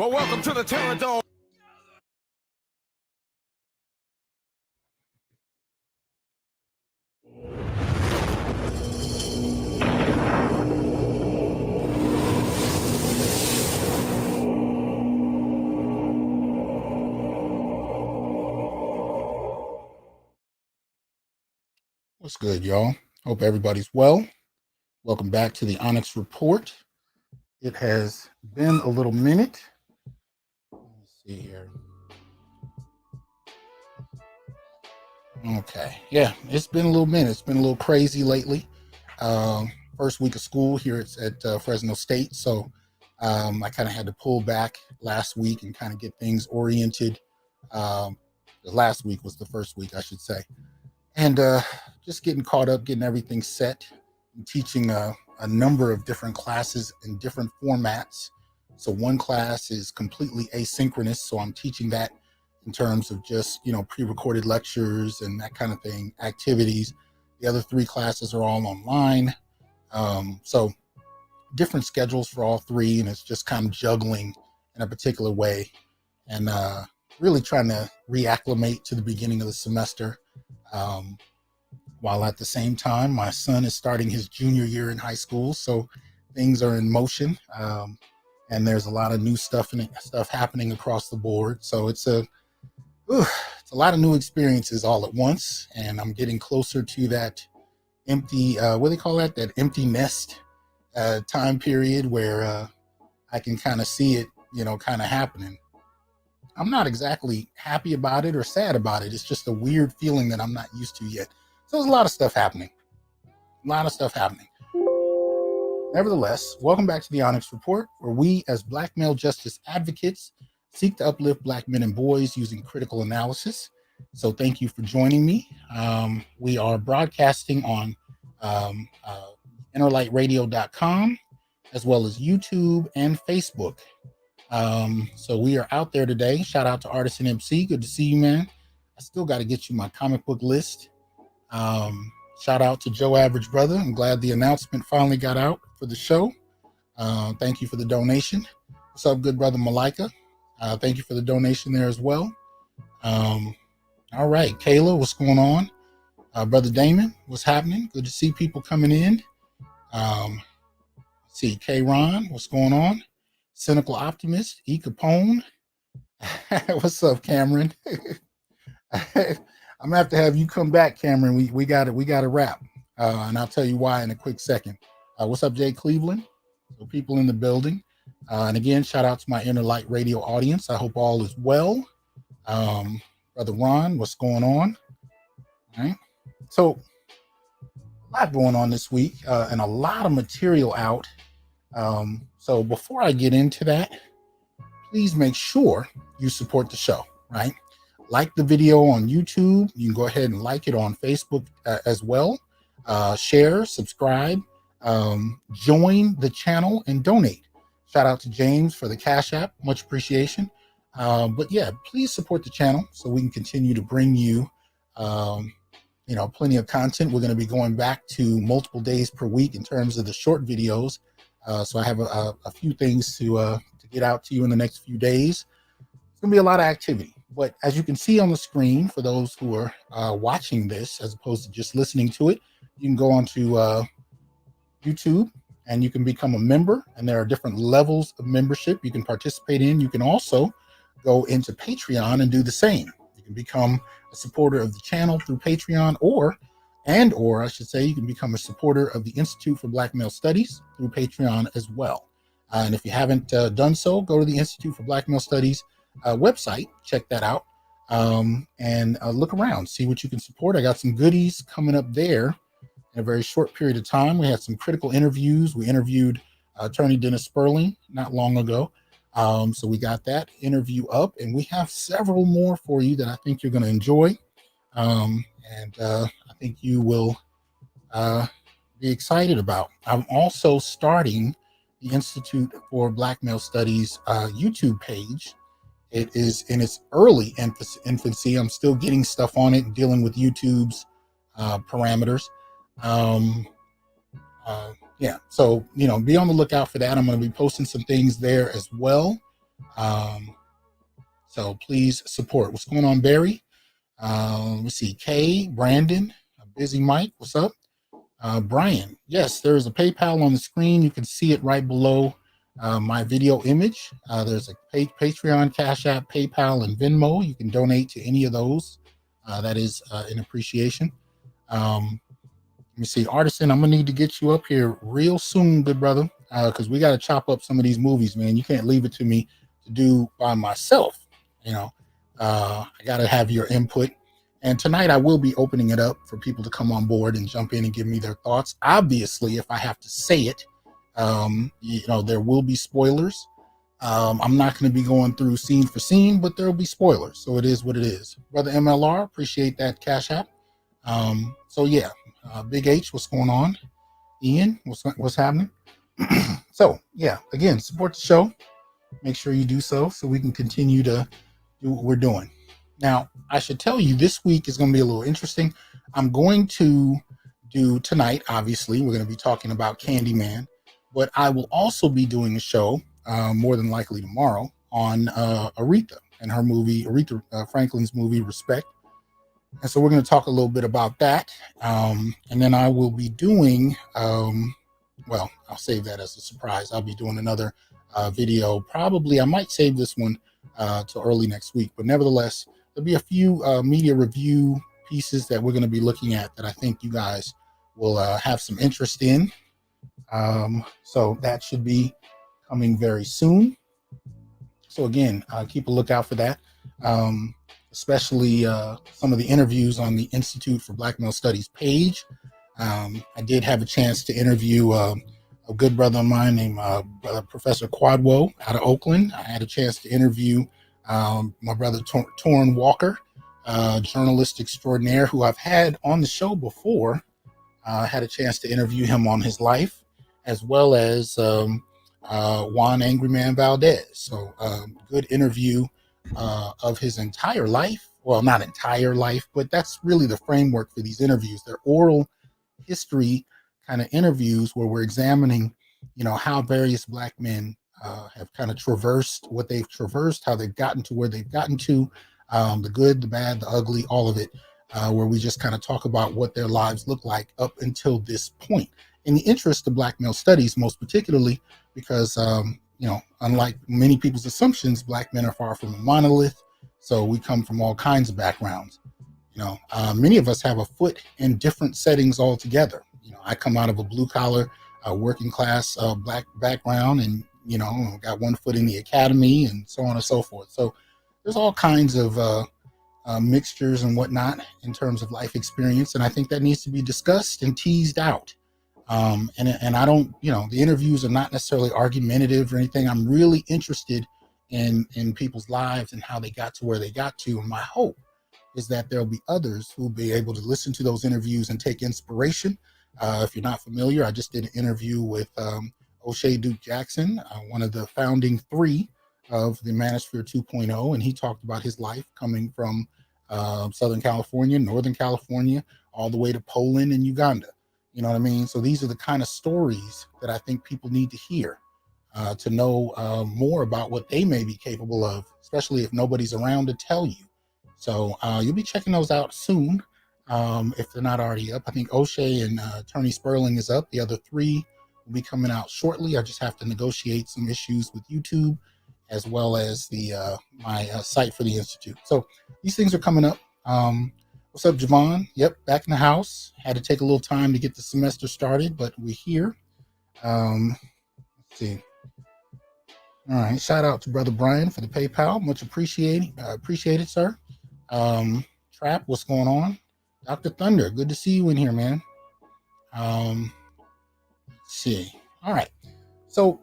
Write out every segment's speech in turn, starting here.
Well, welcome to the Terror Dome. What's good, y'all? Hope everybody's well. Welcome back to the Onyx Report. It has been a little minute. Let me see here. Okay, yeah, it's been a little minute. It's been a little crazy lately. First week of school here at Fresno State, so I kind of had to pull back last week and kind of get things oriented. Last week was the first week, I should say. And just getting caught up, getting everything set. I'm teaching a number of different classes in different formats. So one class is completely asynchronous. So I'm teaching that in terms of just, pre-recorded lectures and that kind of thing, activities. The other three classes are all online. So different schedules for all three. And it's just kind of juggling in a particular way and really trying to reacclimate to the beginning of the semester. While at the same time, my son is starting his junior year in high school, so things are in motion, and there's a lot of new stuff happening across the board. So it's a lot of new experiences all at once, and I'm getting closer to that empty, what do they call that? That empty nest time period where I can kind of see it, kind of happening. I'm not exactly happy about it or sad about it. It's just a weird feeling that I'm not used to yet. So there's a lot of stuff happening. Nevertheless, welcome back to the Onyx Report, where we as Black male justice advocates seek to uplift Black men and boys using critical analysis. So thank you for joining me. We are broadcasting on innerlightradio.com as well as YouTube and Facebook. So we are out there today. Shout out to Artisan MC. Good to see you, man. I still got to get you my comic book list. Shout out to Joe Average Brother. I'm glad the announcement finally got out for the show. Thank you for the donation. What's up, good brother Malika? Thank you for the donation there as well. All right, Kayla, what's going on? Brother Damon, what's happening? Good to see people coming in. Let's see, K-Ron, what's going on? Cynical Optimist, E. Capone. What's up, Cameron? I'm gonna have you come back, Cameron. We got to wrap, and I'll tell you why in a quick second. What's up, Jay Cleveland? So people in the building, and again, shout out to my Inner Light Radio audience. I hope all is well. Brother Ron, what's going on? All right, so a lot going on this week, and a lot of material out. So before I get into that, please make sure you support the show, right? Like the video on YouTube. You can go ahead and like it on Facebook as well. Share, subscribe, join the channel, and donate. Shout out to James for the Cash App. Much appreciation. But yeah, please support the channel so we can continue to bring you, plenty of content. We're going to be going back to multiple days per week in terms of the short videos. So I have a few things to get out to you in the next few days. It's going to be a lot of activity. But as you can see on the screen, for those who are watching this as opposed to just listening to it, you can go onto YouTube and you can become a member. And there are different levels of membership you can participate in. You can also go into Patreon and do the same. You can become a supporter of the channel through Patreon, or I should say, you can become a supporter of the Institute for Black Male Studies through Patreon as well. And if you haven't done so, go to the Institute for Black Male Studies website, check that out, and look around, see what you can support. I got some goodies coming up there in a very short period of time. We had some critical interviews. We interviewed attorney Dennis Sperling not long ago. So we got that interview up, and we have several more for you that I think you're going to enjoy. And I think you will be excited about. I'm also starting the Institute for Black Male Studies YouTube page. It is in its early infancy. I'm still getting stuff on it and dealing with YouTube's parameters. So, be on the lookout for that. I'm going to be posting some things there as well. So please support. What's going on, Barry? Let's see. Kay, Brandon, Busy Mike, what's up? Brian, yes, there's a PayPal on the screen. You can see it right below my video image. There's a Patreon, Cash App, PayPal, and Venmo. You can donate to any of those. That is in appreciation. Let me see, Artisan, I'm gonna need to get you up here real soon, good brother, because we got to chop up some of these movies, man. You can't leave it to me to do by myself. You know, I got to have your input. And tonight I will be opening it up for people to come on board and jump in and give me their thoughts. Obviously, if I have to say it, there will be spoilers. I'm not going to be going through scene for scene, but there will be spoilers. So it is what it is. Brother MLR, appreciate that Cash App. So yeah, Big H, what's going on? Ian, what's happening? So yeah, again, support the show. Make sure you do so we can continue to do what we're doing. Now, I should tell you, this week is going to be a little interesting. I'm going to do tonight, obviously, we're going to be talking about Candyman, but I will also be doing a show, more than likely tomorrow, on Aretha and her movie, Aretha Franklin's movie, Respect. And so we're going to talk a little bit about that. And then I will be doing, well, I'll save that as a surprise. I'll be doing another video. Probably, I might save this one till early next week. But nevertheless, there'll be a few media review pieces that we're going to be looking at that I think you guys will have some interest in. So that should be coming very soon. So again, keep a lookout for that. Especially some of the interviews on the Institute for Black Male Studies page. I did have a chance to interview a good brother of mine named Professor Quadwo out of Oakland. I had a chance to interview my brother Torrin Walker, journalist extraordinaire who I've had on the show before. Had a chance to interview him on his life, as well as Juan Angry Man Valdez. So good interview of his entire life. Well, not entire life, but that's really the framework for these interviews. They're oral history kind of interviews where we're examining, how various Black men have kind of traversed what they've traversed, how they've gotten to where they've gotten to, the good, the bad, the ugly, all of it, where we just kind of talk about what their lives look like up until this point. In the interest of Black male studies, most particularly because, unlike many people's assumptions, Black men are far from a monolith. So we come from all kinds of backgrounds. Many of us have a foot in different settings altogether. I come out of a blue collar, working class Black background, and got one foot in the academy, and so on and so forth. So there's all kinds of mixtures and whatnot in terms of life experience, and I think that needs to be discussed and teased out. And I don't, the interviews are not necessarily argumentative or anything. I'm really interested in people's lives and how they got to where they got to. And my hope is that there'll be others who'll be able to listen to those interviews and take inspiration. If you're not familiar, I just did an interview with O'Shea Duke Jackson, one of the founding three of the Manosphere 2.0, and he talked about his life coming from Southern California, Northern California, all the way to Poland and Uganda. You know what I mean? So these are the kind of stories that I think people need to hear to know more about what they may be capable of, especially if nobody's around to tell you. So you'll be checking those out soon if they're not already up. I think O'Shea and Attorney Sperling is up. The other three will be coming out shortly. I just have to negotiate some issues with YouTube as well as the my site for the Institute. So these things are coming up. What's up, Javon? Yep, back in the house. Had to take a little time to get the semester started, but we're here. Let's see. All right, shout out to Brother Brian for the PayPal. Much appreciated, sir. Trap, what's going on? Dr. Thunder, good to see you in here, man. Let's see. All right. So,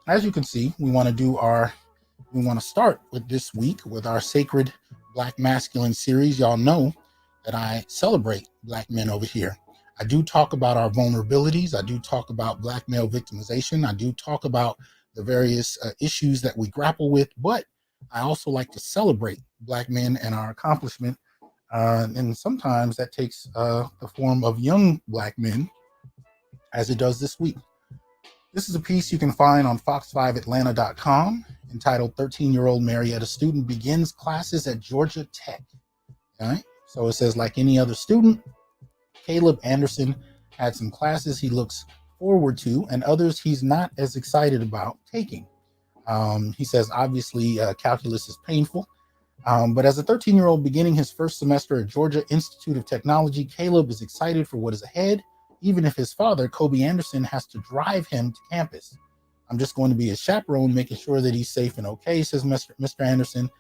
as you can see, we want to start with this week with our Sacred Black Masculine series. Y'all know that I celebrate Black men over here. I do talk about our vulnerabilities. I do talk about Black male victimization. I do talk about the various issues that we grapple with, but I also like to celebrate Black men and our accomplishment. And sometimes that takes the form of young Black men, as it does this week. This is a piece you can find on fox5atlanta.com. entitled 13-Year-Old Marietta Student Begins Classes at Georgia Tech. All right. So it says, like any other student, Caleb Anderson had some classes he looks forward to and others he's not as excited about taking. He says, obviously, calculus is painful. But as a 13-year-old beginning his first semester at Georgia Institute of Technology, Caleb is excited for what is ahead, even if his father, Kobe Anderson, has to drive him to campus. I'm just going to be his chaperone, making sure that he's safe and okay, says Mr. Anderson,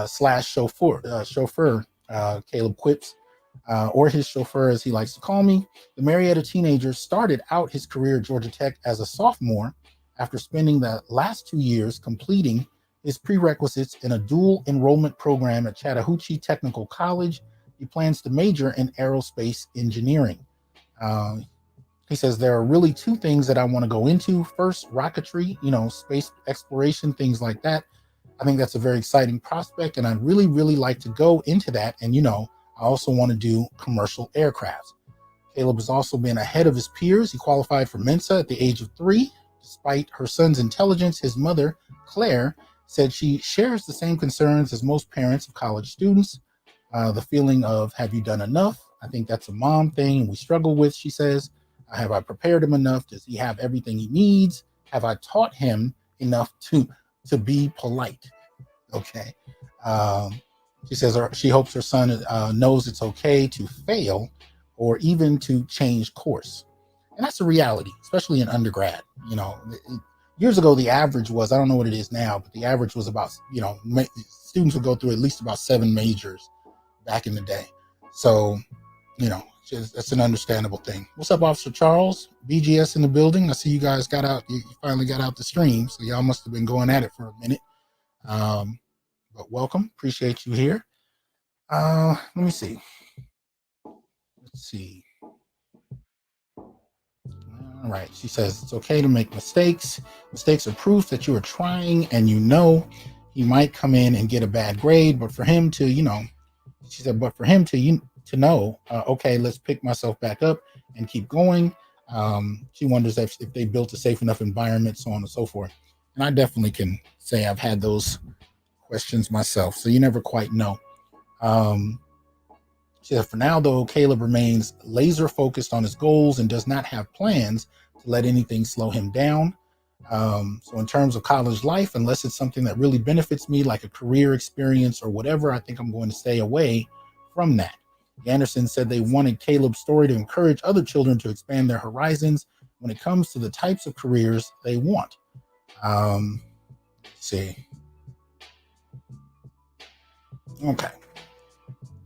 slash chauffeur, Caleb quips, or his chauffeur, as he likes to call me. The Marietta teenager started out his career at Georgia Tech as a sophomore after spending the last 2 years completing his prerequisites in a dual enrollment program at Chattahoochee Technical College. He plans to major in aerospace engineering. He says, there are really two things that I want to go into. First, rocketry, space exploration, things like that. I think that's a very exciting prospect, and I'd really, really like to go into that. And, I also want to do commercial aircraft. Caleb has also been ahead of his peers. He qualified for Mensa at the age of 3. Despite her son's intelligence, his mother, Claire, said she shares the same concerns as most parents of college students. The feeling of, have you done enough? I think that's a mom thing and we struggle with, she says. Have I prepared him enough? Does he have everything he needs? Have I taught him enough to be polite? Okay. She says she hopes her son knows it's okay to fail or even to change course. And that's a reality, especially in undergrad. Years ago, the average was, I don't know what it is now, but the average was about, students would go through at least about 7 majors back in the day. So, that's an understandable thing. What's up, Officer Charles? BGS in the building. I see you guys you finally got out the stream, so y'all must have been going at it for a minute. But welcome. Appreciate you here. Let me see. Let's see. All right. She says it's okay to make mistakes. Mistakes are proof that you are trying, and he might come in and get a bad grade, but for him to, she said, but for him to know, okay, let's pick myself back up and keep going. She wonders if they built a safe enough environment, so on and so forth. And I definitely can say I've had those questions myself, so you never quite know. She said, for now, though, Caleb remains laser focused on his goals and does not have plans to let anything slow him down. So in terms of college life, unless it's something that really benefits me, like a career experience or whatever, I think I'm going to stay away from that. Anderson said they wanted Caleb's story to encourage other children to expand their horizons when it comes to the types of careers they want. Let's see. Okay.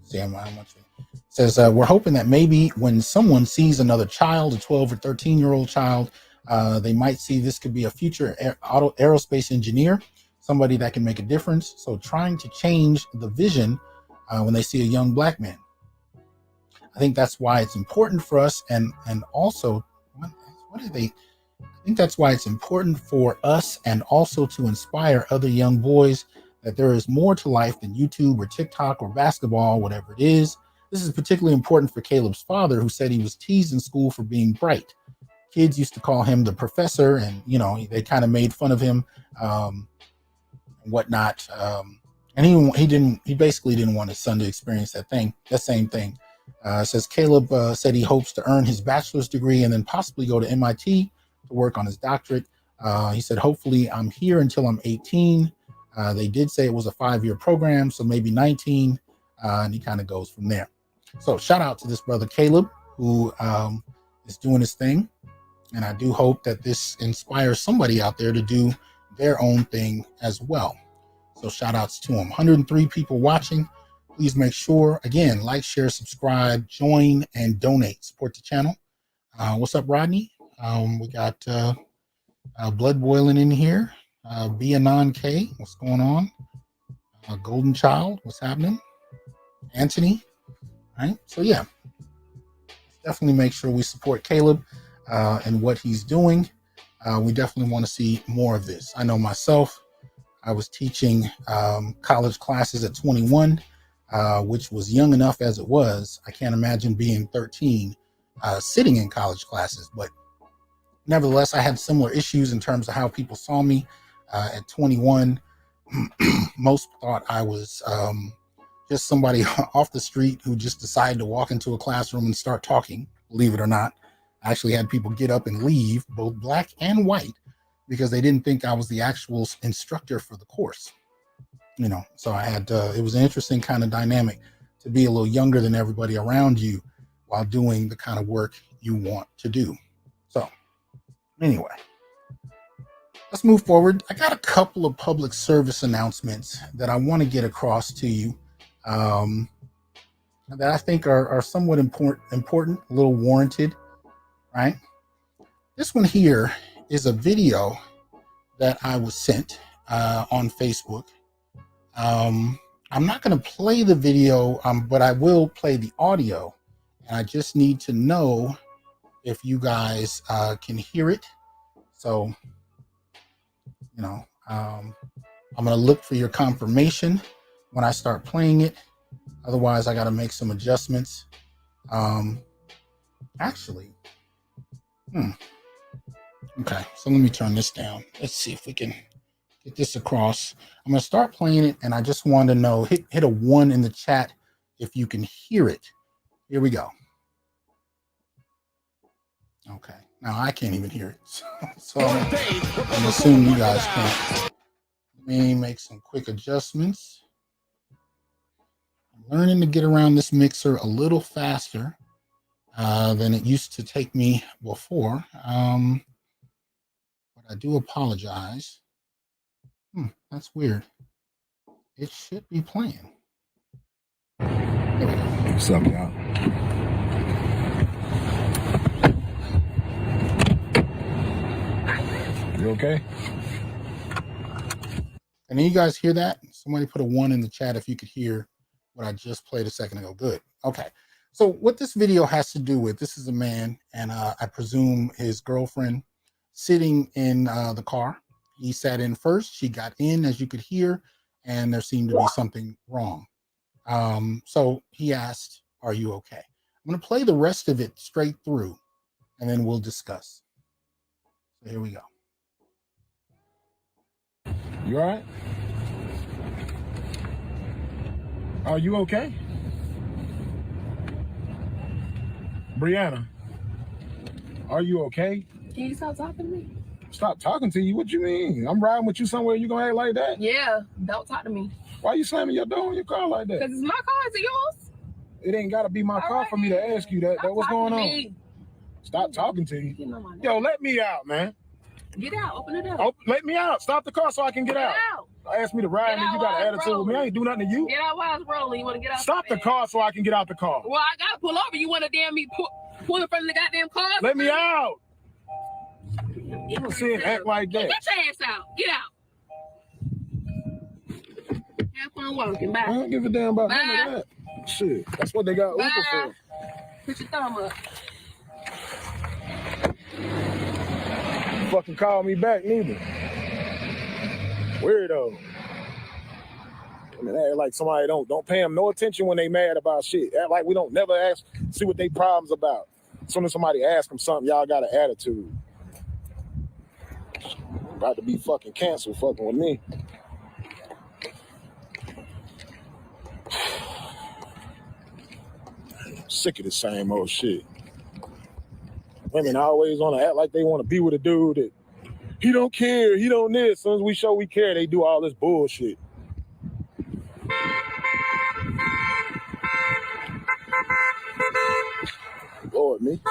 See how much it says. We're hoping that maybe when someone sees another child, a 12 or 13-year-old child, they might see this could be a future aerospace engineer, somebody that can make a difference. So trying to change the vision when they see a young black man. I think that's why it's important for us, and also, what do they? I think that's why it's important for us and also to inspire other young boys that there is more to life than YouTube or TikTok or basketball, whatever it is. This is particularly important for Caleb's father, who said he was teased in school for being bright. Kids used to call him the professor, and they kind of made fun of him and whatnot. And he basically didn't want his son to experience that same thing. Says Caleb said he hopes to earn his bachelor's degree and then possibly go to MIT to work on his doctorate. He said, hopefully I'm here until I'm 18. They did say it was a 5-year program, so maybe 19. And he kind of goes from there. So shout out to this brother Caleb, who is doing his thing. And I do hope that this inspires somebody out there to do their own thing as well. So shout outs to him. 103 people watching. Please make sure, again, like, share, subscribe, join, and donate. Support the channel. What's up, Rodney? We got Blood Boiling in here. Be Anon K, what's going on? Golden Child, what's happening? Anthony. All right. So, yeah, definitely make sure we support Caleb and what he's doing. We definitely want to see more of this. I know myself, I was teaching college classes at 21. Which was young enough as it was. I can't imagine being 13 sitting in college classes, but nevertheless, I had similar issues in terms of how people saw me. At 21, most thought I was just somebody off the street who just decided to walk into a classroom and start talking. Believe it or not, I actually had people get up and leave, both black and white, because they didn't think I was the actual instructor for the course. You know, so I had, it was an interesting kind of dynamic to be a little younger than everybody around you while doing the kind of work you want to do. So anyway, let's move forward. I got a couple of public service announcements that I want to get across to you that I think are somewhat important, a little warranted, right? This one here is a video that I was sent on Facebook. I'm not going to play the video, but I will play the audio. And I just need to know if you guys can hear it. So, you know, I'm going to look for your confirmation when I start playing it. Otherwise, I got to make some adjustments. Actually, okay, so let me turn this down. Let's see if we can get this across. I'm going to start playing it, and I just want to know, hit a 1 in the chat if you can hear it. Here we go. Okay, now I can't even hear it. So I'm assuming you guys can't. Let me make some quick adjustments. I'm learning to get around this mixer a little faster than it used to take me before. But I do apologize. That's weird. It should be playing. There we go. What's up, y'all? You okay? And you guys hear that? Somebody put a 1 in the chat if you could hear what I just played a second ago. Good. Okay. So what this video has to do with, this is a man and I presume his girlfriend sitting in the car. He sat in first. She got in, as you could hear, and there seemed to be something wrong. So he asked, "Are you okay?" I'm going to play the rest of it straight through, and then we'll discuss. So here we go. You all right? Are you okay? Brianna, are you okay? Can you stop talking to me? Stop talking to you? What you mean? I'm riding with you somewhere, you gonna act like that? Yeah, don't talk to me. Why you slamming your door on your car like that? Because it's my car, is it yours? It ain't gotta be my car for me to ask you that. What's going on? Stop talking to you. Yo, let me out, man. Get out, open it up. Oh, let me out. Stop the car so I can get out. Out. Ask me to ride and you got an attitude with me. I ain't do nothing to you. Get out while it's rolling. You want to get out? Stop the car so I can get out the car. Well, I got to pull over. You want to damn me pull in front of the goddamn car? Let me out. You don't see it act like that. Get your ass out. Get out. Have fun walking. Bye. I don't give a damn about none of that. Shit, that's what they got Uber for. Put your thumb up. Fucking call me back neither. Weirdo. I mean, act like somebody don't pay them no attention when they mad about shit. Act like we don't never ask, see what they problems about. As soon as somebody asks them something, y'all got an attitude. About to be fucking canceled fucking with me. Sick of the same old shit. Women always want to act like they want to be with a dude that he don't care, he don't this. As soon as we show we care, they do all this bullshit. Lord, me.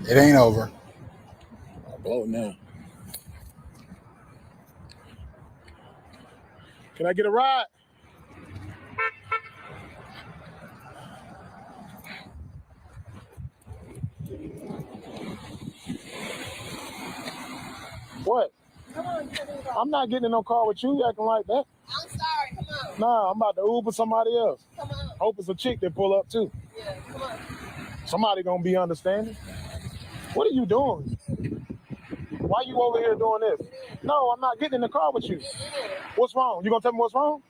It ain't over. I'll blow now. Can I get a ride? What? Come on, I'm not getting in no car with you acting like that. I'm sorry. Come on. Nah, I'm about to Uber somebody else. Come on. Hope it's a chick that pull up too. Yeah, come on. Somebody gonna be understanding. What are you doing? Why you over here doing this? No, I'm not getting in the car with you. What's wrong? You gonna tell me what's wrong?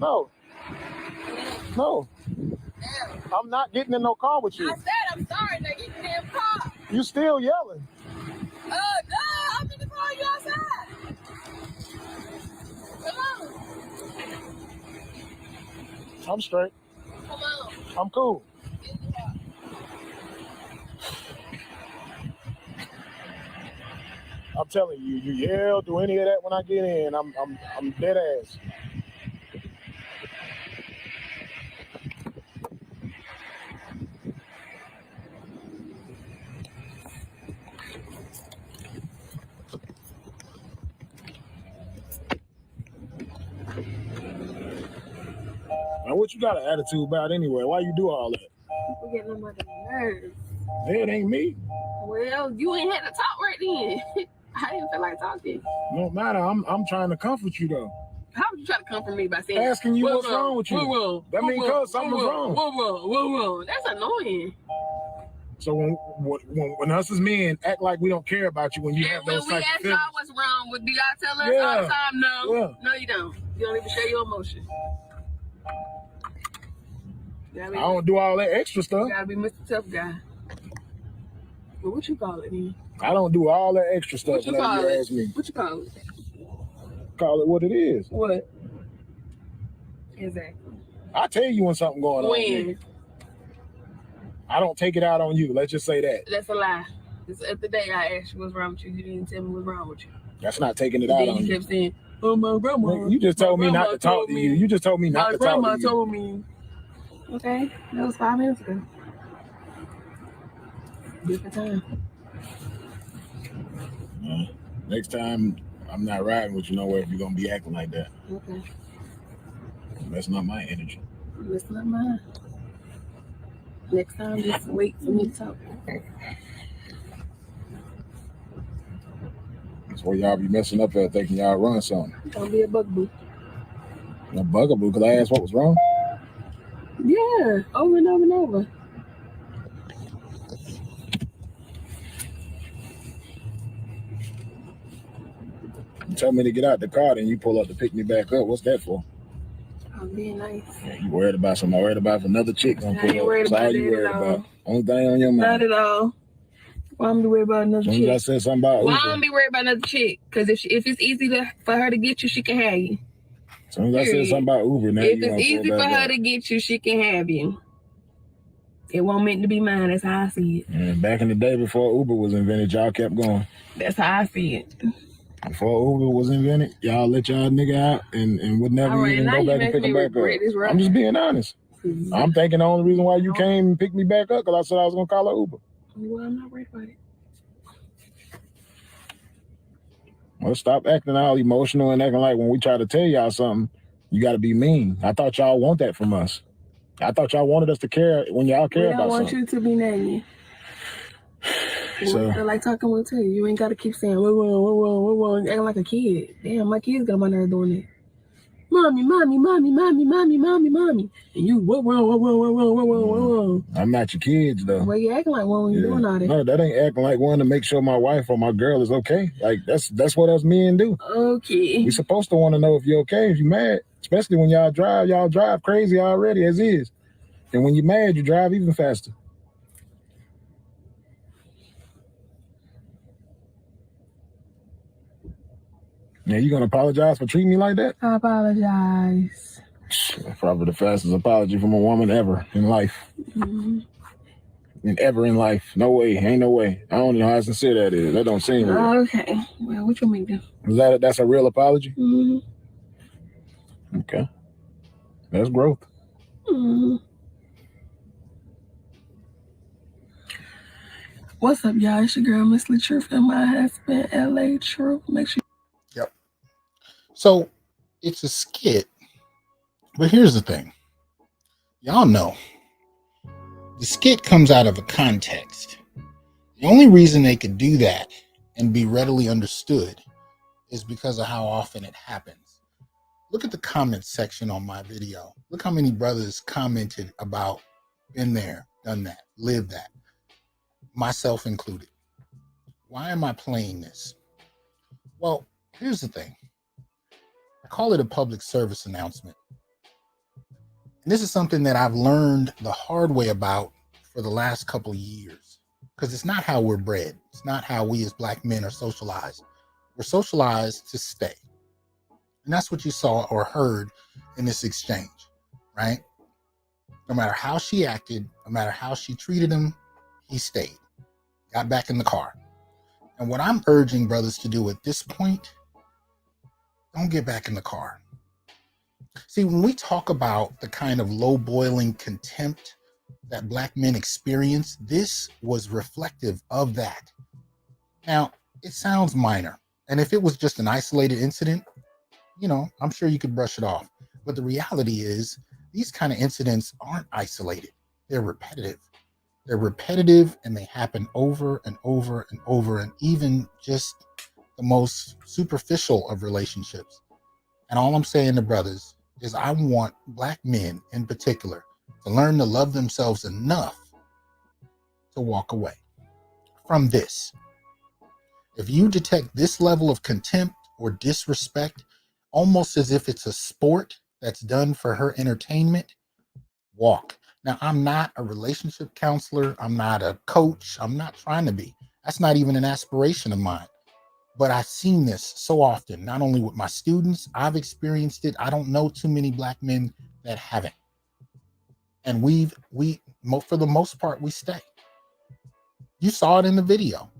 No. No. I'm not getting in no car with you. I said I'm sorry. Now get in the damn car. You still yelling. No, I'm in the car, you outside. Come on. I'm straight. Come on. I'm cool. I'm telling you, you yell, do any of that when I get in. I'm dead ass. Now, what you got an attitude about anyway? Why you do all that? People getting on my nerves. Hey, it ain't me. Well, you ain't had to talk right then. I didn't feel like talking. No matter. I'm trying to comfort you though. How would you try to comfort me by saying asking you what's wrong with you? Whoa, that means cause something's wrong. Whoa. That's annoying. So when us as men act like we don't care about you when you have those types of feelings. When we ask y'all what's wrong, do y'all tell us all the time? No. Yeah. No, you don't. You don't even show your emotion. I don't do all that extra stuff. You gotta be Mr. Tough Guy. Well, what you call it then? I don't do all that extra stuff. What you call it? Ask me. What you call it? Call it what it is. What? Exactly. I tell you when something going on. When? I don't take it out on you. Let's just say that. That's a lie. The day I asked you what's wrong with you, you didn't tell me what's wrong with you. That's not taking it out on you. You kept saying, "Oh, my grandma." You just told me not to talk to you. You just told me not to talk to you. My grandma told me. Okay, that was 5 minutes ago. Different time. Next time, I'm not riding with you nowhere if you're gonna be acting like that. Okay. That's not my energy. That's not mine. Next time, just wait for me to talk. That's where y'all be messing up at, thinking y'all run something. Don't be a bugaboo. A bugaboo? Because I asked what was wrong? Yeah, over and over and over. You tell me to get out the car, then you pull up to pick me back up. What's that for? I'm being nice. Yeah, you worried about something? I'm worried about if another chick gonna pull up. That's all you worried about. Only thing on your mind. Not at all. Why I'm be worried about another chick? I said something about Why I'm be worried about another chick? Because if it's easy for her to get you, she can have you. As soon as I said something about Uber, now if it's easy for her to get you, she can have you. It won't meant to be mine. That's how I see it. And back in the day before Uber was invented, y'all kept going. That's how I see it. Before Uber was invented, y'all let y'all nigga out and would never even go back and pick him back up. Right. I'm just being honest. Mm-hmm. I'm thinking the only reason why you came and picked me back up because I said I was going to call her Uber. Well, I'm not worried about it. Well, stop acting all emotional and acting like when we try to tell y'all something, you got to be mean. I thought y'all want that from us. I thought y'all wanted us to care when y'all care about something. I want you to be nasty. So, like talking with you. You ain't got to keep saying, whoa, acting like a kid. Damn, my kids got on my nerves doing that. Mommy. And you, whoa. I'm not your kids, though. Well, you acting like one when you're doing all that. No, that ain't acting like one to make sure my wife or my girl is okay. Like, that's what us men do. Okay. We supposed to want to know if you're okay, if you're mad. Especially when y'all drive crazy already as is. And when you're mad, you drive even faster. Now, you going to apologize for treating me like that? I apologize. Probably the fastest apology from a woman ever in life. Mm-hmm. And ever in life. No way. Ain't no way. I don't know how sincere that is. That don't seem real. Okay. Well, what you mean then? That's a real apology? Mm-hmm. Okay. That's growth. Mm-hmm. What's up, y'all? It's your girl, Miss LaTruth, and my husband, LA Truth. Make sure. Yep. So it's a skit, but here's the thing. Y'all know the skit comes out of a context. The only reason they could do that and be readily understood is because of how often it happens. Look at the comment section on my video. Look how many brothers commented about been there, done that, lived that. Myself included. Why am I playing this? Well, here's the thing. I call it a public service announcement. And this is something that I've learned the hard way about for the last couple of years. because it's not how we're bred. It's not how we as Black men are socialized. We're socialized to stay. And that's what you saw or heard in this exchange, right? No matter how she acted, no matter how she treated him, he stayed, got back in the car. And what I'm urging brothers to do at this point, don't get back in the car. See, when we talk about the kind of low boiling contempt that Black men experience, this was reflective of that. Now, it sounds minor. And if it was just an isolated incident, I'm sure you could brush it off. But the reality is, these kind of incidents aren't isolated. They're repetitive. They're repetitive, and they happen over and over and over, and even just the most superficial of relationships. And all I'm saying to brothers is I want Black men in particular to learn to love themselves enough to walk away from this. If you detect this level of contempt or disrespect, almost as if it's a sport that's done for her entertainment, walk. Now, I'm not a relationship counselor. I'm not a coach. I'm not trying to be. That's not even an aspiration of mine. But I've seen this so often, not only with my students, I've experienced it. I don't know too many Black men that haven't. And for the most part, we stay. You saw it in the video.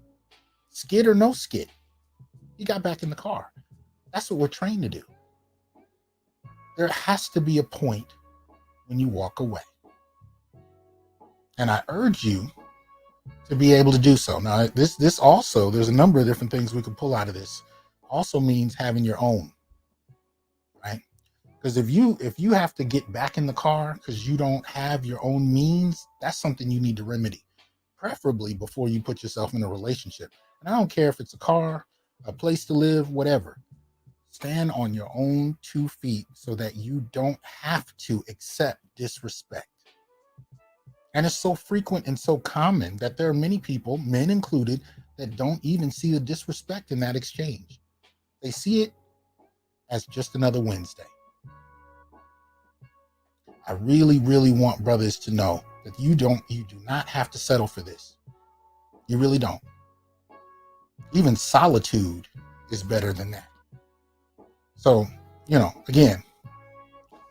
Skid or no skid, he got back in the car. That's what we're trained to do. There has to be a point when you walk away. And I urge you to be able to do so. Now, this also, there's a number of different things we can pull out of this. Also means having your own, right? Because if you have to get back in the car because you don't have your own means, that's something you need to remedy, preferably before you put yourself in a relationship. And I don't care if it's a car, a place to live, whatever. Stand on your own 2 feet so that you don't have to accept disrespect. And it's so frequent and so common that there are many people, men included, that don't even see the disrespect in that exchange. They see it as just another Wednesday. I really, really want brothers to know that you do not have to settle for this. You really don't. Even solitude is better than that. So, again,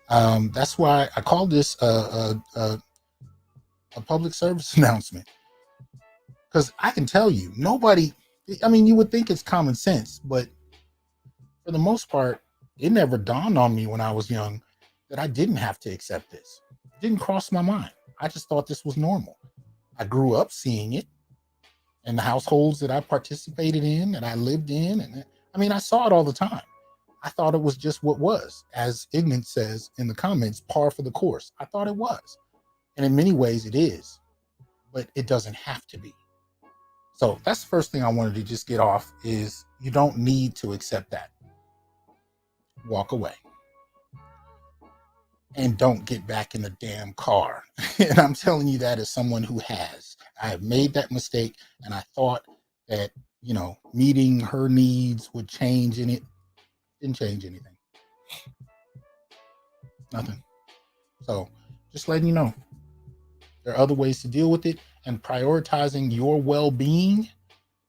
that's why I call this a public service announcement. Because I can tell you, you would think it's common sense, but for the most part, it never dawned on me when I was young that I didn't have to accept this. It didn't cross my mind. I just thought this was normal. I grew up seeing it in the households that I participated in, that I lived in. And I saw it all the time. I thought it was just what was, as Ignorant says in the comments, par for the course. I thought it was. And in many ways it is, but it doesn't have to be. So that's the first thing I wanted to just get off is you don't need to accept that. Walk away. And don't get back in the damn car. And I'm telling you that as someone who has. I have made that mistake, and I thought that, meeting her needs would change, and it didn't change anything. Nothing. So just letting you know, there are other ways to deal with it, and prioritizing your well-being,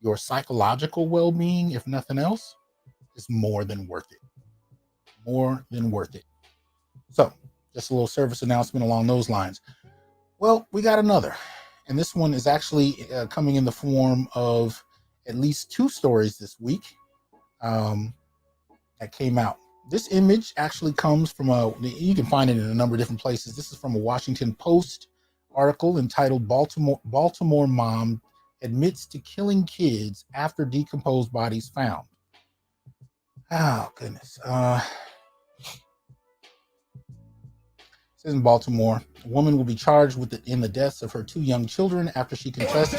your psychological well-being, if nothing else, is more than worth it. More than worth it. So just a little service announcement along those lines. Well, we got another, and this one is actually coming in the form of at least 2 stories this week that came out. This image actually comes from you can find it in a number of different places. This is from a Washington Post article entitled Baltimore Mom Admits to Killing Kids After Decomposed Bodies Found. Oh, goodness. It says in Baltimore, a woman will be charged in the deaths of her 2 young children after she confessed.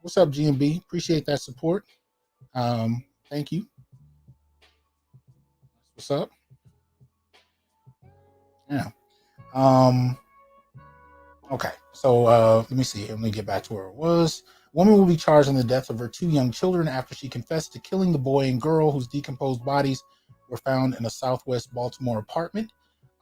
What's up, GMB? Appreciate that support. Thank you. What's up? Yeah. Okay. So let me see. Let me get back to where it was. A woman will be charged in the death of her 2 young children after she confessed to killing the boy and girl whose decomposed bodies were found in a Southwest Baltimore apartment.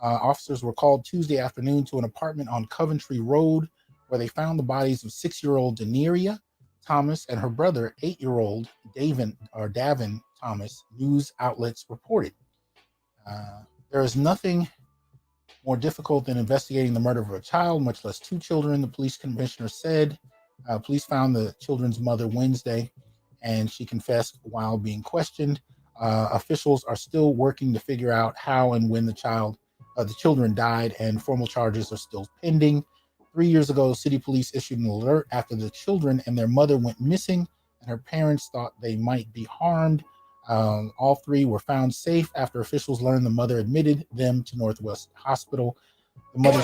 Officers were called Tuesday afternoon to an apartment on Coventry Road where they found the bodies of 6-year-old Daneria Thomas and her brother, 8-year-old Davin Thomas, news outlets reported. There is nothing more difficult than investigating the murder of a child, much less 2 children, the police commissioner said. Police found the children's mother Wednesday, and she confessed while being questioned. Officials are still working to figure out how and when the children died, and formal charges are still pending. 3 years ago, city police issued an alert after the children and their mother went missing, and her parents thought they might be harmed. All 3 were found safe after officials learned the mother admitted them to Northwest Hospital. The mother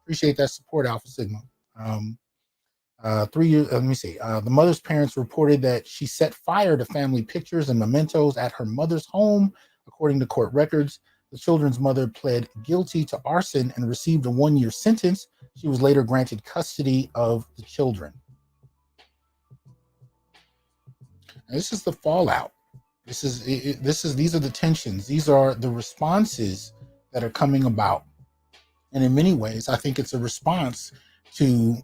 appreciate that support, Alpha Sigma. 3 years. Let me see. The mother's parents reported that she set fire to family pictures and mementos at her mother's home, according to court records. The children's mother pled guilty to arson and received a 1-year sentence. She was later granted custody of the children. And this is the fallout. These are the tensions. These are the responses that are coming about. And in many ways, I think it's a response to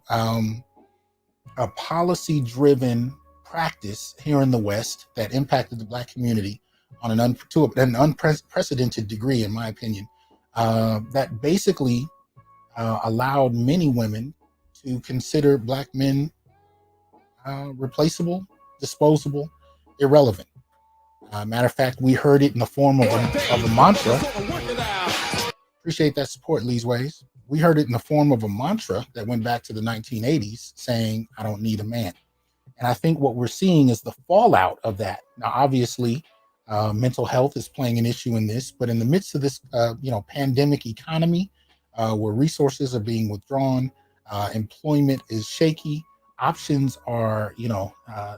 a policy-driven practice here in the West that impacted the Black community on an unprecedented degree, in my opinion, that basically allowed many women to consider Black men replaceable, disposable, irrelevant. Matter of fact, we heard it in the form of a mantra. Appreciate that support, Lee's Ways. We heard it in the form of a mantra that went back to the 1980s saying, I don't need a man. And I think what we're seeing is the fallout of that. Now, obviously, mental health is playing an issue in this, but in the midst of this, pandemic economy, where resources are being withdrawn, employment is shaky, options are,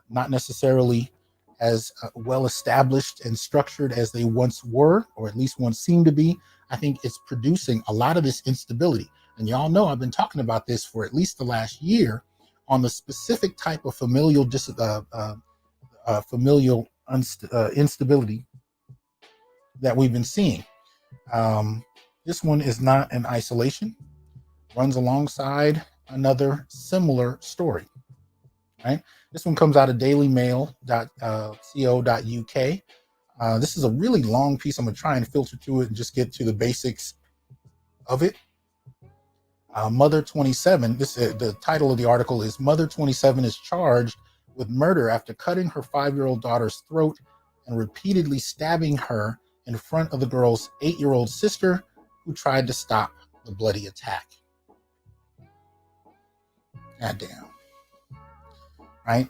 not necessarily as well established and structured as they once were, or at least once seemed to be. I think it's producing a lot of this instability. And y'all know I've been talking about this for at least the last year on the specific type of familial instability that we've been seeing. This one is not an isolation, runs alongside another similar story, right? This one comes out of dailymail.co.uk. This is a really long piece. I'm going to try and filter through it and just get to the basics of it. Mother 27, the title of the article is Mother 27 is charged with murder after cutting her 5-year-old daughter's throat and repeatedly stabbing her in front of the girl's 8-year-old sister who tried to stop the bloody attack. Goddamn. Right?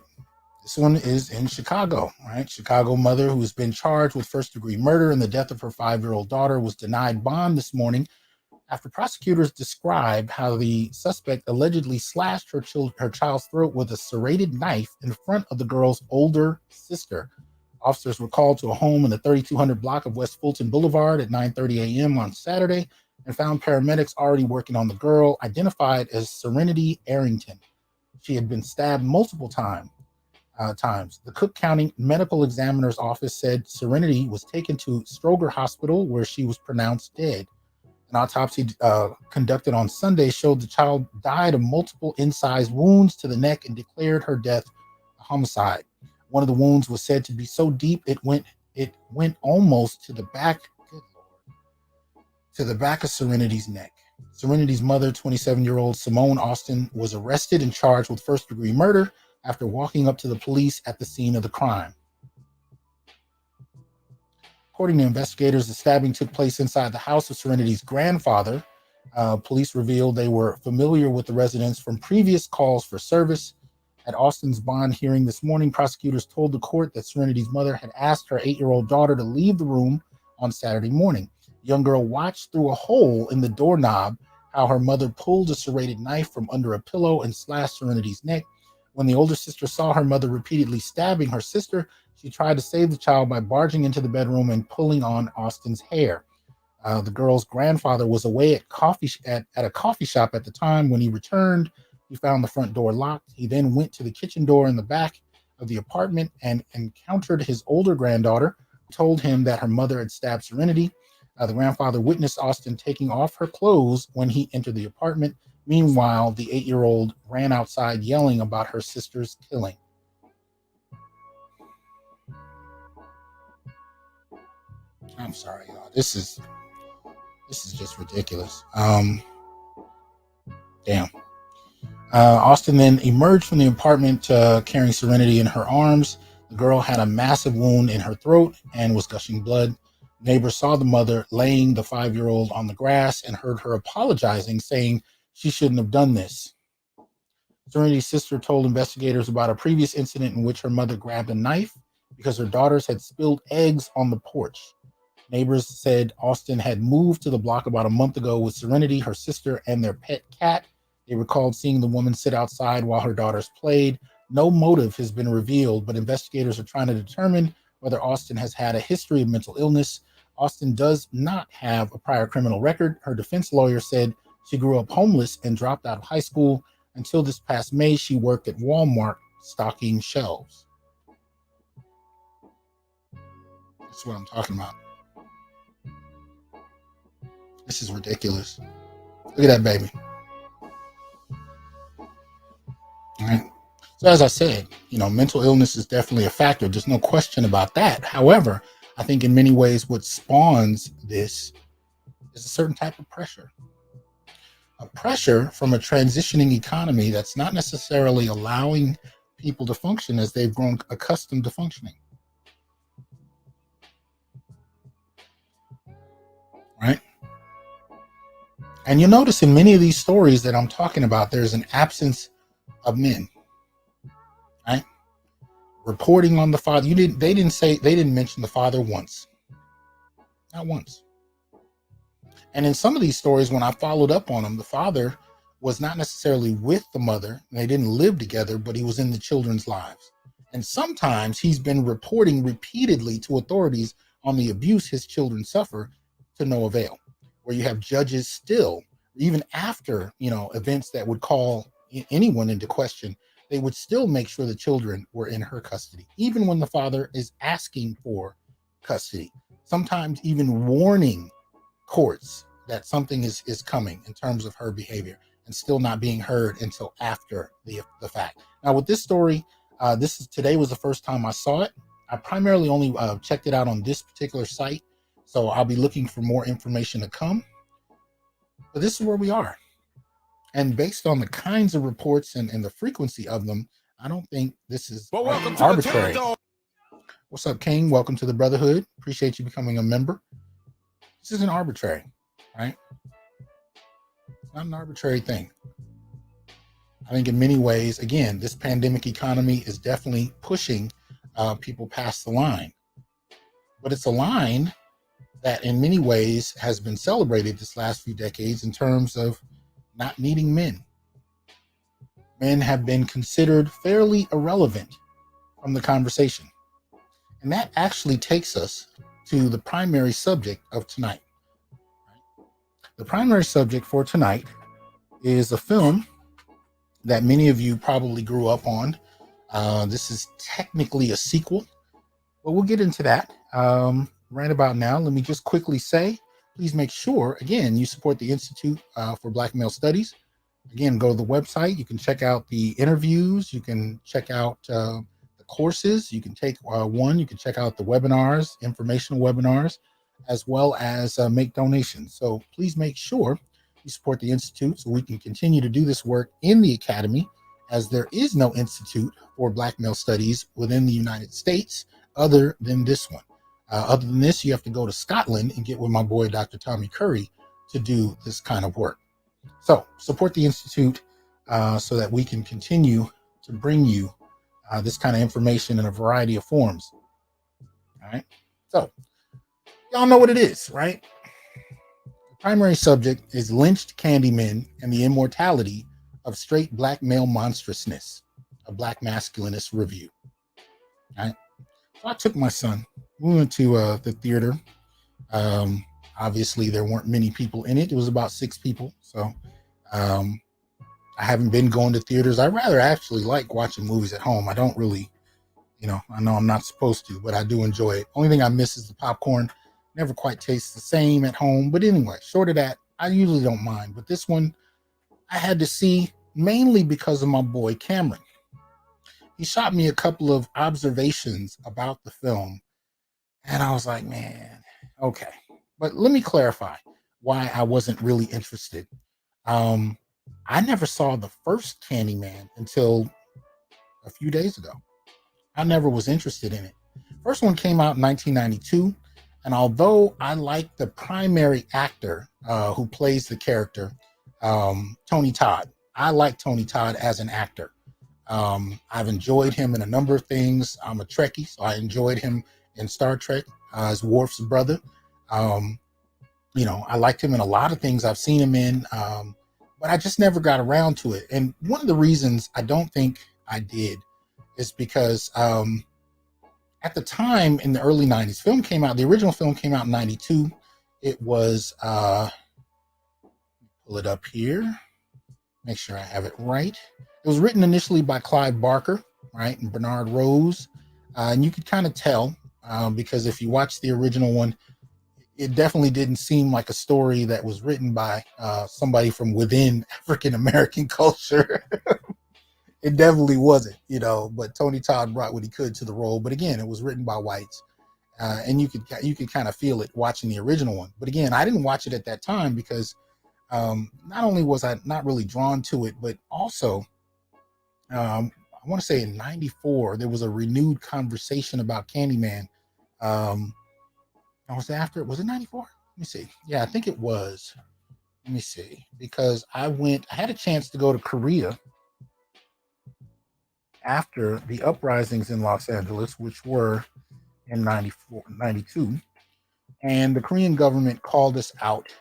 This one is in Chicago, right? Chicago mother who has been charged with first-degree murder in the death of her 5-year-old daughter was denied bond this morning after prosecutors describe how the suspect allegedly slashed her child's throat with a serrated knife in front of the girl's older sister. Officers were called to a home in the 3200 block of West Fulton Boulevard at 9:30 a.m. on Saturday and found paramedics already working on the girl, identified as Serenity Arrington. She had been stabbed multiple times. The Cook County Medical Examiner's Office said Serenity was taken to Stroger Hospital, where she was pronounced dead. An autopsy conducted on Sunday showed the child died of multiple incised wounds to the neck and declared her death a homicide. One of the wounds was said to be so deep it went almost to the back. Good Lord, to the back of Serenity's neck. Serenity's mother, 27-year-old Simone Austin, was arrested and charged with first-degree murder after walking up to the police at the scene of the crime. According to investigators, the stabbing took place inside the house of Serenity's grandfather. Police revealed they were familiar with the residents from previous calls for service. At Austin's bond hearing this morning, prosecutors told the court that Serenity's mother had asked her 8-year-old daughter to leave the room on Saturday morning. The young girl watched through a hole in the doorknob how her mother pulled a serrated knife from under a pillow and slashed Serenity's neck. When the older sister saw her mother repeatedly stabbing her sister, she tried to save the child by barging into the bedroom and pulling on Austin's hair. The girl's grandfather was away at a coffee shop at the time. When he returned, he found the front door locked. He then went to the kitchen door in the back of the apartment and encountered his older granddaughter, who told him that her mother had stabbed Serenity. The grandfather witnessed Austin taking off her clothes when he entered the apartment. Meanwhile, the 8-year-old ran outside yelling about her sister's killing. I'm sorry, y'all. This is just ridiculous. Damn. Austin then emerged from the apartment carrying Serenity in her arms. The girl had a massive wound in her throat and was gushing blood. Neighbors saw the mother laying the 5-year-old on the grass and heard her apologizing, saying she shouldn't have done this. Serenity's sister told investigators about a previous incident in which her mother grabbed a knife because her daughters had spilled eggs on the porch. Neighbors said Austin had moved to the block about a month ago with Serenity, her sister, and their pet cat. They recalled seeing the woman sit outside while her daughters played. No motive has been revealed, but investigators are trying to determine whether Austin has had a history of mental illness. Austin does not have a prior criminal record. Her defense lawyer said she grew up homeless and dropped out of high school. Until this past May, she worked at Walmart stocking shelves. That's what I'm talking about. This is ridiculous. Look at that baby. All right. So as I said, mental illness is definitely a factor. There's no question about that. However, I think in many ways what spawns this is a certain type of pressure. A pressure from a transitioning economy that's not necessarily allowing people to function as they've grown accustomed to functioning. Right? And you'll notice in many of these stories that I'm talking about, there's an absence of men. Right? Reporting on the father. They didn't mention the father once. Not once. And in some of these stories, when I followed up on them, the father was not necessarily with the mother, and they didn't live together, but he was in the children's lives. And sometimes he's been reporting repeatedly to authorities on the abuse his children suffer to no avail, where you have judges still, even after, events that would call anyone into question, they would still make sure the children were in her custody, even when the father is asking for custody, sometimes even warning courts that something is coming in terms of her behavior, and still not being heard until after the fact. Now with this story, today was the first time I saw it. I primarily only checked it out on this particular site, so I'll be looking for more information to come. But this is where we are. And based on the kinds of reports and the frequency of them, I don't think this is arbitrary. What's up, King? Welcome to the Brotherhood. Appreciate you becoming a member. This isn't arbitrary, right? It's not an arbitrary thing. I think in many ways, again, this pandemic economy is definitely pushing people past the line. But it's a line that in many ways has been celebrated this last few decades in terms of not needing men. Men have been considered fairly irrelevant from the conversation. And that actually takes us to the primary subject of tonight. The primary subject for tonight is a film that many of you probably grew up on. This is technically a sequel, but we'll get into that right about now. Let me just quickly say, please make sure, again, you support the Institute for Black Male Studies. Again, go to the website. You can check out the interviews. You can check out the courses. You can take one. You can check out the webinars, informational webinars, as well as make donations. So please make sure you support the Institute so we can continue to do this work in the Academy, as there is no Institute for Black Male Studies within the United States other than this one. Other than this, you have to go to Scotland and get with my boy, Dr. Tommy Curry, to do this kind of work. So support the Institute so that we can continue to bring you this kind of information in a variety of forms. All right. So y'all know what it is, right? The primary subject is Lynched, Candymen, and the Immortality of Straight Black Male Monstrousness, a Black Masculinist review. All right. So I took my son. We went to the theater. Obviously, there weren't many people in it. It was about 6 people. So I haven't been going to theaters. I rather actually like watching movies at home. I don't really, I know I'm not supposed to, but I do enjoy it. Only thing I miss is the popcorn. never quite tastes the same at home. But anyway, short of that, I usually don't mind. But this one I had to see mainly because of my boy Cameron. He shot me a couple of observations about the film, and I was like, man, okay. But let me clarify why I wasn't really interested. Um, I never saw the first Candyman until a few days ago. I never was interested in it. First one came out in 1992, and although I like the primary actor who plays the character, Tony Todd, I like Tony Todd as an actor. I've enjoyed him in a number of things. I'm a Trekkie, so I enjoyed him in Star Trek as Worf's brother. Um, I liked him in a lot of things I've seen him in, but I just never got around to it. And one of the reasons I don't think I did is because at the time in the early 90s, the original film came out in 92. It was, pull it up here, make sure I have it right. It was written initially by Clive Barker, right, and Bernard Rose. And you could kind of tell because if you watch the original one, it definitely didn't seem like a story that was written by somebody from within African American culture. It definitely wasn't, but Tony Todd brought what he could to the role. But again, it was written by whites. And you could kind of feel it watching the original one. But again, I didn't watch it at that time because not only was I not really drawn to it, but also I want to say in 94, there was a renewed conversation about Candyman. Was it 94? Let me see. Yeah, I think it was. Let me see. Because I had a chance to go to Korea after the uprisings in Los Angeles, which were in 94, 92. And the Korean government called us out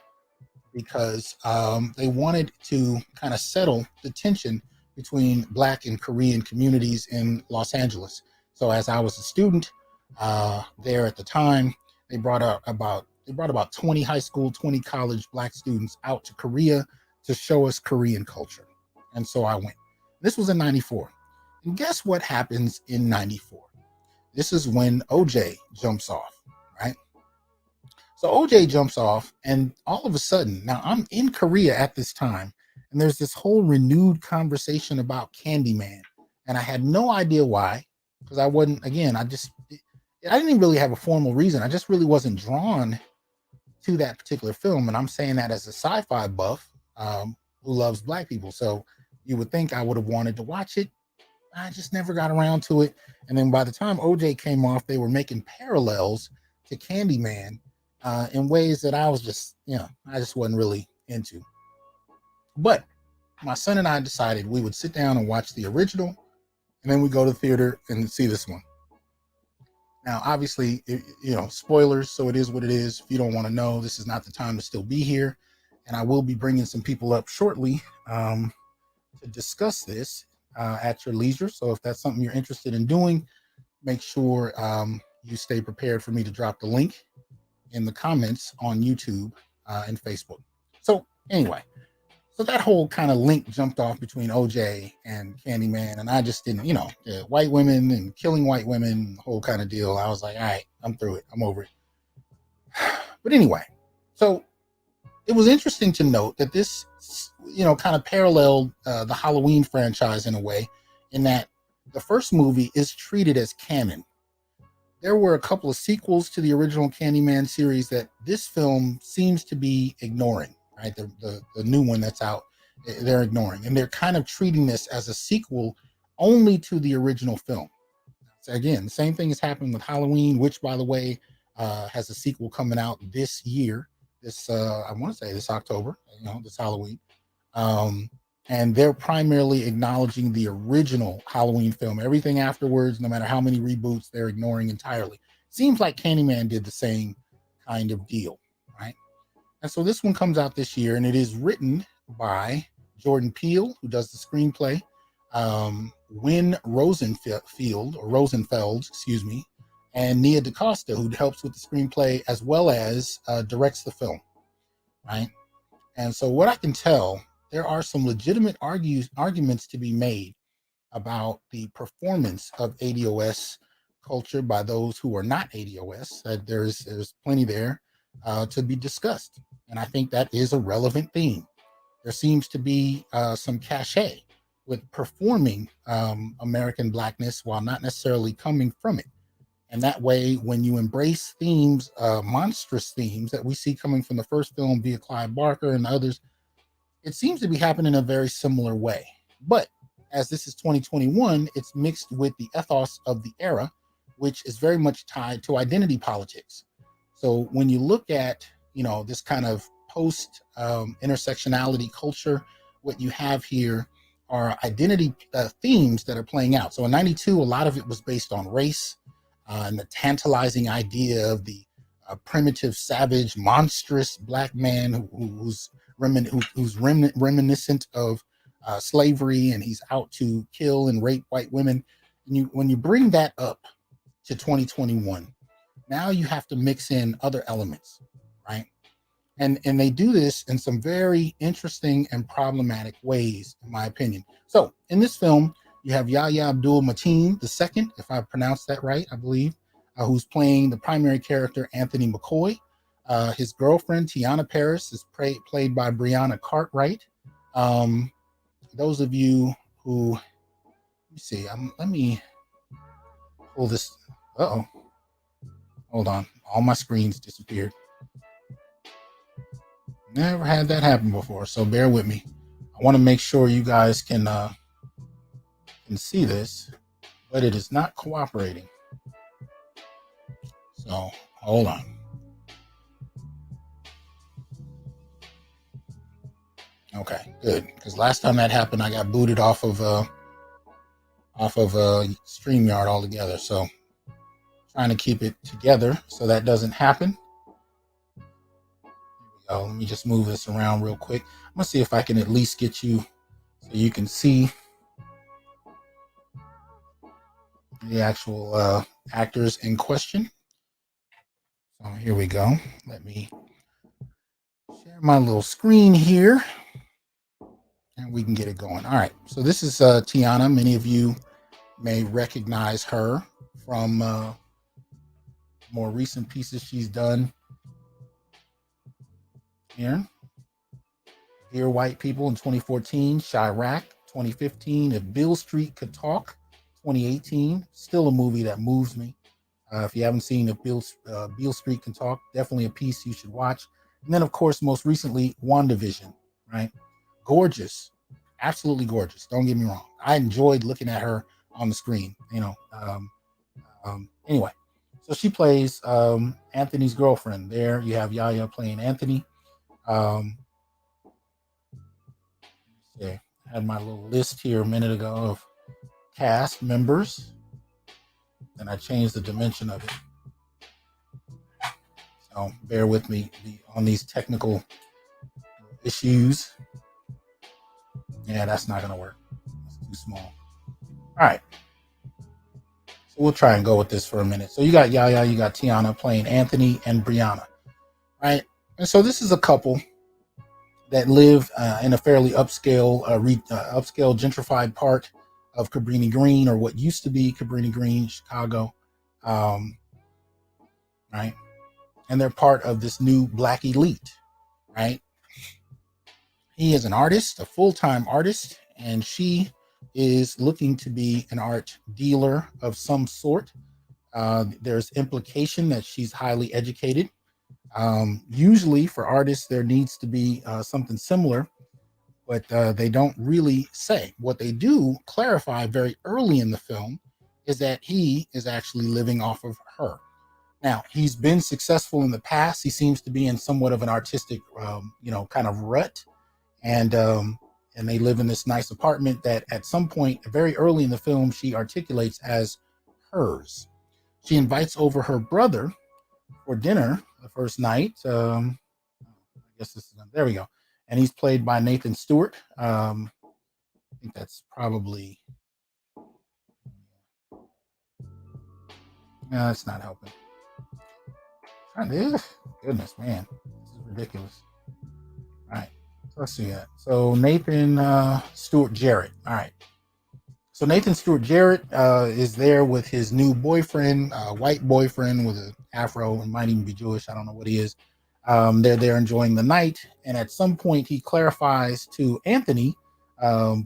because they wanted to kind of settle the tension between Black and Korean communities in Los Angeles. So as I was a student there at the time, they brought about 20 high school, 20 college Black students out to Korea to show us Korean culture. And so I went. This was in 94. And guess what happens in 94? This is when OJ jumps off, right? So OJ jumps off, and all of a sudden, now I'm in Korea at this time, and there's this whole renewed conversation about Candyman. And I had no idea why, because I didn't even really have a formal reason. I just really wasn't drawn to that particular film. And I'm saying that as a sci-fi buff who loves Black people. So you would think I would have wanted to watch it. I just never got around to it. And then by the time OJ came off, they were making parallels to Candyman in ways that I was just wasn't really into. But my son and I decided we would sit down and watch the original, and then we go to the theater and see this one. Now, obviously, spoilers, so it is what it is. If you don't want to know, this is not the time to still be here. And I will be bringing some people up shortly to discuss this at your leisure. So if that's something you're interested in doing, make sure you stay prepared for me to drop the link in the comments on YouTube and Facebook. So anyway, so that whole kind of link jumped off between OJ and Candyman, and I just didn't, the white women and killing white women, the whole kind of deal. I was like, all right, I'm through it. I'm over it. But anyway, so it was interesting to note that this, kind of paralleled the Halloween franchise in a way, in that the first movie is treated as canon. There were a couple of sequels to the original Candyman series that this film seems to be ignoring, right? The new one that's out, they're ignoring. And they're kind of treating this as a sequel only to the original film. So again, the same thing is happening with Halloween, which, by the way, has a sequel coming out this year. I want to say this October, this Halloween. And they're primarily acknowledging the original Halloween film. Everything afterwards, no matter how many reboots, they're ignoring entirely. Seems like Candyman did the same kind of deal, right? And so this one comes out this year, and it is written by Jordan Peele, who does the screenplay, Win Rosenfeld, and Nia DaCosta, who helps with the screenplay as well as directs the film, right? And so what I can tell, there are some legitimate arguments to be made about the performance of ADOS culture by those who are not ADOS. There's plenty there to be discussed, and I think that is a relevant theme. There seems to be some cachet with performing American Blackness while not necessarily coming from it. And that way, when you embrace themes, monstrous themes that we see coming from the first film via Clive Barker and others, it seems to be happening in a very similar way. But as this is 2021, it's mixed with the ethos of the era, which is very much tied to identity politics. So when you look at, this kind of post intersectionality culture, what you have here are identity themes that are playing out. So in 92, a lot of it was based on race and the tantalizing idea of the primitive, savage, monstrous black man who's reminiscent of slavery, and he's out to kill and rape white women. And when you bring that up to 2021, now you have to mix in other elements, right? And they do this in some very interesting and problematic ways, in my opinion. So in this film, you have Yahya Abdul-Mateen II, if I pronounced that right, I believe, who's playing the primary character, Anthony McCoy. His girlfriend, Tiana Paris, is played by Brianna Cartwright. Those of you who, let me pull this. Hold on. All my screens disappeared. Never had that happen before, so bear with me. I want to make sure you guys can see this, but it is not cooperating. So hold on. Okay, good. Because last time that happened, I got booted off of StreamYard altogether. So trying to keep it together so that doesn't happen. Here we go. Let me just move this around real quick. I'm gonna see if I can at least get you so you can see the actual actors in question. So here we go. Let me share my little screen here, and we can get it going. All right. So this is Tiana. Many of you may recognize her from more recent pieces she's done here. Dear White People in 2014, Chirac 2015, If Beale Street Could Talk 2018, still a movie that moves me. If you haven't seen If Beale Street Can Talk, definitely a piece you should watch. And then, of course, most recently, WandaVision, right? Gorgeous, absolutely gorgeous. Don't get me wrong. I enjoyed looking at her on the screen, Anyway, so she plays Anthony's girlfriend. There you have Yahya playing Anthony. I had my little list here a minute ago of cast members, and I changed the dimension of it. So bear with me on these technical issues. Yeah, that's not going to work. It's too small. All right. So we'll try and go with this for a minute. So you got Yahya, you got Tiana playing Anthony and Brianna, right? And so this is a couple that live in a fairly upscale gentrified part of Cabrini Green, or what used to be Cabrini Green, Chicago, right? And they're part of this new Black elite, right? He is an artist, a full-time artist, and she is looking to be an art dealer of some sort. There's implication that she's highly educated. Usually for artists, there needs to be something similar, but they don't really say. What they do clarify very early in the film is that he is actually living off of her. Now, he's been successful in the past. He seems to be in somewhat of an artistic, kind of rut. And they live in this nice apartment that at some point, very early in the film, she articulates as hers. She invites over her brother for dinner the first night. I guess this is, there we go. And he's played by Nathan Stewart. I think that's probably, no, that's not helping. Goodness, man, this is ridiculous. All right, so let's see that. So Nathan Stewart Jarrett. All right. So Nathan Stewart Jarrett is there with his new boyfriend, white boyfriend with an afro, and might even be Jewish. I don't know what he is. They're there enjoying the night, and at some point he clarifies to Anthony,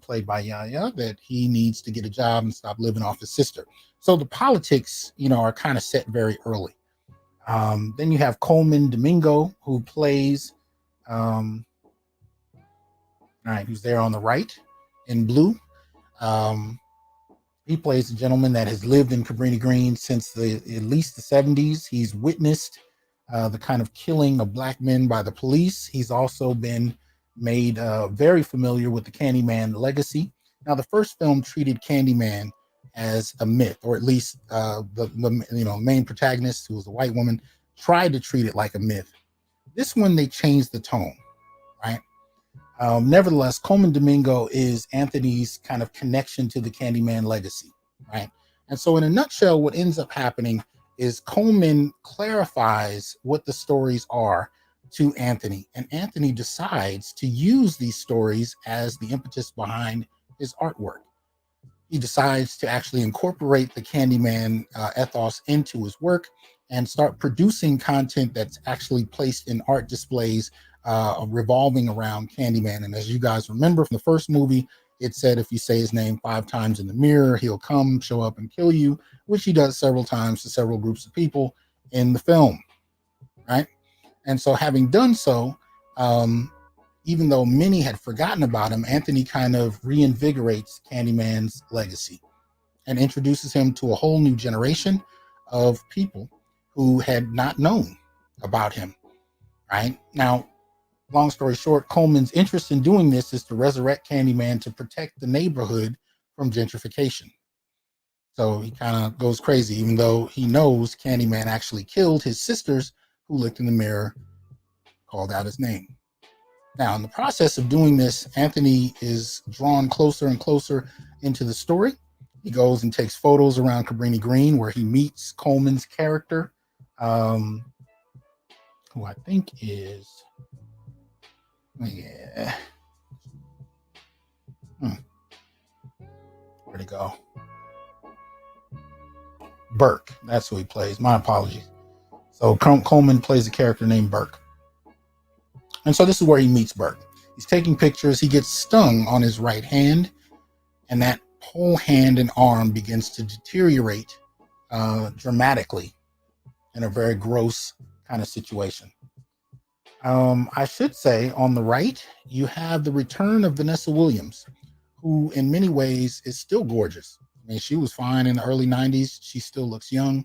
played by Yahya, that he needs to get a job and stop living off his sister. So the politics, are kind of set very early. Then you have Coleman Domingo, who plays, who's there on the right in blue. He plays a gentleman that has lived in Cabrini Green since at least the 70s. He's witnessed the kind of killing of black men by the police. He's also been made very familiar with the Candyman legacy. Now, the first film treated Candyman as a myth, or at least the main protagonist, who was a white woman, tried to treat it like a myth. This one, they changed the tone, right? Nevertheless, Coleman Domingo is Anthony's kind of connection to the Candyman legacy, right? And so in a nutshell, what ends up happening is Coleman clarifies what the stories are to Anthony, and Anthony decides to use these stories as the impetus behind his artwork. He decides to actually incorporate the Candyman ethos into his work and start producing content that's actually placed in art displays revolving around Candyman. And as you guys remember from the first movie, it said if you say his name 5 times in the mirror, he'll come, show up, and kill you, which he does several times to several groups of people in the film, right? And so having done so, even though many had forgotten about him, Anthony kind of reinvigorates Candyman's legacy and introduces him to a whole new generation of people who had not known about him, right? Now, long story short, Coleman's interest in doing this is to resurrect Candyman to protect the neighborhood from gentrification. So he kind of goes crazy, even though he knows Candyman actually killed his sisters, who looked in the mirror, called out his name. Now, in the process of doing this, Anthony is drawn closer and closer into the story. He goes and takes photos around Cabrini Green, where he meets Coleman's character, who I think is... Where'd it go? Burke. That's who he plays. My apologies. So Coleman plays a character named Burke. And so this is where he meets Burke. He's taking pictures. He gets stung on his right hand, and that whole hand and arm begins to deteriorate dramatically in a very gross kind of situation. I should say on the right, you have the return of Vanessa Williams, who in many ways is still gorgeous. I mean, she was fine in the early 90s. She still looks young.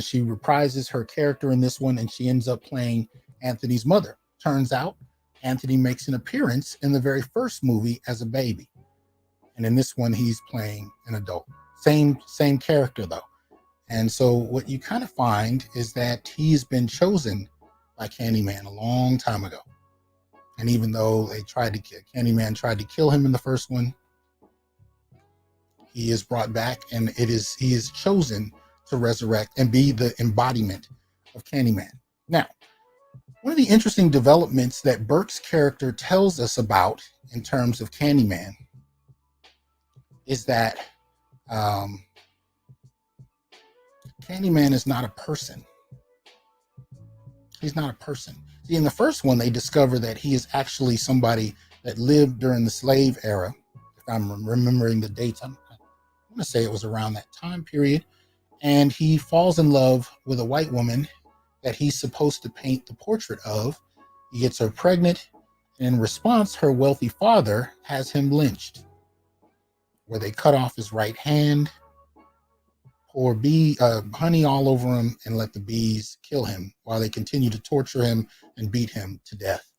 She reprises her character in this one, and she ends up playing Anthony's mother. Turns out Anthony makes an appearance in the very first movie as a baby. And in this one, he's playing an adult. Same character, though. And so what you kind of find is that he's been chosen by Candyman a long time ago. And even though Candyman tried to kill him in the first one, he is brought back, and he is chosen to resurrect and be the embodiment of Candyman. Now, one of the interesting developments that Burke's character tells us about in terms of Candyman is that Candyman is not a person. He's not a person. See, in the first one, they discover that he is actually somebody that lived during the slave era. If I'm remembering the dates, I'm going to say it was around that time period. And he falls in love with a white woman that he's supposed to paint the portrait of. He gets her pregnant, and in response, her wealthy father has him lynched, where they cut off his right hand, pour honey all over him, and let the bees kill him while they continue to torture him and beat him to death.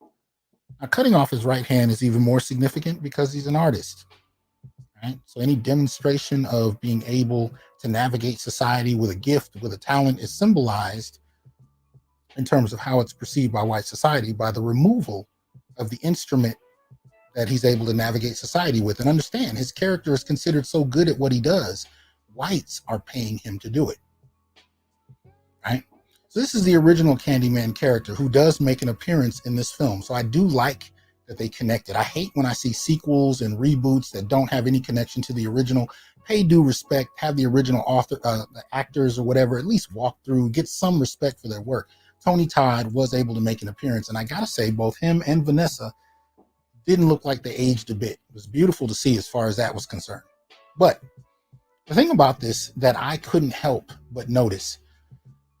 Now, cutting off his right hand is even more significant because he's an artist, right? So any demonstration of being able to navigate society with a gift, with a talent, is symbolized in terms of how it's perceived by white society by the removal of the instrument that he's able to navigate society with. And understand, his character is considered so good at what he does, whites are paying him to do it, right? So this is the original Candyman character who does make an appearance in this film. So I do like that they connected. I hate when I see sequels and reboots that don't have any connection to the original. pay due respect, have the original author, the actors or whatever, at least walk through, get some respect for their work. Tony Todd was able to make an appearance, and I gotta say, both him and Vanessa didn't look like they aged a bit. It was beautiful to see as far as that was concerned. But the thing about this that I couldn't help but notice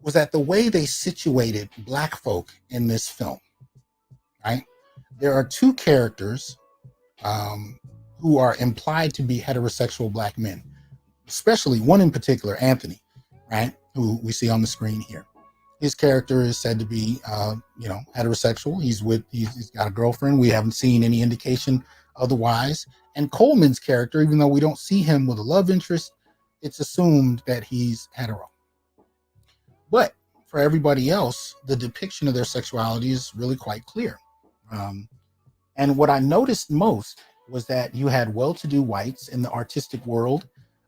was that the way they situated Black folk in this film, right? There are two characters who are implied to be heterosexual Black men, especially one in particular, Anthony, right? Who we see on the screen here. His character is said to be, heterosexual. He's got a girlfriend. We haven't seen any indication otherwise. And Coleman's character, even though we don't see him with a love interest, it's assumed that he's hetero. But for everybody else, the depiction of their sexuality is really quite clear. And what I noticed most was that you had well-to-do whites in the artistic world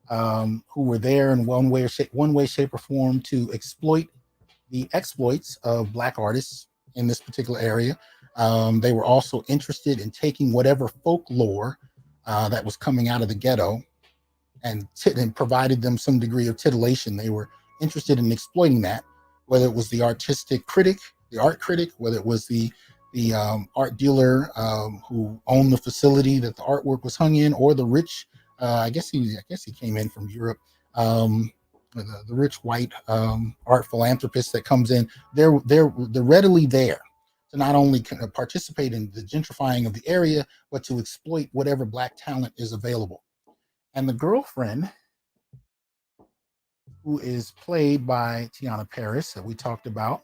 who were there in one way, shape, or form to exploit the exploits of Black artists in this particular area. They were also interested in taking whatever folklore that was coming out of the ghetto and provided them some degree of titillation. They were interested in exploiting that, whether it was the artistic critic, the art critic, whether it was the art dealer who owned the facility that the artwork was hung in, or the rich. I guess he came in from Europe. The rich white art philanthropist that comes in, they're readily there to not only participate in the gentrifying of the area, but to exploit whatever Black talent is available. And the girlfriend, who is played by Tiana Paris, that we talked about,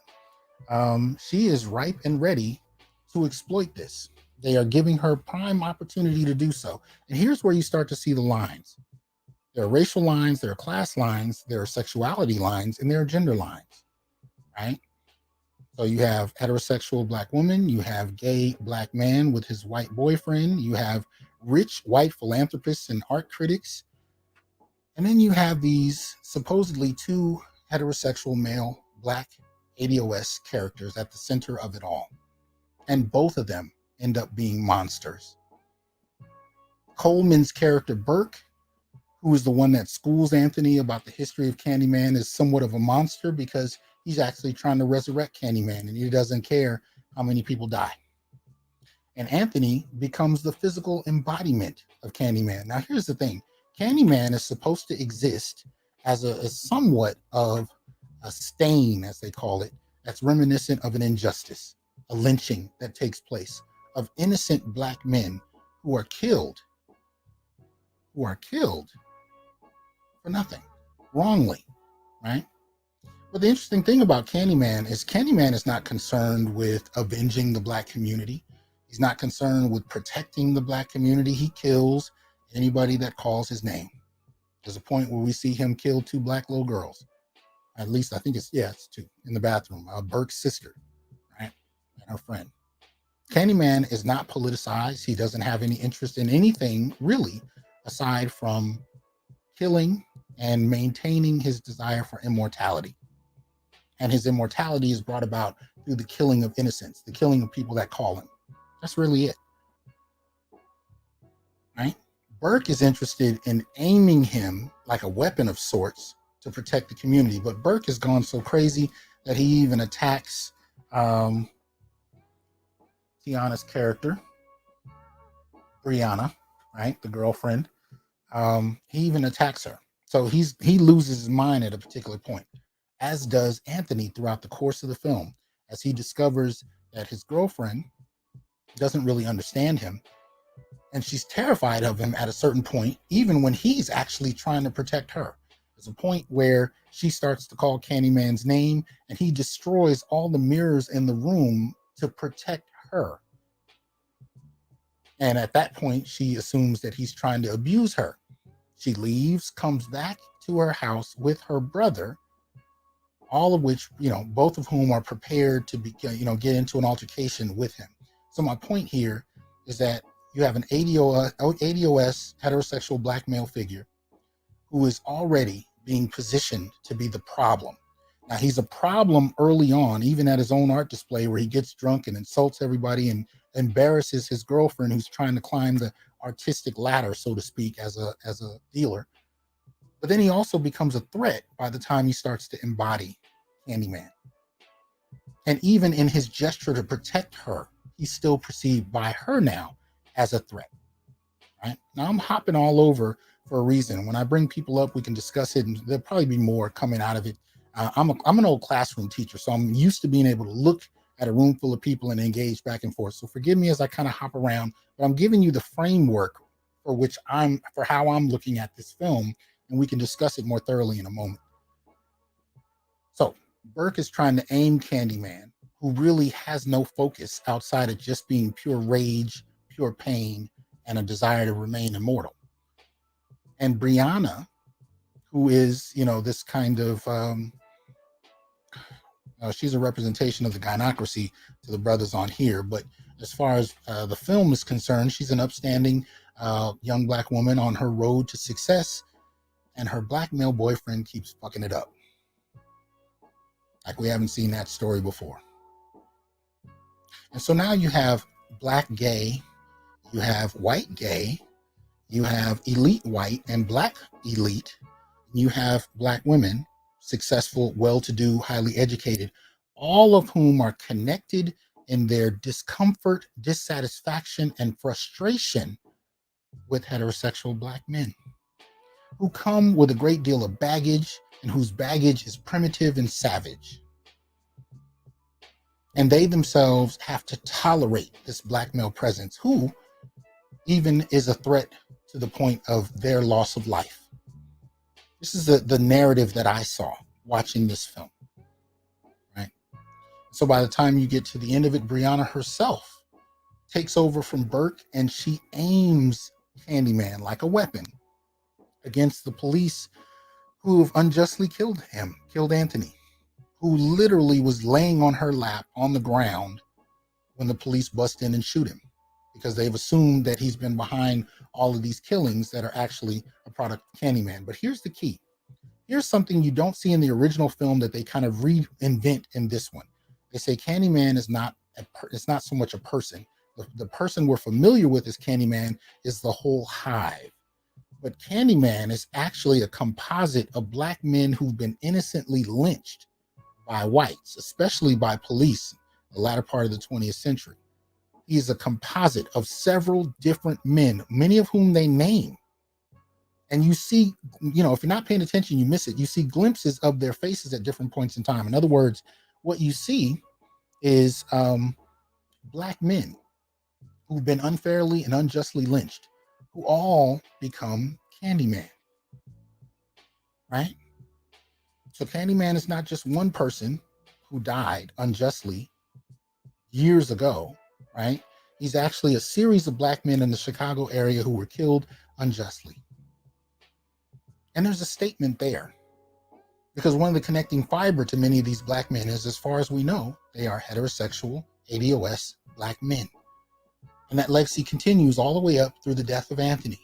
she is ripe and ready to exploit this. They are giving her prime opportunity to do so. And here's where you start to see the lines. There are racial lines, there are class lines, there are sexuality lines, and there are gender lines, right? So you have heterosexual Black woman, you have gay Black man with his white boyfriend, you have rich white philanthropists and art critics, and then you have these supposedly two heterosexual male Black ADOS characters at the center of it all. And both of them end up being monsters. Coleman's character, Burke, who is the one that schools Anthony about the history of Candyman, is somewhat of a monster because he's actually trying to resurrect Candyman and he doesn't care how many people die. And Anthony becomes the physical embodiment of Candyman. Now, here's the thing. Candyman is supposed to exist as a somewhat of a stain, as they call it, that's reminiscent of an injustice, a lynching that takes place of innocent Black men who are killed for nothing, wrongly, right? But the interesting thing about Candyman is not concerned with avenging the Black community. He's not concerned with protecting the Black community. He kills anybody that calls his name. There's a point where we see him kill two Black little girls. At least I think it's two in the bathroom. Burke's sister, right? And her friend. Candyman is not politicized. He doesn't have any interest in anything really aside from killing and maintaining his desire for immortality. And his immortality is brought about through the killing of innocents, the killing of people that call him. That's really it. Right? Burke is interested in aiming him like a weapon of sorts to protect the community. But Burke has gone so crazy that he even attacks Tiana's character, Brianna, right? The girlfriend. He even attacks her. So he loses his mind at a particular point, as does Anthony throughout the course of the film, as he discovers that his girlfriend doesn't really understand him. And she's terrified of him at a certain point, even when he's actually trying to protect her. There's a point where she starts to call Candyman's name and he destroys all the mirrors in the room to protect her. And at that point, she assumes that he's trying to abuse her. She leaves, comes back to her house with her brother, all of which, both of whom are prepared to be, get into an altercation with him. So my point here is that you have an ADOS heterosexual Black male figure who is already being positioned to be the problem. Now, he's a problem early on, even at his own art display where he gets drunk and insults everybody and embarrasses his girlfriend who's trying to climb the artistic ladder, so to speak, as a dealer. But then he also becomes a threat by the time he starts to embody Candyman. And even in his gesture to protect her, he's still perceived by her now as a threat. Right? Now I'm hopping all over for a reason. When I bring people up, we can discuss it, and there'll probably be more coming out of it. I'm an old classroom teacher, so I'm used to being able to look at a room full of people and engage back and forth. So forgive me as I kind of hop around, but I'm giving you the framework for how I'm looking at this film, and we can discuss it more thoroughly in a moment. So Burke is trying to aim Candyman, who really has no focus outside of just being pure rage, pure pain, and a desire to remain immortal. And Brianna, who is, this kind of, she's a representation of the gynocracy to the brothers on here. But as far as the film is concerned, she's an upstanding young Black woman on her road to success, and her Black male boyfriend keeps fucking it up. Like we haven't seen that story before. And so now you have Black gay, you have white gay, you have elite white and Black elite, you have Black women, successful, well-to-do, highly educated, all of whom are connected in their discomfort, dissatisfaction, and frustration with heterosexual Black men, who come with a great deal of baggage and whose baggage is primitive and savage. And they themselves have to tolerate this Black male presence, who even is a threat to the point of their loss of life. This is the narrative that I saw watching this film, right? So by the time you get to the end of it, Brianna herself takes over from Burke, and she aims Candyman like a weapon against the police who have unjustly killed Anthony, who literally was laying on her lap on the ground when the police bust in and shoot him, because they've assumed that he's been behind all of these killings that are actually a product of Candyman. But here's the key. Here's something you don't see in the original film that they kind of reinvent in this one. They say Candyman is not it's not so much a person. The person we're familiar with as Candyman is the whole hive. But Candyman is actually a composite of Black men who've been innocently lynched by whites, especially by police, in the latter part of the 20th century. He is a composite of several different men, many of whom they name. And you see, if you're not paying attention, you miss it. You see glimpses of their faces at different points in time. In other words, what you see is Black men who've been unfairly and unjustly lynched, who all become Candyman, right? So Candyman is not just one person who died unjustly years ago, right? He's actually a series of Black men in the Chicago area who were killed unjustly. And there's a statement there, because one of the connecting fiber to many of these Black men is, as far as we know, they are heterosexual, ADOS Black men. And that legacy continues all the way up through the death of Anthony.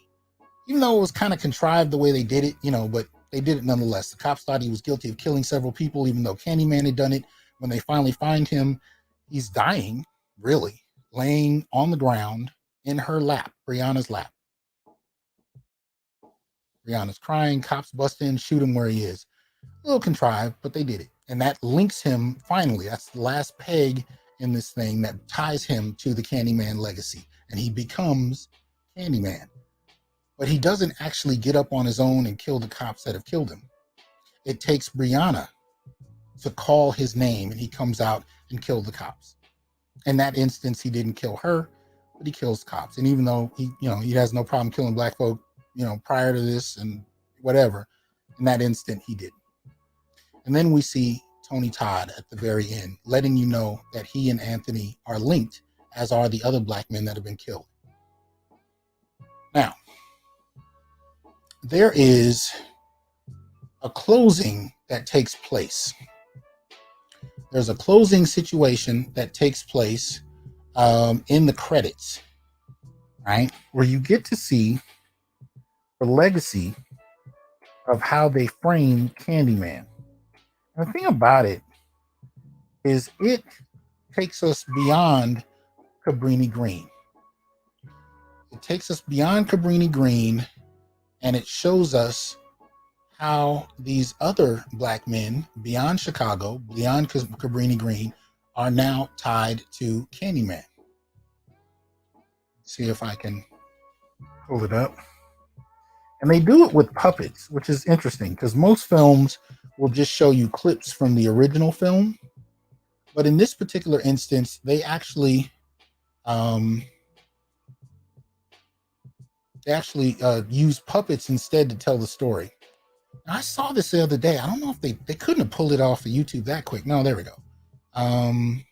Even though it was kind of contrived the way they did it, but they did it nonetheless. The cops thought he was guilty of killing several people, even though Candyman had done it. When they finally find him, he's dying, really, laying on the ground in her lap, Brianna's lap. Brianna's crying, cops bust in, shoot him where he is. A little contrived, but they did it. And that links him, finally, that's the last peg in this thing that ties him to the Candyman legacy. And he becomes Candyman. But he doesn't actually get up on his own and kill the cops that have killed him. It takes Brianna to call his name, and he comes out and kills the cops. In that instance, he didn't kill her, but he kills cops. And even though he has no problem killing Black folk, prior to this and whatever, in that instant, he didn't. And then we see Tony Todd at the very end, letting you know that he and Anthony are linked, as are the other Black men that have been killed. Now, there is a closing that takes place. There's a closing situation that takes place in the credits, right? Where you get to see the legacy of how they framed Candyman. And the thing about it is it takes us beyond Cabrini Green. It takes us beyond Cabrini Green, and it shows us how these other black men beyond Chicago, beyond Cabrini Green, are now tied to Candyman. See if I can pull it up. And they do it with puppets, which is interesting because most films will just show you clips from the original film. But in this particular instance, they actually use puppets instead to tell the story. Now, I saw this the other day. I don't know if they couldn't have pulled it off of YouTube that quick. No, there we go. No,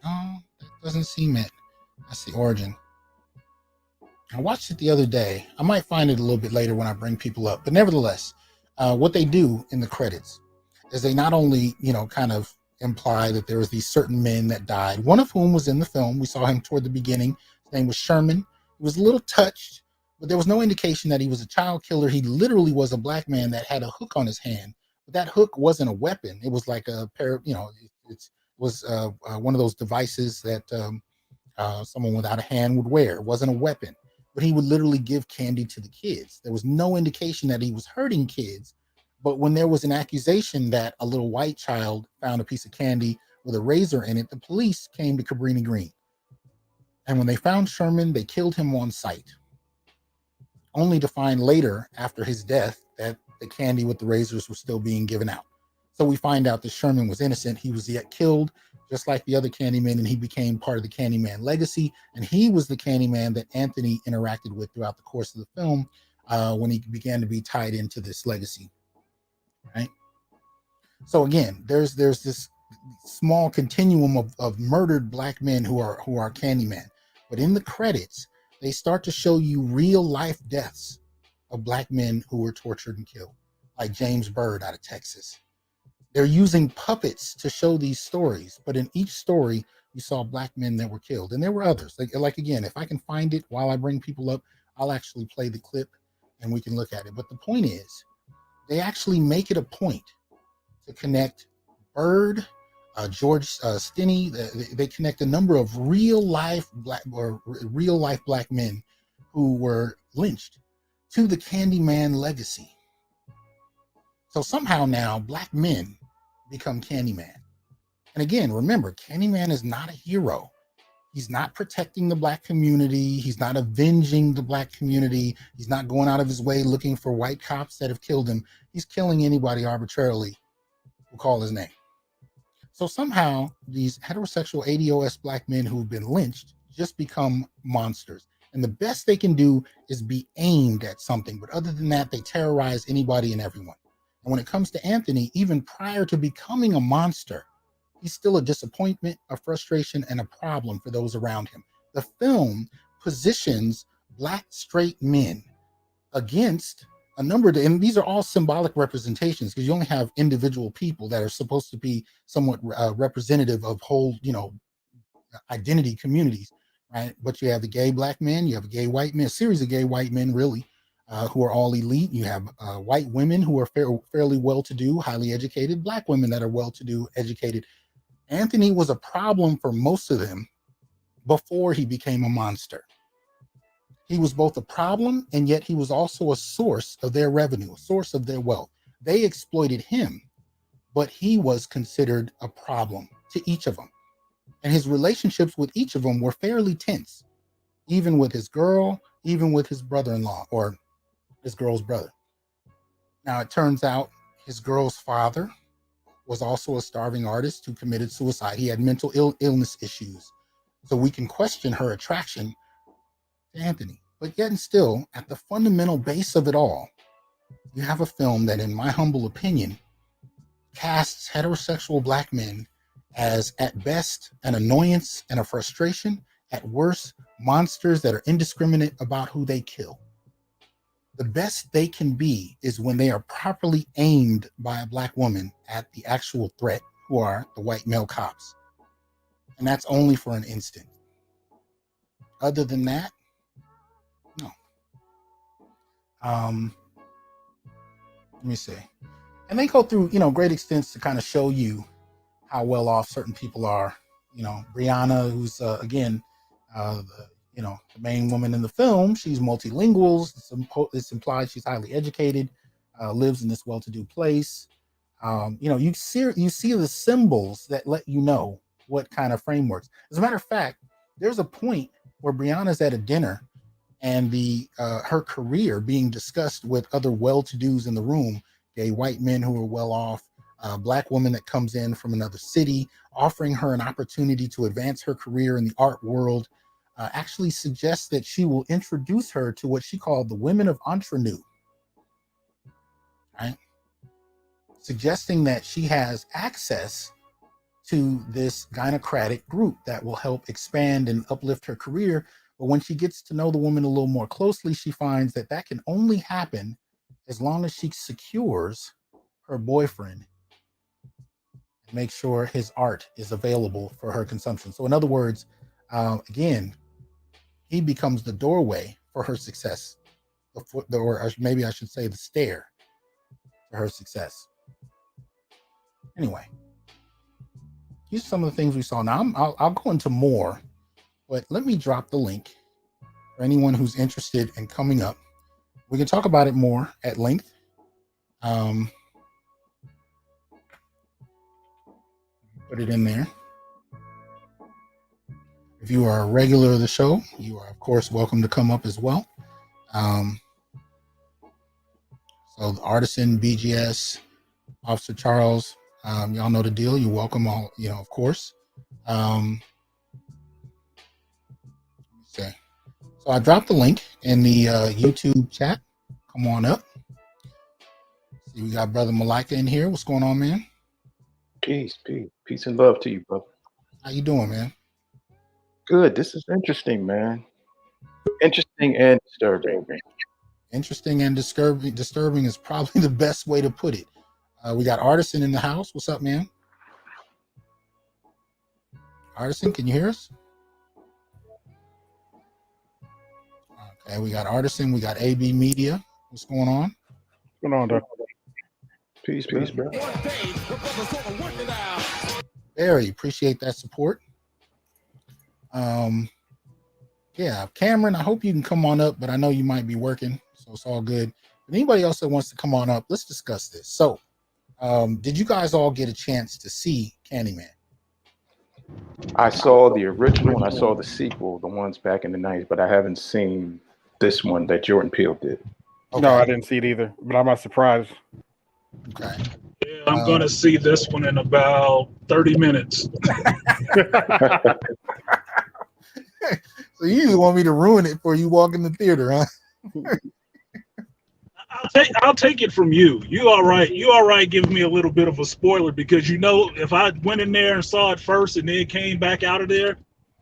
that doesn't seem it. That's the origin. I watched it the other day. I might find it a little bit later when I bring people up. But nevertheless, what they do in the credits is they not only, kind of imply that there was these certain men that died, one of whom was in the film. We saw him toward the beginning. His name was Sherman. He was a little touched, but there was no indication that he was a child killer. He literally was a black man that had a hook on his hand. But that hook wasn't a weapon. It was like a pair of, it was one of those devices that someone without a hand would wear. It wasn't a weapon. But he would literally give candy to the kids. There was no indication that he was hurting kids. But when there was an accusation that a little white child found a piece of candy with a razor in it, the police came to Cabrini Green. And when they found Sherman, they killed him on sight. Only to find later, after his death, that the candy with the razors was still being given out. So we find out that Sherman was innocent. He was yet killed, just like the other Candymen, and he became part of the Candyman legacy. And he was the Candyman that Anthony interacted with throughout the course of the film when he began to be tied into this legacy. Right. So again, there's this small continuum of murdered black men who are Candyman. But in the credits, they start to show you real life deaths of black men who were tortured and killed, like James Byrd out of Texas. They're using puppets to show these stories, but in each story, you saw black men that were killed. And there were others. Like again, if I can find it while I bring people up, I'll actually play the clip and we can look at it. But the point is, they actually make it a point to connect Byrd, George Stinney. They connect a number of real life black men who were lynched to the Candyman legacy. So somehow now black men become Candyman. And again, remember, Candyman is not a hero. He's not protecting the black community. He's not avenging the black community. He's not going out of his way looking for white cops that have killed him. He's killing anybody arbitrarily who call his name. So somehow these heterosexual ADOS black men who've been lynched just become monsters. And the best they can do is be aimed at something. But other than that, they terrorize anybody and everyone. And when it comes to Anthony, even prior to becoming a monster, he's still a disappointment, a frustration, and a problem for those around him. The film positions black straight men against a number of, and these are all symbolic representations because you only have individual people that are supposed to be somewhat representative of whole, identity communities, right? But you have the gay black men, you have a gay white men, a series of gay white men, really, who are all elite. You have white women who are fairly well-to-do, highly educated, black women that are well-to-do, educated. Anthony was a problem for most of them before he became a monster. He was both a problem, and yet he was also a source of their revenue, a source of their wealth. They exploited him, but he was considered a problem to each of them. And his relationships with each of them were fairly tense, even with his girl, even with his brother-in-law, or his girl's brother. Now, it turns out his girl's father was also a starving artist who committed suicide. He had mental illness issues. So we can question her attraction to Anthony. But yet and still, at the fundamental base of it all, you have a film that, in my humble opinion, casts heterosexual black men as, at best, an annoyance and a frustration, at worst, monsters that are indiscriminate about who they kill. The best they can be is when they are properly aimed by a black woman at the actual threat, who are the white male cops. And that's only for an instant. Other than that, no. Let me see. And they go through, great extents to kind of show you how well off certain people are. Brianna, who's, again, the main woman in the film, she's multilingual. It's implied she's highly educated. lives in this well-to-do place. You see the symbols that let you know what kind of frameworks. As a matter of fact, there's a point where Brianna's at a dinner and her career being discussed with other well-to-dos in the room, gay white men who are well off, a black woman that comes in from another city, offering her an opportunity to advance her career in the art world, actually suggests that she will introduce her to what she called the women of ingenue, right? Suggesting that she has access to this gynocratic group that will help expand and uplift her career. But when she gets to know the woman a little more closely, she finds that that can only happen as long as she secures her boyfriend and make sure his art is available for her consumption. So in other words, again, he becomes the doorway for her success, or maybe I should say the stair to her success. Anyway, these are some of the things we saw. Now I'll go into more, but let me drop the link for anyone who's interested in coming up. We can talk about it more at length. Put it in there. If you are a regular of the show, you are of course welcome to come up as well. So the Artisan, BGS, Officer Charles, y'all know the deal. You're welcome all, of course. So I dropped the link in the YouTube chat. Come on up. See, we got Brother Malika in here. What's going on, man? Peace and love to you, brother. How you doing, man? Good. This is interesting, man. Interesting and disturbing. Interesting and disturbing is probably the best way to put it. We got Artisan in the house. What's up, man? Artisan, can you hear us? Okay, we got Artisan. We got AB Media. What's going on? What's going on, Doc? Peace, bro. Very appreciate that support. Yeah, Cameron, I hope you can come on up, but I know you might be working, so it's all good. But anybody else that wants to come on up, let's discuss this. So, did you guys all get a chance to see Candyman? I saw the original and I saw the sequel, the ones back in the 90s, but I haven't seen this one that Jordan Peele did. Okay. No, I didn't see it either, but I'm not surprised. Okay. Yeah, I'm going to see this one in about 30 minutes. So you just want me to ruin it for you walk in the theater, huh? I'll take it from you. You all right? You all right? Giving me a little bit of a spoiler because if I went in there and saw it first and then came back out of there,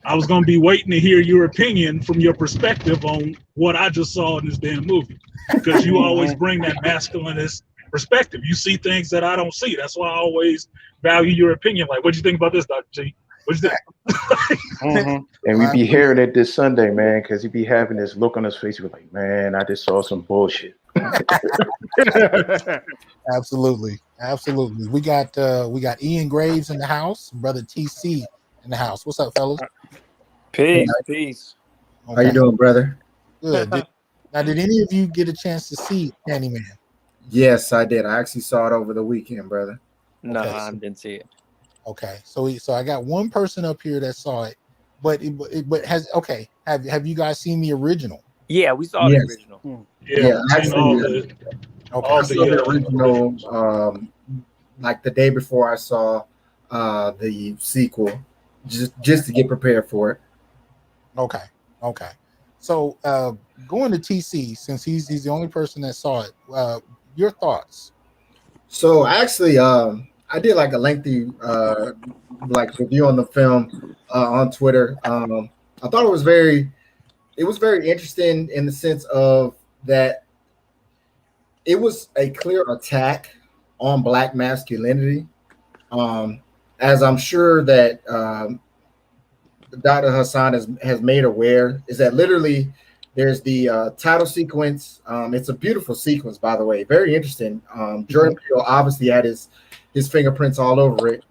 I was going to be waiting to hear your opinion from your perspective on what I just saw in this damn movie. Because you always bring that masculinist perspective. You see things that I don't see. That's why I always value your opinion. Like, what do you think about this, Dr. G? What's that? And we be hearing it this Sunday, man, because he be having this look on his face. He's like, man, I just saw some bullshit. Absolutely. We got Ian Graves in the house, brother TC in the house. What's up, fellas? Peace. Okay. How you doing, brother? Good. Did any of you get a chance to see Candyman? Yes, I did. I actually saw it over the weekend, brother. No, Okay, I didn't see it. Okay, so I got one person up here that saw it, but have you guys seen the original? Yeah, we saw the original. Yeah, actually, I saw the original like the day before I saw the sequel, just to get prepared for it. Okay. So going to TC, since he's the only person that saw it, your thoughts? So actually, I did like a lengthy review on the film on Twitter. I thought it was very interesting in the sense of that it was a clear attack on Black masculinity. As I'm sure that Dr. Hasan has made aware, is that literally there's the title sequence. It's a beautiful sequence, by the way, very interesting. Jordan Peele obviously had his fingerprints all over it.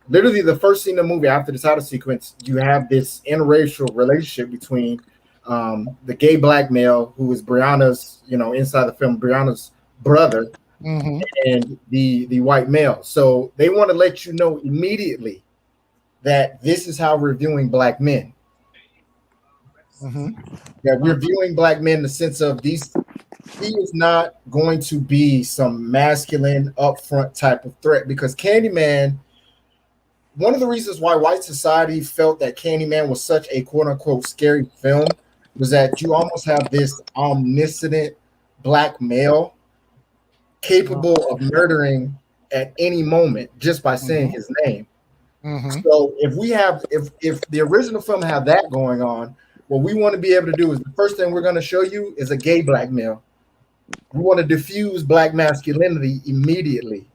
Literally the first scene of the movie after the title sequence, you have this interracial relationship between the gay black male who is Brianna's, inside the film, Brianna's brother Mm-hmm. and the white male. So they want to let you know immediately that this is how we're viewing black men. Mm-hmm. That we're viewing black men in the sense of these. He is not going to be some masculine upfront type of threat, because Candyman, one of the reasons why white society felt that Candyman was such a quote unquote scary film was that you almost have this omniscient black male capable of murdering at any moment just by saying his name. Mm-hmm. So if the original film had that going on, what we want to be able to do is the first thing we're going to show you is a gay black male. We want to diffuse black masculinity immediately.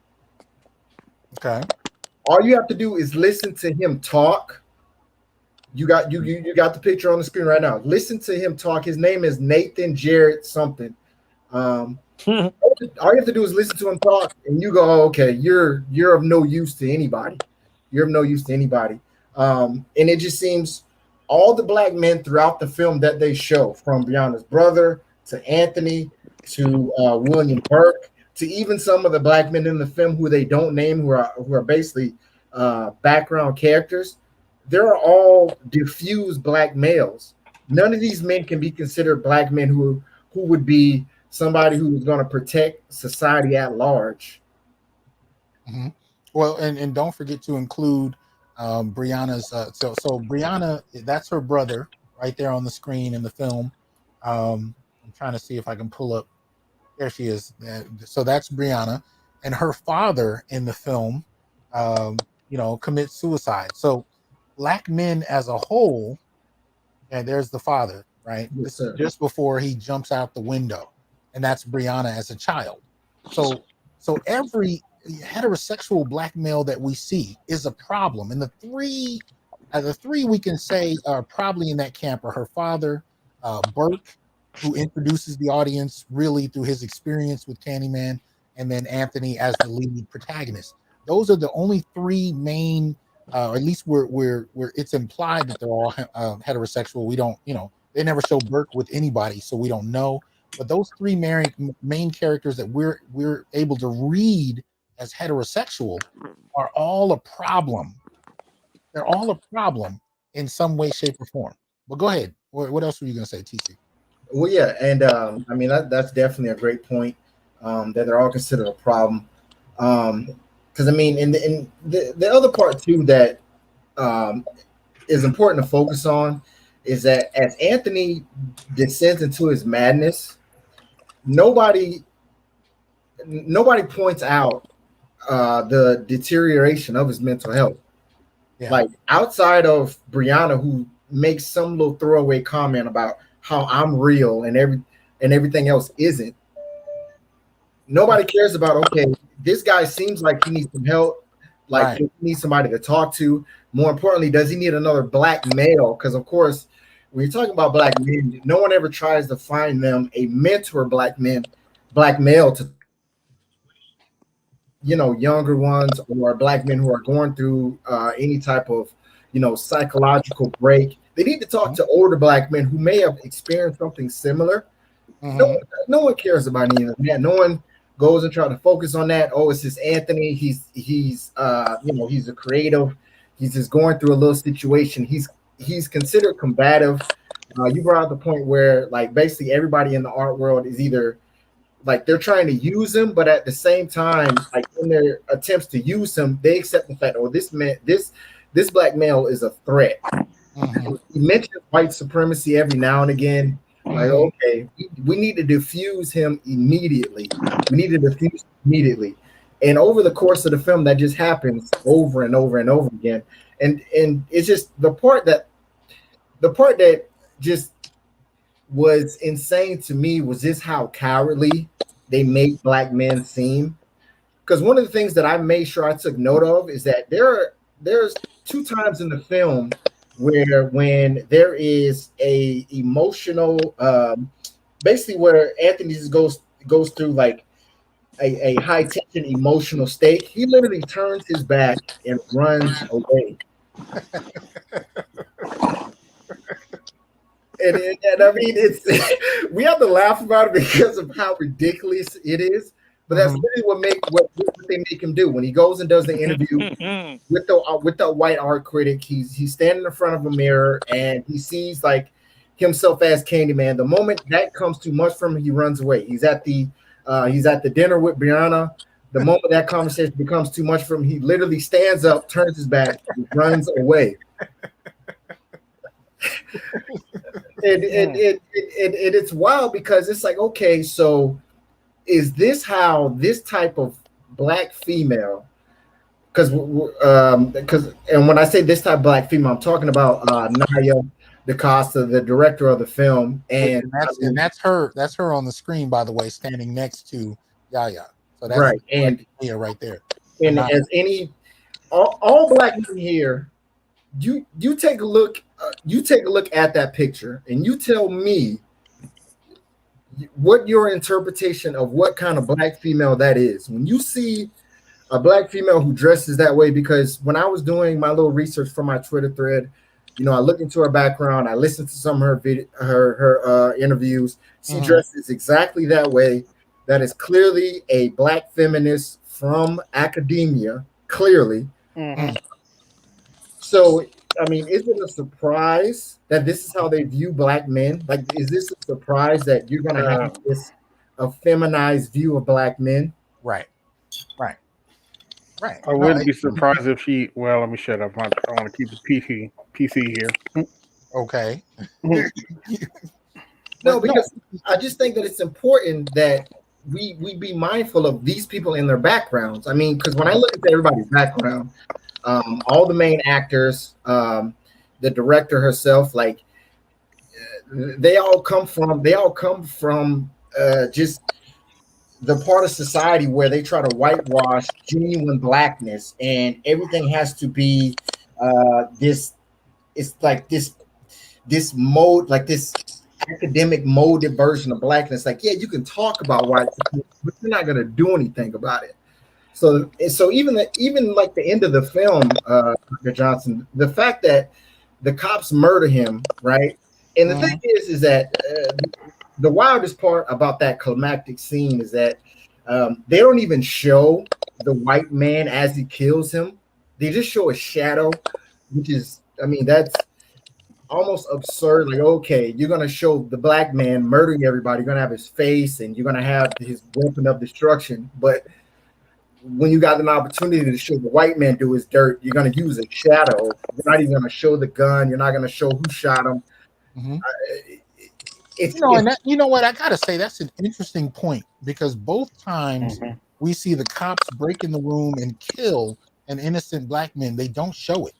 Okay. All you have to do is listen to him talk. You got the picture on the screen right now. Listen to him talk. His name is Nathan Jarrett something. All you have to do is listen to him talk, and you go, oh, okay, you're of no use to anybody. You're of no use to anybody. And it just seems all the black men throughout the film that they show, from Brianna's brother to Anthony to William Burke to even some of the black men in the film who they don't name, who are basically background characters, they're all diffused black males. None of these men can be considered black men who would be somebody who is going to protect society at large. Mm-hmm. Well, and don't forget to include Brianna's. So Brianna, that's her brother right there on the screen in the film. I'm trying to see if I can pull up. There she is. So that's Brianna, and her father in the film, commits suicide. So black men as a whole, and there's the father, right? Yes, this sir. is just before he jumps out the window, and that's Brianna as a child. So every heterosexual black male that we see is a problem, and the three we can say are probably in that camp are her father, Burke, who introduces the audience really through his experience with Candyman, and then Anthony as the lead protagonist. Those are the only three main, or at least where it's implied that they're all heterosexual. We don't, they never show Burke with anybody, so we don't know. But those three main characters that we're able to read as heterosexual are all a problem. They're all a problem in some way, shape, or form. Well, go ahead. What else were you going to say, TC? Well, yeah, and I mean that's definitely a great point, that they're all considered a problem. Because I mean, in the other part too that is important to focus on is that as Anthony descends into his madness, nobody points out the deterioration of his mental health. Yeah. Like outside of Brianna, who makes some little throwaway comment about how I'm real and everything else isn't. Nobody cares about, okay, this guy seems like he needs some help, like right. He needs somebody to talk to. More importantly, does he need another black male? Because of course, when you're talking about black men, no one ever tries to find them a mentor black male to, younger ones or black men who are going through any type of, psychological break. They need to talk to older black men who may have experienced something similar. Mm-hmm. No one cares about any of that. No one goes and tries to focus on that. Oh, it's just Anthony. He's a creative. He's just going through a little situation. He's considered combative. You brought up the point where like basically everybody in the art world is either like they're trying to use him, but at the same time, like in their attempts to use him, they accept the fact, oh, this black male is a threat. Mm-hmm. He mentions white supremacy every now and again. Like, okay, we need to diffuse him immediately. And over the course of the film, that just happens over and over and over again. And it's just the part that just was insane to me was just how cowardly they make black men seem. Because one of the things that I made sure I took note of is that there's two times in the film where when there is a emotional, basically where Anthony just goes through like a high tension emotional state, he literally turns his back and runs away. and I mean, it's we have to laugh about it because of how ridiculous it is. But that's really what they make him do when he goes and does the interview with the white art critic. He's standing in front of a mirror and he sees like himself as Candyman. The moment that comes too much from him, he runs away. He's at the dinner with Brianna. The moment that conversation becomes too much for him, he literally stands up, turns his back, and runs away. And it's wild because it's like, okay, so is this how this type of black female? Because and when I say this type of black female, I'm talking about Naya DaCosta, the director of the film, and that's her. That's her on the screen, by the way, standing next to Yaya. So that's right, and here, right there. And as all black men here, you take a look. You take a look at that picture, and you tell me what your interpretation of what kind of black female that is. When you see a black female who dresses that way, because when I was doing my little research for my Twitter thread, you know, I looked into her background, I listened to some of her interviews. She dresses exactly that way. That is clearly a black feminist from academia, clearly. So, I mean, is it a surprise that this is how they view black men? Like, is this a surprise that you're going to have a feminized view of black men? Right. I wouldn't be surprised if she. Well, let me shut up. I want to keep it PC here. Okay. No, because I just think that it's important that we be mindful of these people and their backgrounds. I mean, because when I look at everybody's background, all the main actors, the director herself, like they all come from just the part of society where they try to whitewash genuine blackness, and everything has to be this. It's like this mode, like this academic molded version of blackness. Like, yeah, you can talk about white, but you're not gonna do anything about it. So even like the end of the film, Dr. Johnson, the fact that the cops murder him, right? And the thing is that the wildest part about that climactic scene is that they don't even show the white man as he kills him. They just show a shadow, which is, I mean, that's almost absurd. Like, okay, you're gonna show the black man murdering everybody, you're gonna have his face and you're gonna have his weapon of destruction, but when you got an opportunity to show the white man do his dirt, you're going to use a shadow. You're not even going to show the gun. You're not going to show who shot him. You know what? I got to say, that's an interesting point, because both times we see the cops break in the room and kill an innocent black man, they don't show it.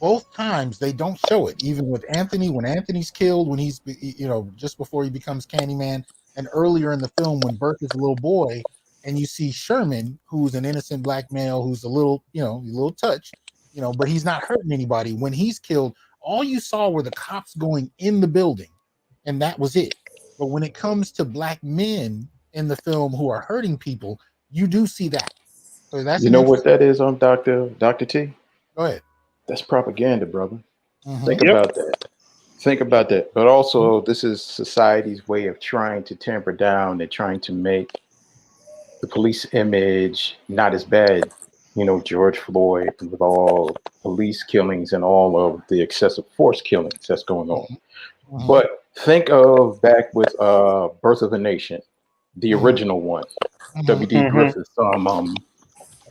Both times they don't show it. Even with Anthony, when Anthony's killed, when he's, you know, just before he becomes Candyman, and earlier in the film when Burke is a little boy, and you see Sherman, who's an innocent black male, who's a little touched, you know, but he's not hurting anybody. When he's killed, all you saw were the cops going in the building, and that was it. But when it comes to black men in the film who are hurting people, you do see that. So that's, you know what that is, Dr. T? Go ahead. That's propaganda, brother. Think about that. Think about that. But also, this is society's way of trying to tamper down and trying to make the police image not as bad. You know, George Floyd, with all police killings and all of the excessive force killings that's going on. But think of back with Birth of a Nation, the original one, W.D. Griffith's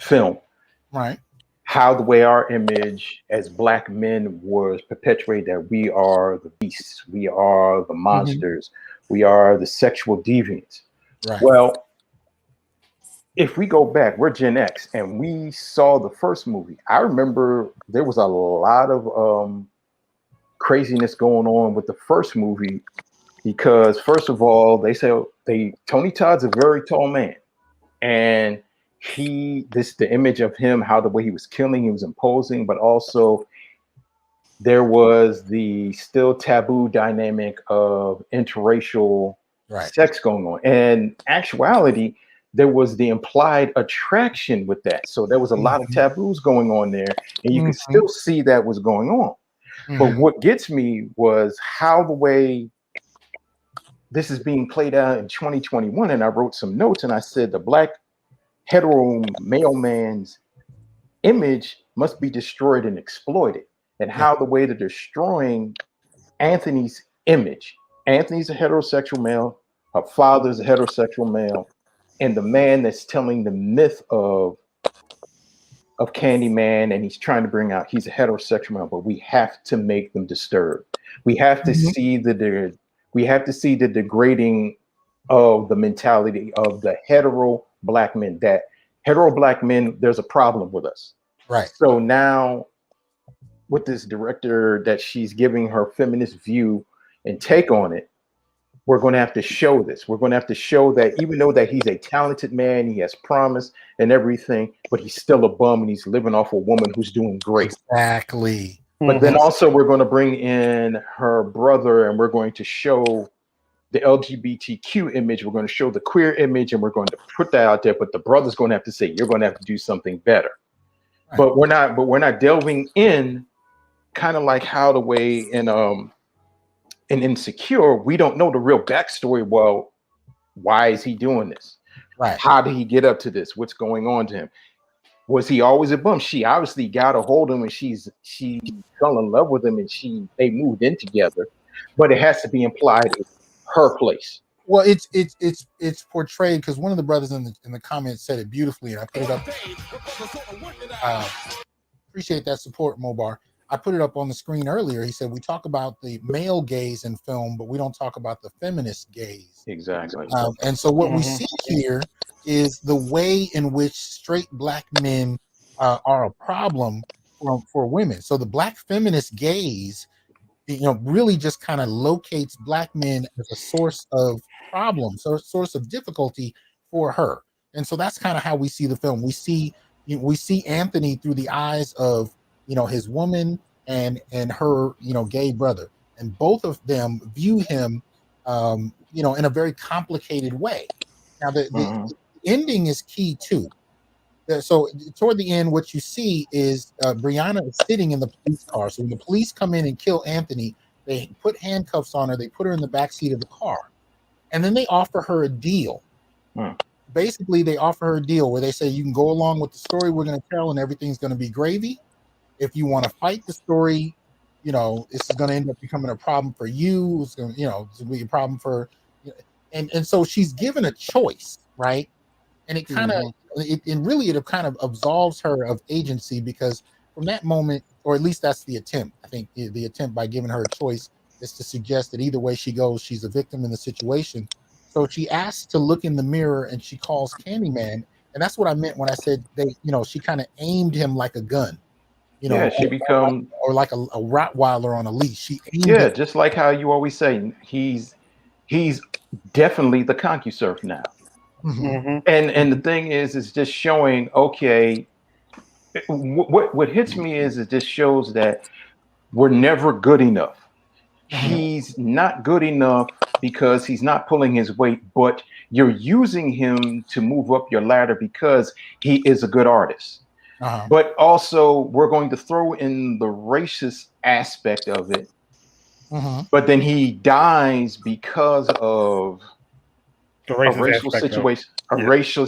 film. Right. How the way our image as black men was perpetuated, that we are the beasts, we are the monsters, we are the sexual deviants. Right. Well, if we go back, we're Gen X, and we saw the first movie. I remember there was a lot of craziness going on with the first movie, because first of all, they say Tony Todd's a very tall man, and the image of him, how the way he was killing, he was imposing, but also there was the still taboo dynamic of interracial sex going on. And actuality, there was the implied attraction with that. So there was a lot of taboos going on there, and you can still see that was going on. But what gets me was how the way this is being played out in 2021. And I wrote some notes and I said the black hetero male man's image must be destroyed and exploited. And how the way they're destroying Anthony's image. Anthony's a heterosexual male. Her father's a heterosexual male. And the man that's telling the myth of Candyman, and he's trying to bring out, he's a heterosexual male, but we have to make them disturbed. We have to see the degrading of the mentality of the hetero black men, that hetero black men, there's a problem with us. Right. So now with this director that she's giving her feminist view and take on it, we're going to have to show this. We're going to have to show that even though that he's a talented man, he has promise and everything, but he's still a bum and he's living off a woman who's doing great. Exactly. But then also we're going to bring in her brother and we're going to show the LGBTQ image. We're going to show the queer image and we're going to put that out there. But the brother's going to have to say, you're going to have to do something better. Right. But we're not delving in kind of like how the way in Insecure, we don't know the real backstory. Well, why is he doing this? Right. How did he get up to this? What's going on to him? Was he always a bum? She obviously got a hold of him and she fell in love with him and they moved in together, but it has to be implied it's her place. Well, it's portrayed because one of the brothers in the comments said it beautifully, and I put it up. Appreciate that support, Mobar. I put it up on the screen earlier. He said, we talk about the male gaze in film, but we don't talk about the feminist gaze. Exactly. And so what we see here is the way in which straight black men are a problem for women. So the black feminist gaze, really just kind of locates black men as a source of problems, or a source of difficulty for her. And so that's kind of how we see the film. We see Anthony through the eyes of his woman and her, gay brother, and both of them view him, in a very complicated way. Now, the ending is key too. So toward the end, what you see is Brianna is sitting in the police car. So when the police come in and kill Anthony, they put handcuffs on her. They put her in the backseat of the car, and then they offer her a deal. Basically, they offer her a deal where they say you can go along with the story we're going to tell, and everything's going to be gravy. If you want to fight the story, this is going to end up becoming a problem for you. It's going to, it's going to be a problem for, and so she's given a choice, right? And it kind of, it kind of absolves her of agency, because from that moment, or at least that's the attempt. I think the attempt by giving her a choice is to suggest that either way she goes, she's a victim in the situation. So she asks to look in the mirror, and she calls Candyman, and that's what I meant when I said she kind of aimed him like a gun. She become or like a Rottweiler on a leash. She aimed just like how you always say he's definitely the ConcuSurf now. And the thing is just showing, okay, what hits me is it just shows that we're never good enough. He's not good enough because he's not pulling his weight, but you're using him to move up your ladder because he is a good artist. But also we're going to throw in the racist aspect of it. But then he dies because of a racial situation, racial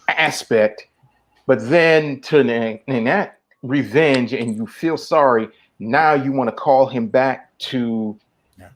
aspect. But then in that revenge, and you feel sorry, now you want to call him back to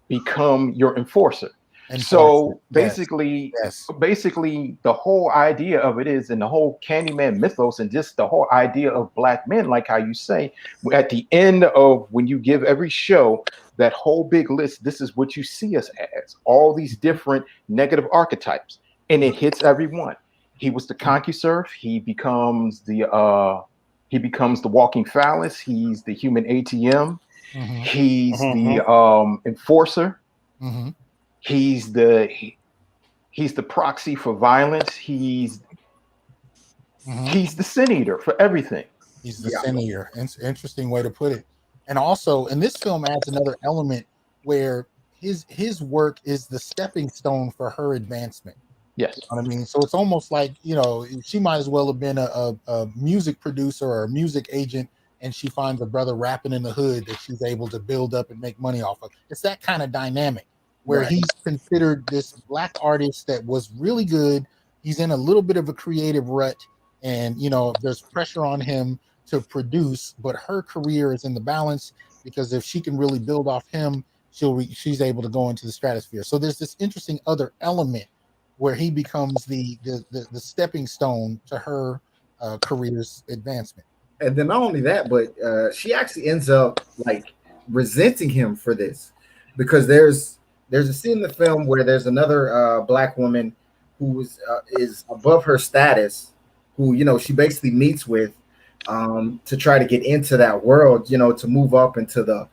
become your enforcer. So basically, basically the whole idea of it is, and the whole Candyman mythos, and just the whole idea of black men, like how you say, at the end of when you give every show that whole big list, this is what you see us as, all these different negative archetypes, and it hits everyone. He was the ConcuSurf. He becomes the walking phallus. He's the human ATM. He's the enforcer. He's the proxy for violence. He's the sin eater for everything. He's the sin eater. Interesting way to put it. And also, and this film adds another element where his work is the stepping stone for her advancement. Yes. You know what I mean? So it's almost like, she might as well have been a music producer or a music agent and she finds a brother rapping in the hood that she's able to build up and make money off of. It's that kind of dynamic where he's considered this black artist that was really good. He's in a little bit of a creative rut, and there's pressure on him to produce, but her career is in the balance because if she can really build off him, she's able to go into the stratosphere. So there's this interesting other element where he becomes the stepping stone to her career's advancement. And then not only that, but she actually ends up like resenting him for this, because there's a scene in the film where there's another black woman who is above her status, who she basically meets with to try to get into that world, to move up into the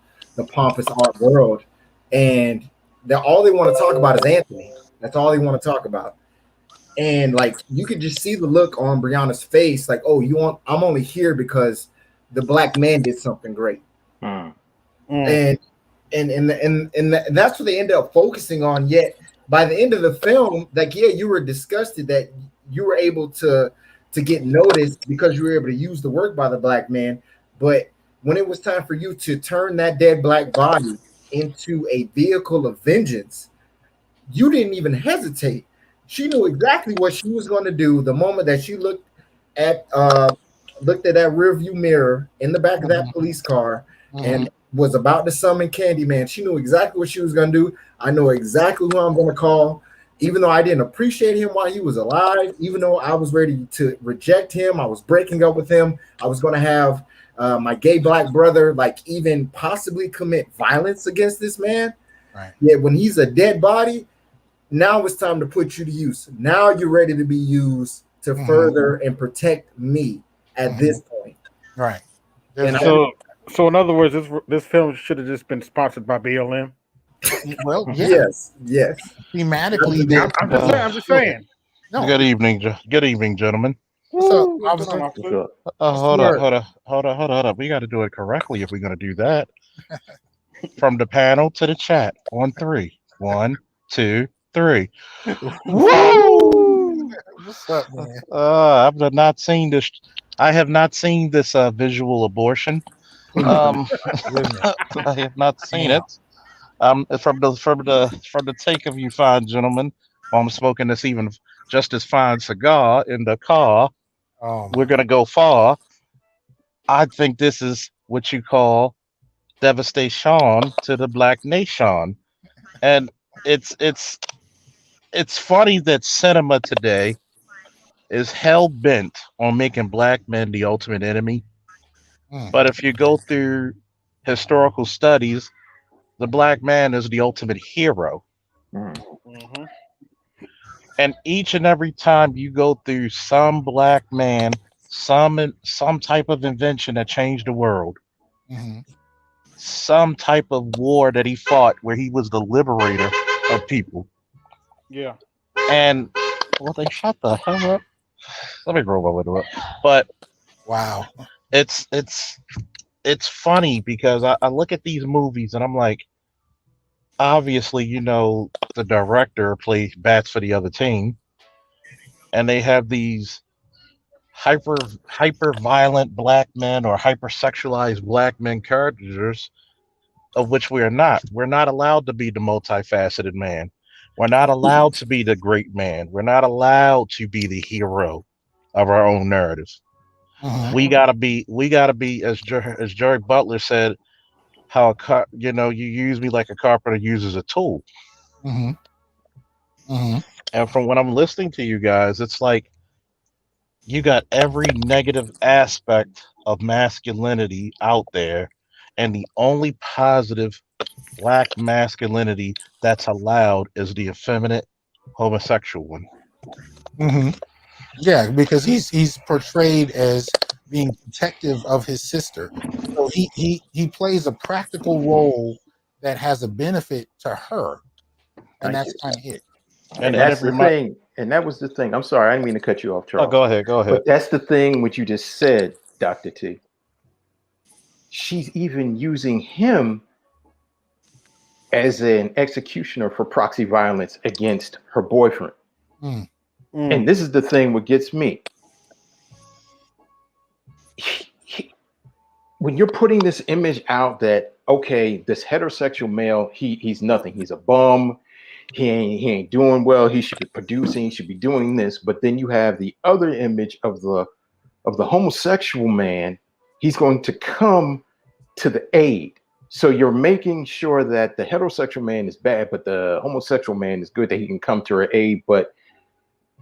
pompous art world, and all they want to talk about is Anthony. That's all they want to talk about. And like you could just see the look on Brianna's face, like, oh, I'm only here because the black man did something great. And that's what they end up focusing on. Yet by the end of the film, like, yeah, you were disgusted that you were able to get noticed because you were able to use the work by the black man. But when it was time for you to turn that dead black body into a vehicle of vengeance, you didn't even hesitate. She knew exactly what she was going to do the moment that she looked at that rear view mirror in the back of that police car and was about to summon Candyman. She knew exactly what she was going to do. I know exactly who I'm going to call. Even though I didn't appreciate him while he was alive, even though I was ready to reject him, I was breaking up with him, I was going to have my gay black brother like even possibly commit violence against this man. Right. Yet when he's a dead body, now it's time to put you to use. Now you're ready to be used to further and protect me at this point. Right. And so in other words, this film should have just been sponsored by BLM. Well, yes. Thematically, I'm just saying. No. Good evening, gentlemen. What's up, officer? Hold up. We got to do it correctly if we're going to do that. From the panel to the chat on 3. 1, 2, 3. Woo! What's up, man? I have not seen this. I have not seen this visual abortion. I have not seen it. From the take of you fine gentlemen, while I'm smoking this even just as fine cigar in the car, we're gonna go far. I think this is what you call devastation to the black nation, and it's funny that cinema today is hell bent on making black men the ultimate enemy. But if you go through historical studies, the black man is the ultimate hero. And each and every time you go through some black man, some type of invention that changed the world, some type of war that he fought where he was the liberator of people. Yeah. And well, they shut the hell up. Let me roll my window up. But wow, it's funny because I look at these movies and I'm like, obviously, the director plays bats for the other team, and they have these hyper violent black men or hypersexualized black men characters, of which we are not. We're not allowed to be the multifaceted man. We're not allowed to be the great man. We're not allowed to be the hero of our own narrative. We gotta be, as Jerry Butler said, how you use me like a carpenter uses a tool. And from when I'm listening to you guys, it's like you got every negative aspect of masculinity out there, and the only positive black masculinity that's allowed is the effeminate homosexual one. Yeah, because he's portrayed as being protective of his sister, so he plays a practical role that has a benefit to her, and that's kind of it. And that's the thing. And that was the thing. I'm sorry, I didn't mean to cut you off, Charles. Oh, go ahead. But that's the thing what you just said, Dr. T. She's even using him as an executioner for proxy violence against her boyfriend. And this is the thing what gets me. when you're putting this image out that, okay, this heterosexual male, he's nothing. He's a bum. He ain't doing well. He should be producing. He should be doing this. But then you have the other image of the homosexual man. He's going to come to the aid. So you're making sure that the heterosexual man is bad, but the homosexual man is good, that he can come to her aid. But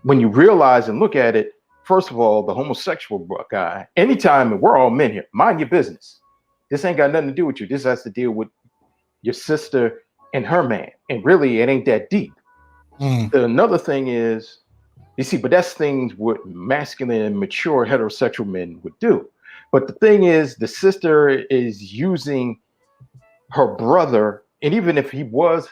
when you realize and look at it, first of all, the homosexual guy, anytime, and we're all men here, mind your business. This ain't got nothing to do with you. This has to deal with your sister and her man. And really, it ain't that deep. Another thing is, you see, but that's things what masculine and mature heterosexual men would do. But the thing is, the sister is using her brother, and even if he was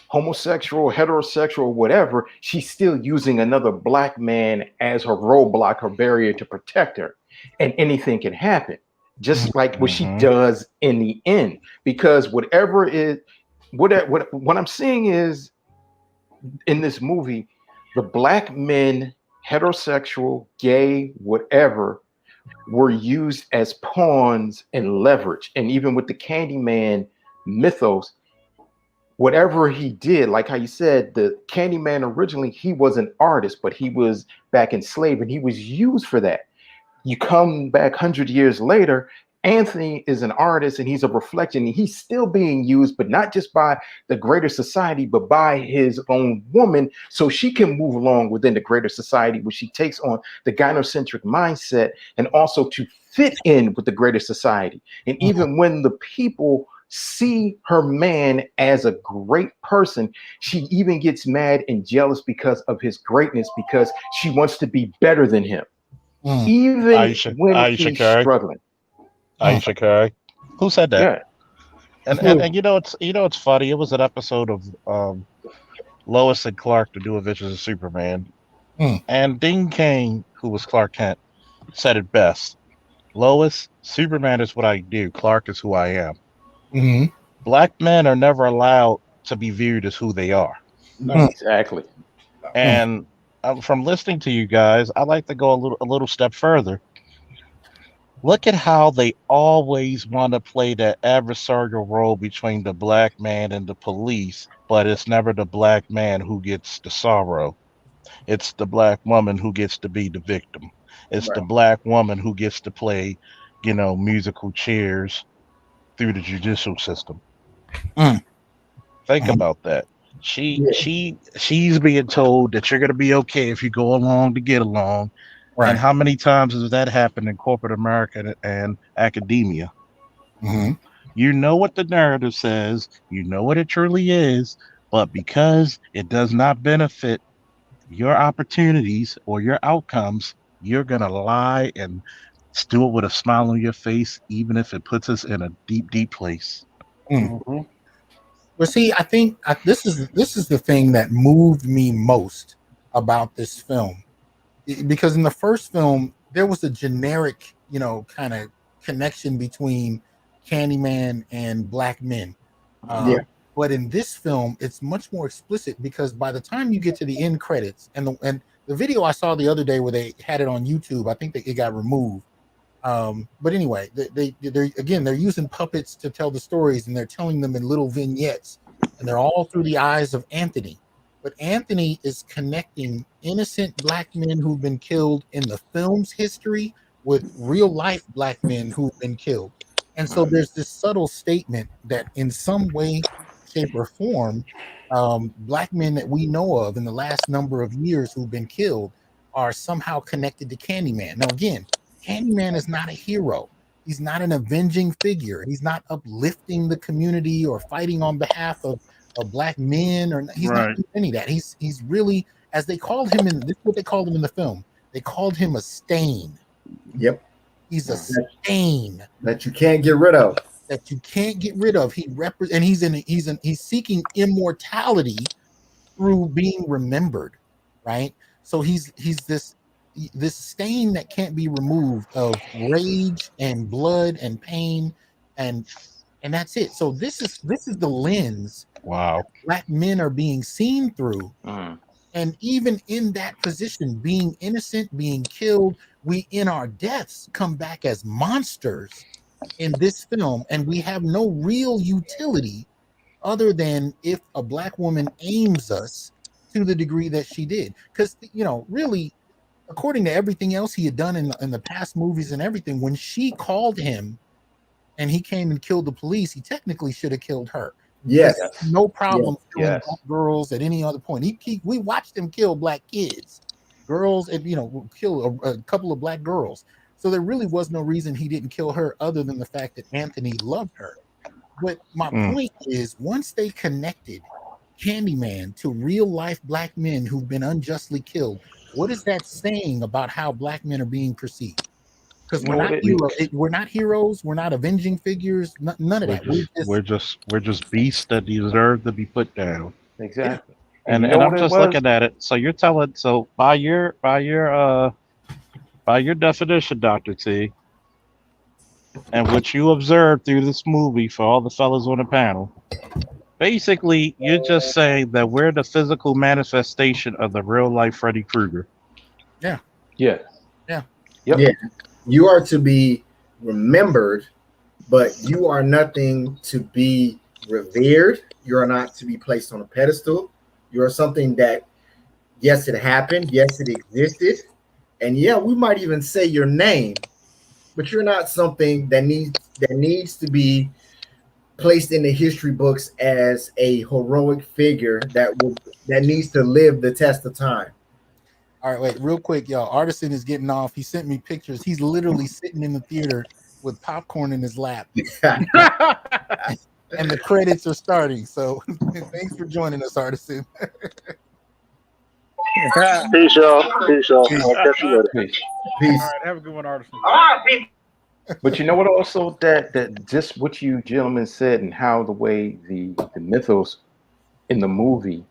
homosexual, heterosexual, whatever, she's still using another black man as her roadblock, her barrier to protect her. And anything can happen, just like what she does in the end. Because whatever is, what I'm seeing is, in this movie, the black men, heterosexual, gay, whatever, were used as pawns and leverage. And even with the Candyman mythos, whatever he did, like how you said, the Candyman originally, he was an artist, but he was back enslaved and he was used for that. You come back 100 years later, Anthony is an artist and he's a reflection, and he's still being used, but not just by the greater society, but by his own woman, so she can move along within the greater society, where she takes on the gynocentric mindset and also to fit in with the greater society. And even when the people see her man as a great person, she even gets mad and jealous because of his greatness, because she wants to be better than him. Even when he's struggling. Aisha Curry. Who said that? Yeah. And you know it's funny. It was an episode of Lois and Clark, The New Adventures of Superman, and Dean Cain, who was Clark Kent, said it best. Lois, Superman is what I do. Clark is who I am. Black men are never allowed to be viewed as who they are. Exactly. And from listening to you guys, I like to go a little step further. Look at how they always want to play that adversarial role between the black man and the police, but it's never the black man who gets the sorrow. It's the black woman who gets to be the victim. It's the black woman who gets to play, musical chairs through the judicial system. Think about that. She's being told that you're going to be okay if you go along to get along. Right. And how many times has that happened in corporate America and academia? You know what the narrative says, you know what it truly is, but because it does not benefit your opportunities or your outcomes, you're going to lie and do it with a smile on your face, even if it puts us in a deep, deep place. Well, see, I think this is the thing that moved me most about this film. Because in the first film, there was a generic, kind of connection between Candyman and black men. But in this film, it's much more explicit, because by the time you get to the end credits, and the video I saw the other day where they had it on YouTube, I think that it got removed. But anyway, they're using puppets to tell the stories, and they're telling them in little vignettes, and they're all through the eyes of Anthony. But Anthony is connecting innocent black men who've been killed in the film's history with real life black men who've been killed. And so there's this subtle statement that in some way, shape, or form, black men that we know of in the last number of years who've been killed are somehow connected to Candyman. Now, again, Candyman is not a hero. He's not an avenging figure. He's not uplifting the community or fighting on behalf of black men, or he's not doing any of that. He's really, as they called him this is what they called him in the film. They called him a stain. Yep. He's a stain that you can't get rid of. That you can't get rid of. And he's seeking immortality through being remembered, right? So he's this stain that can't be removed of rage and blood and pain, and that's it. So this is the lens black men are being seen through. And even in that position, being innocent, being killed, we in our deaths come back as monsters in this film, and we have no real utility other than if a black woman aims us to the degree that she did. Because, really, according to everything else he had done in the past movies and everything, when she called him and he came and killed the police, he technically should have killed her. Yes. No problem killing Yes. black girls at any other point. We watched him kill black kids, girls, and kill a couple of black girls. So there really was no reason he didn't kill her other than the fact that Anthony loved her. But my point is, once they connected Candyman to real life black men who've been unjustly killed, what is that saying about how black men are being perceived? Because we're not heroes, we're not avenging figures, none of that. We're just beasts that deserve to be put down. Exactly. And I'm just looking at it. So you're telling, so by your definition, Dr. T, and what you observed through this movie for all the fellas on the panel, basically you're just saying that we're the physical manifestation of the real life Freddy Krueger. Yeah. Yeah. Yeah. Yep. Yeah. You are to be remembered, but you are nothing to be revered. You are not to be placed on a pedestal. You are something that, yes, it happened. Yes, it existed. And yeah, we might even say your name, but you're not something that needs to be placed in the history books as a heroic figure that needs to live the test of time. All right, wait, real quick, y'all. Artisan is getting off. He sent me pictures. He's literally sitting in the theater with popcorn in his lap. And the credits are starting. So thanks for joining us, Artisan. Peace, y'all. Peace, y'all. I'll catch you later. Peace. Peace. All right, have a good one, Artisan. But you know what? Also, that just what you gentlemen said, and how the way the mythos in the movie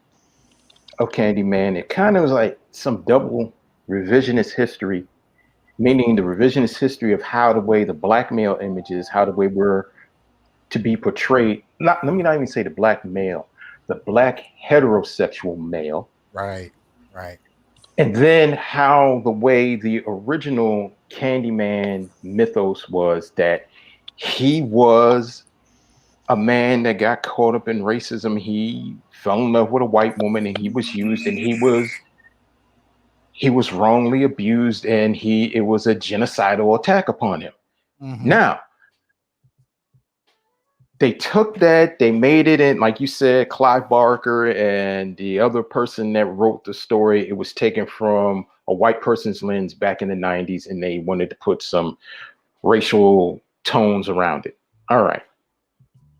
of Candyman, it kind of was like some double revisionist history, meaning the revisionist history of how the way the black male images, how the way we're to be portrayed. Let me not even say the black male, the black heterosexual male. Right. Right. And then how the way the original Candyman mythos was that he was a man that got caught up in racism. He fell in love with a white woman and he was used, and he was wrongly abused, and it was a genocidal attack upon him. Mm-hmm. Now, they took that, they made it in, like you said, Clive Barker and the other person that wrote the story, it was taken from a white person's lens back in the 90s, and they wanted to put some racial tones around it. All right.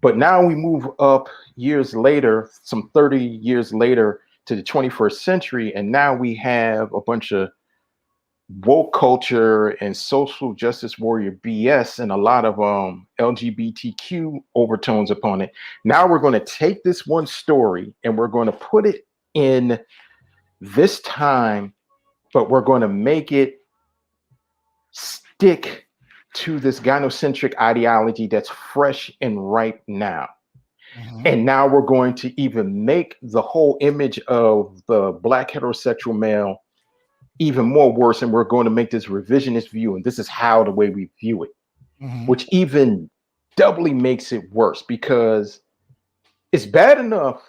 But now we move up years later, some 30 years later, to the 21st century, and now we have a bunch of woke culture and social justice warrior BS and a lot of LGBTQ overtones upon it. Now we're going to take this one story and we're going to put it in this time, but we're going to make it stick to this gynocentric ideology that's fresh and right now. Mm-hmm. And now we're going to even make the whole image of the black heterosexual male even more worse, and we're going to make this revisionist view, and this is how the way we view it, mm-hmm. which even doubly makes it worse, because it's bad enough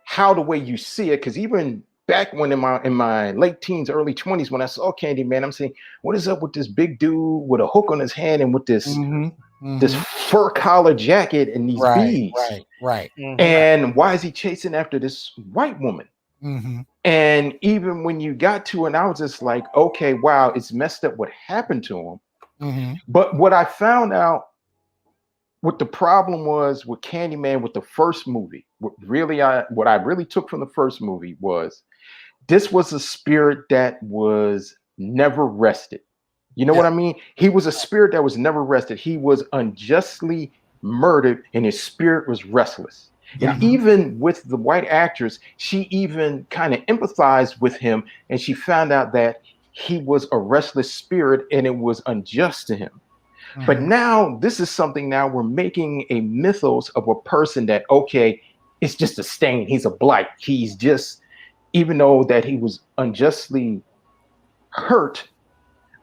how the way you see it, because even back when in my late teens, early 20s, when I saw Candyman, I'm saying, what is up with this big dude with a hook on his hand and with this mm-hmm. Mm-hmm. this fur collar jacket and these beads, right. Mm-hmm. And why is he chasing after this white woman? Mm-hmm. And even when you got to it, I was just like, okay, wow, it's messed up what happened to him. Mm-hmm. But what I found out, what the problem was with Candyman, with the first movie, what I really took from the first movie was this was a spirit that was never rested. You know what I mean? He was a spirit that was never rested. He was unjustly murdered and his spirit was restless. Yeah. And even with the white actress, she even kind of empathized with him, and she found out that he was a restless spirit and it was unjust to him. Mm-hmm. But now this is something, now we're making a mythos of a person that, okay, it's just a stain. He's a blight. He's just, even though that he was unjustly hurt,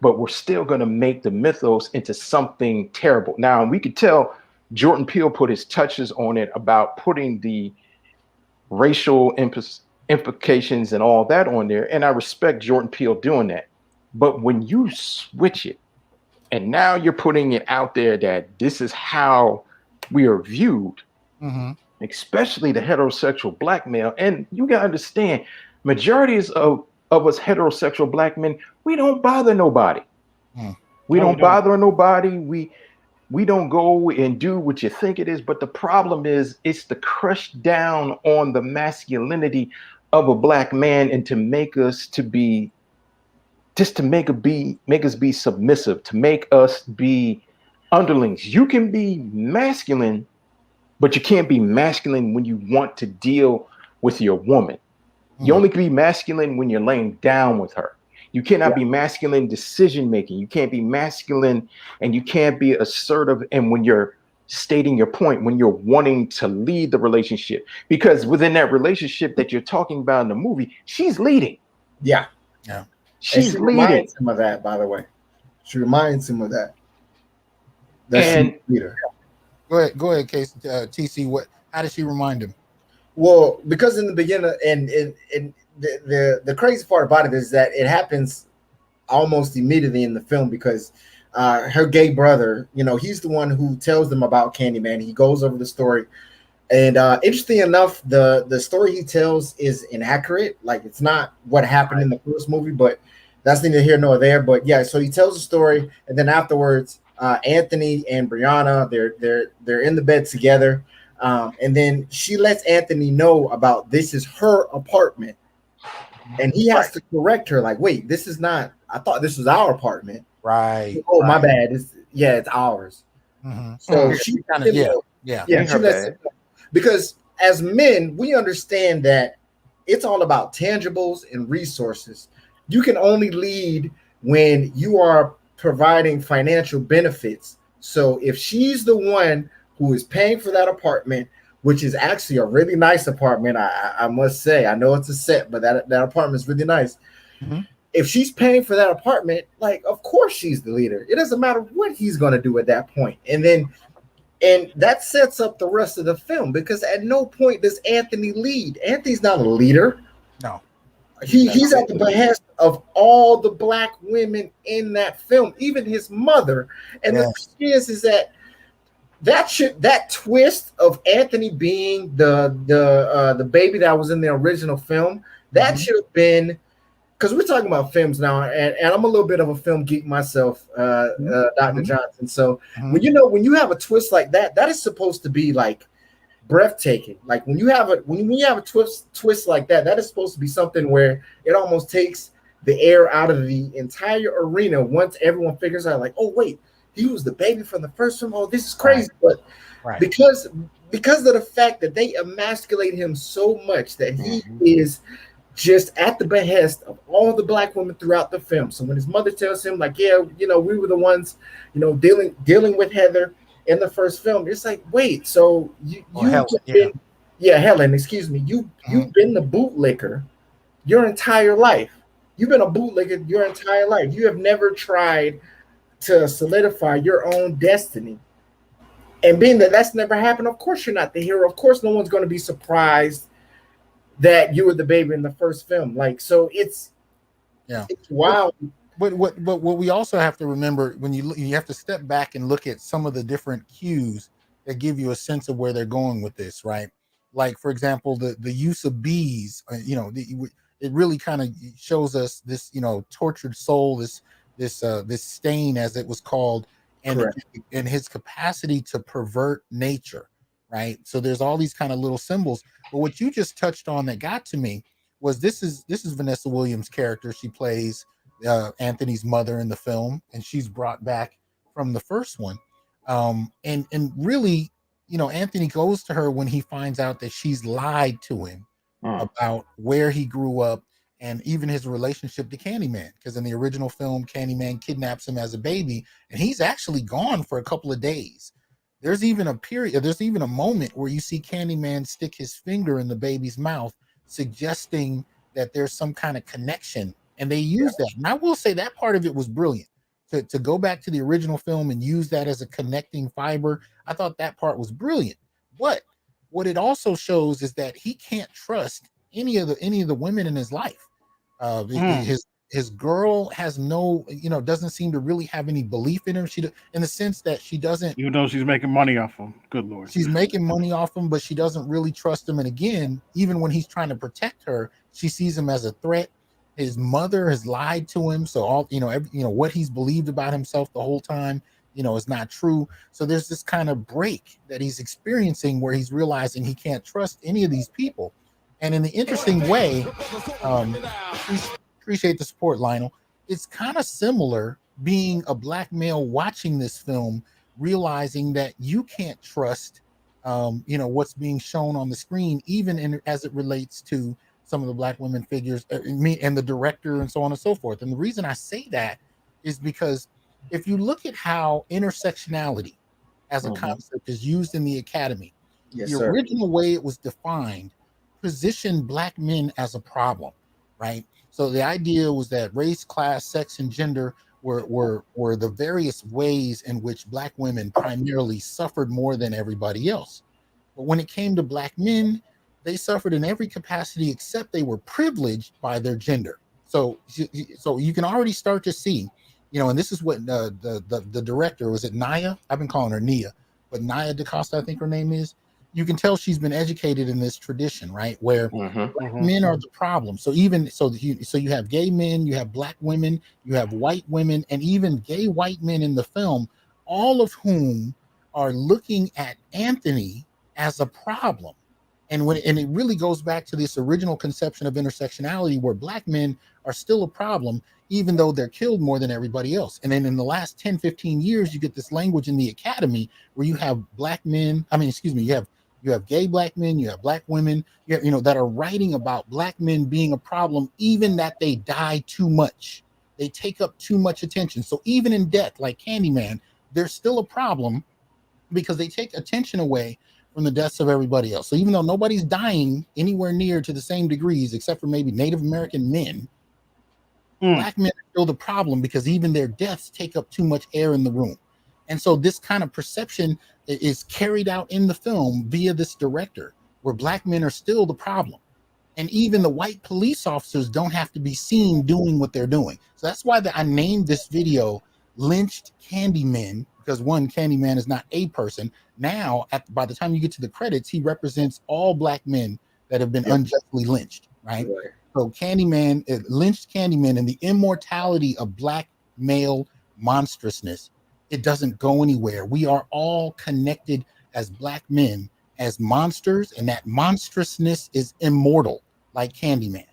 but we're still going to make the mythos into something terrible. Now, we could tell Jordan Peele put his touches on it about putting the racial implications and all that on there. And I respect Jordan Peele doing that. But when you switch it, and now you're putting it out there that this is how we are viewed, especially the heterosexual black male. And you got to understand, majorities of us heterosexual black men, we don't bother nobody. We don't bother nobody. We don't go and do what you think it is. But the problem is, it's the crush down on the masculinity of a black man, and to make us to be, just to make us be submissive, to make us be underlings. You can be masculine, but you can't be masculine when you want to deal with your woman. You only can be masculine when you're laying down with her. You cannot be masculine decision making. You can't be masculine, and you can't be assertive. And when you're stating your point, when you're wanting to lead the relationship, because within that relationship that you're talking about in the movie, she's leading. Yeah. She's she leading. reminds him of that, by the way. She reminds him of that. And leader. Go ahead, Case. TC. How does she remind him? Well, because in the beginning, and the crazy part about it is that it happens almost immediately in the film, because her gay brother, he's the one who tells them about Candyman. He goes over the story, and interesting enough, the story he tells is inaccurate. Like, it's not what happened in the first movie, but that's neither here nor there. But yeah, so he tells the story, and then afterwards, Anthony and Brianna, they're in the bed together. And then she lets Anthony know about this is her apartment, and he has to correct her, like, wait, this is not, I thought this was our apartment. Right. Oh, my bad. It's ours. So she kind of, she lets it, because as men, we understand that it's all about tangibles and resources. You can only lead when you are providing financial benefits. So if she's the one who is paying for that apartment, which is actually a really nice apartment, I must say. I know it's a set, but that apartment is really nice. If she's paying for that apartment, like, of course she's the leader. It doesn't matter what he's going to do at that point. And that sets up the rest of the film, because at no point does Anthony lead. Anthony's not a leader. No. He's at the behest of all the black women in that film, even his mother. And the thing is that twist of Anthony being the baby that was in the original film, that should have been, because we're talking about films now, and I'm a little bit of a film geek myself, Dr. Johnson. So when you have a twist like that, that is supposed to be like breathtaking. Like when you have a twist like that, that is supposed to be something where it almost takes the air out of the entire arena once everyone figures out, like, oh wait, he was the baby from the first film. Oh, this is crazy. But because of the fact that they emasculate him so much that he is just at the behest of all the black women throughout the film. So when his mother tells him, like, yeah, we were the ones, dealing with Heather in the first film, it's like, wait, so Helen, excuse me, you've been the bootlicker your entire life. You've been a bootlicker your entire life. You have never tried to solidify your own destiny. And being that that's never happened, of course you're not the hero. Of course no one's going to be surprised that you were the baby in the first film. Like, so it's wild. But what we also have to remember, when you have to step back and look at some of the different cues that give you a sense of where they're going with this, right? Like, for example, the use of bees, it really kind of shows us this, tortured soul, this stain, as it was called, and his capacity to pervert nature, right? So there's all these kind of little symbols. But what you just touched on that got to me was this is Vanessa Williams' character. She plays Anthony's mother in the film, and she's brought back from the first one. And really, Anthony goes to her when he finds out that she's lied to him about where he grew up, and even his relationship to Candyman, because in the original film, Candyman kidnaps him as a baby, and he's actually gone for a couple of days. There's even a moment where you see Candyman stick his finger in the baby's mouth, suggesting that there's some kind of connection, and they use that. And I will say that part of it was brilliant, to go back to the original film and use that as a connecting fiber, I thought that part was brilliant. But what it also shows is that he can't trust any of the women in his life. His girl has no, doesn't seem to really have any belief in him. In the sense that she doesn't, even though she's making money off him. Good Lord, she's making money off him, but she doesn't really trust him. And again, even when he's trying to protect her, she sees him as a threat. His mother has lied to him, so all what he's believed about himself the whole time, is not true. So there's this kind of break that he's experiencing where he's realizing he can't trust any of these people. And in the interesting way, appreciate the support, Lionel. It's kind of similar being a black male watching this film, realizing that you can't trust, what's being shown on the screen, even as it relates to some of the black women figures, me and the director, and so on and so forth. And the reason I say that is because if you look at how intersectionality as a concept is used in the academy, the original way it was defined positioned black men as a problem, right? So the idea was that race, class, sex, and gender were the various ways in which black women primarily suffered more than everybody else. But when it came to black men, they suffered in every capacity except they were privileged by their gender. So you can already start to see, and this is what the director, was it Naya? I've been calling her Nia, but Naya DaCosta, I think her name is. You can tell she's been educated in this tradition, right? Where black men are the problem. So you have gay men, you have black women, you have white women, and even gay white men in the film, all of whom are looking at Anthony as a problem. And it really goes back to this original conception of intersectionality, where black men are still a problem, even though they're killed more than everybody else. And then in the last 10, 15 years, you get this language in the academy where you have you have gay black men, you have black women, that are writing about black men being a problem, even that they die too much. They take up too much attention. So even in death, like Candyman, they're still a problem because they take attention away from the deaths of everybody else. So even though nobody's dying anywhere near to the same degrees, except for maybe Native American men, black men are still the problem because even their deaths take up too much air in the room. And so this kind of perception is carried out in the film via this director, where black men are still the problem. And even the white police officers don't have to be seen doing what they're doing. So that's why I named this video Lynched Candymen, because one, Candyman is not a person. Now, by the time you get to the credits, he represents all black men that have been unjustly lynched, right? So Candyman, Lynched Candymen, and the immortality of black male monstrousness, it doesn't go anywhere. We are all connected as black men, as monsters, and that monstrousness is immortal, like Candyman,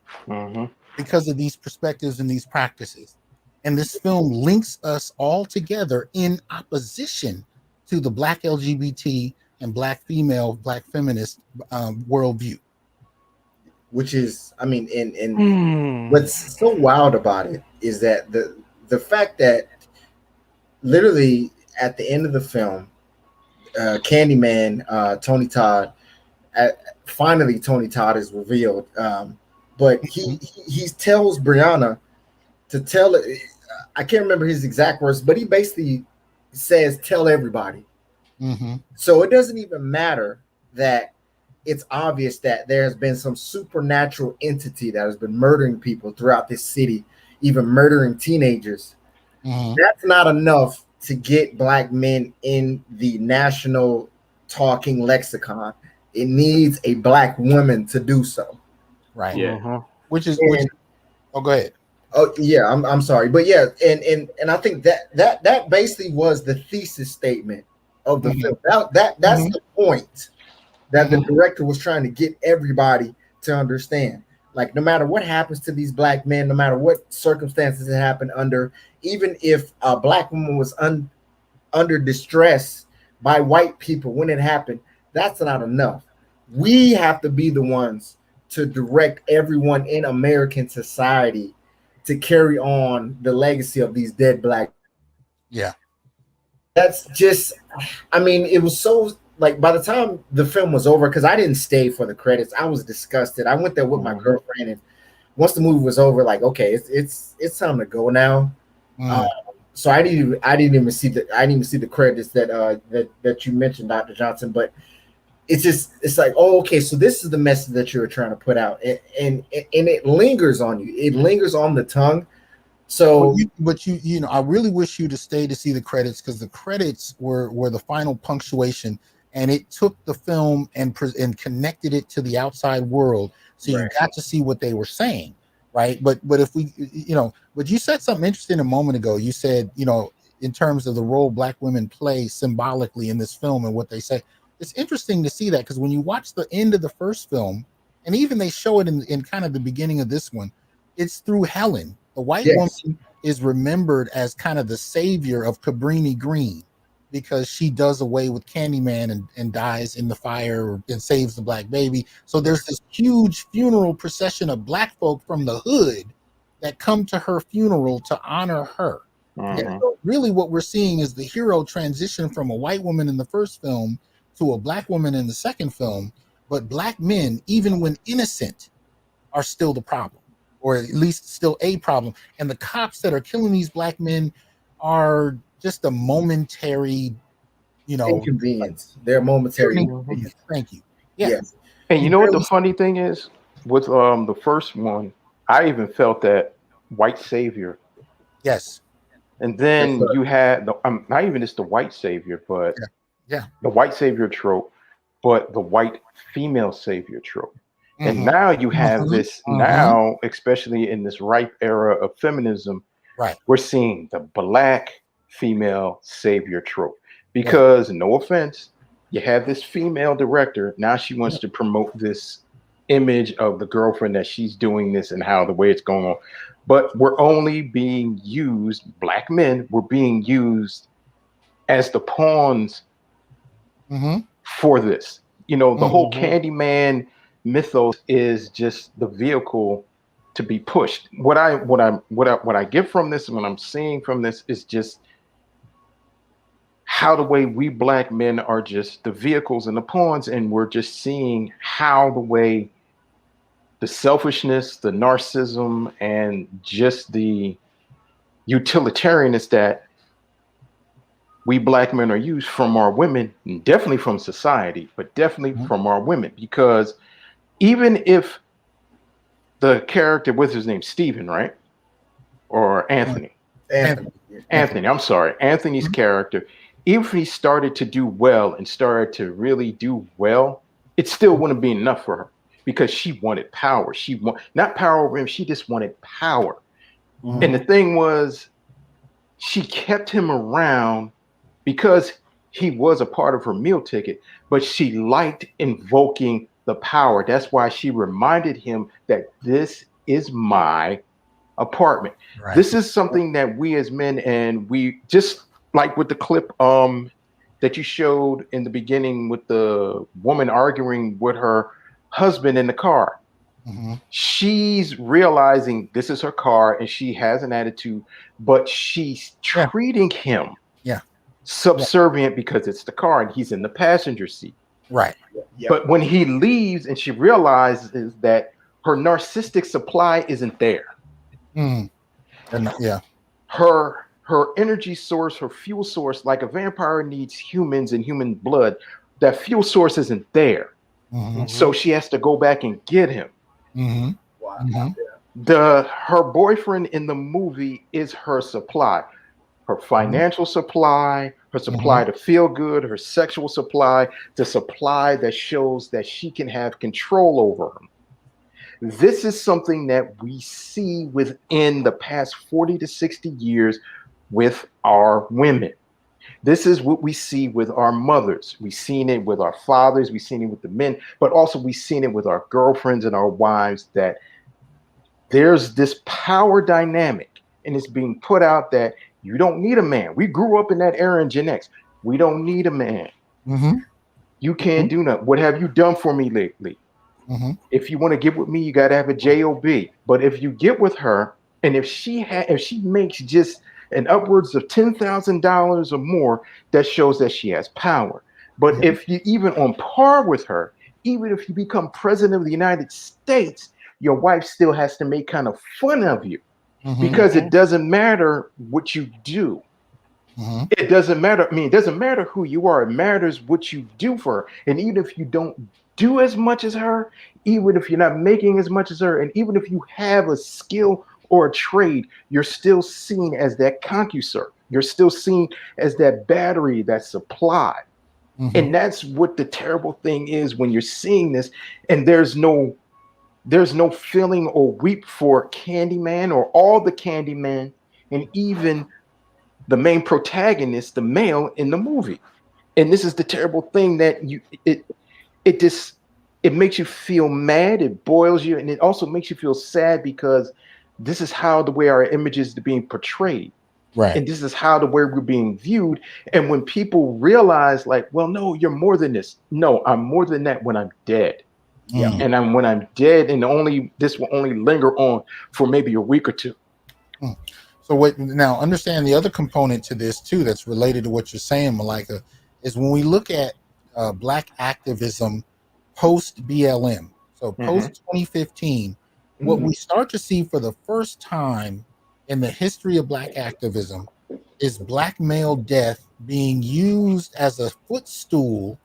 because of these perspectives and these practices. And this film links us all together in opposition to the black LGBT and black female, black feminist worldview. Which is, and what's so wild about it is that the fact that literally at the end of the film, Candyman, Tony Todd, finally Tony Todd is revealed, but he tells Brianna to tell it. I can't remember his exact words, but he basically says, tell everybody. So it doesn't even matter that it's obvious that there has been some supernatural entity that has been murdering people throughout this city, even murdering teenagers. That's not enough to get black men in the national talking lexicon. It needs a black woman to do so. Right. Which oh, go ahead. Oh yeah, I'm sorry, but yeah, and I think that basically was the thesis statement of the film. That's the point that the director was trying to get everybody to understand. Like, no matter what happens to these black men, no matter what circumstances it happened under, even if a black woman was under distress by white people when it happened, that's not enough. We have to be the ones to direct everyone in American society to carry on the legacy of these dead black. Yeah. That's just, it was so, like, by the time the film was over, because I didn't stay for the credits, I was disgusted. I went there with my girlfriend, and once the movie was over, like, okay, it's time to go now. So I didn't even see the credits that you mentioned, Dr. Johnson. But it's like, oh, okay, so this is the message that you're trying to put out, and it lingers on you. It lingers on the tongue. So, but you know, I really wish you to stay to see the credits, because the credits were the final punctuation, and it took the film and connected it to the outside world, so you got to see what they were saying, right? But if we, you know, but you said something interesting a moment ago. You said, you know, in terms of the role Black women play symbolically in this film and what they say. It's interesting to see that, because when you watch the end of the first film, and even they show it in kind of the beginning of this one, it's through Helen. The white woman is remembered as kind of the savior of Cabrini Green, because she does away with Candyman and dies in the fire and saves the black baby. So there's this huge funeral procession of black folk from the hood that come to her funeral to honor her. And so really what we're seeing is the hero transition from a white woman in the first film to a black woman in the second film. But black men, even when innocent, are still the problem, or at least still a problem. And the cops that are killing these black men are just a momentary, you know, inconvenience. They're momentary inconvenience. Thank you. Yes. And you know what the funny thing is with the first one, I even felt that white savior. Yes. And then you had not even just the white savior, but the white savior trope, but the white female savior trope. And now you have this now, especially in this ripe era of feminism, we're seeing the black female savior trope. Because no offense, you have this female director. Now she wants to promote this image of the girlfriend that she's doing this and how the way it's going on. But we're only being used, black men were being used as the pawns for this. You know, the whole Candyman mythos is just the vehicle to be pushed. What I get from this and what I'm seeing from this is just how the way we black men are just the vehicles and the pawns, and we're just seeing how the way the selfishness, the narcissism, and just the utilitarianness that we black men are used from our women, and definitely from society, but definitely from our women. Because even if the character, what's his name, Stephen, right? Or Anthony. Anthony, I'm sorry. Anthony's character, even if he started to do well and started to really do well, it still wouldn't be enough for her, because she wanted power. She not power over him, she just wanted power. And the thing was, she kept him around because he was a part of her meal ticket, but she liked invoking the power. That's why she reminded him that this is my apartment. This is something that we as men, and we just like with the clip that you showed in the beginning with the woman arguing with her husband in the car. She's realizing this is her car and she has an attitude, but she's treating him subservient because it's the car and he's in the passenger seat. But when he leaves and she realizes that her narcissistic supply isn't there, her energy source, her fuel source, like a vampire needs humans and human blood, that fuel source isn't there. So she has to go back and get him. Her boyfriend in the movie is her supply, her financial supply, her supply to feel good, her sexual supply, the supply that shows that she can have control over him. This is something that we see within the past 40 to 60 years with our women. This is what we see with our mothers. We've seen it with our fathers. We've seen it with the men, but also we've seen it with our girlfriends and our wives, that there's this power dynamic and it's being put out that you don't need a man. We grew up in that era in Gen X. We don't need a man. You can't do nothing. What have you done for me lately? If you want to get with me, you got to have a job. But if you get with her, and if she makes just an upwards of $10,000 or more, that shows that she has power. But if you even on par with her, even if you become president of the United States, your wife still has to make kind of fun of you. because it doesn't matter what you do. It doesn't matter. I mean, it doesn't matter who you are. It matters what you do for her. And even if you don't do as much as her, even if you're not making as much as her, and even if you have a skill or a trade, you're still seen as that concussor. You're still seen as that battery, that supply. And that's what the terrible thing is when you're seeing this, and there's no feeling or weep for Candyman or all the Candymen, and even the main protagonist, the male in the movie. And this is the terrible thing that it makes you feel mad, it boils you, and it also makes you feel sad because this is how the way our images are being portrayed. Right. And this is how the way we're being viewed. And when people realize, like, well, no, you're more than this. No, I'm more than that when I'm dead. Yeah. And when I'm dead, and this will only linger on for maybe a week or two. So now understand the other component to this too that's related to what you're saying, Malika, is when we look at Black activism post BLM, so post 2015, what we start to see for the first time in the history of Black activism is Black male death being used as a footstool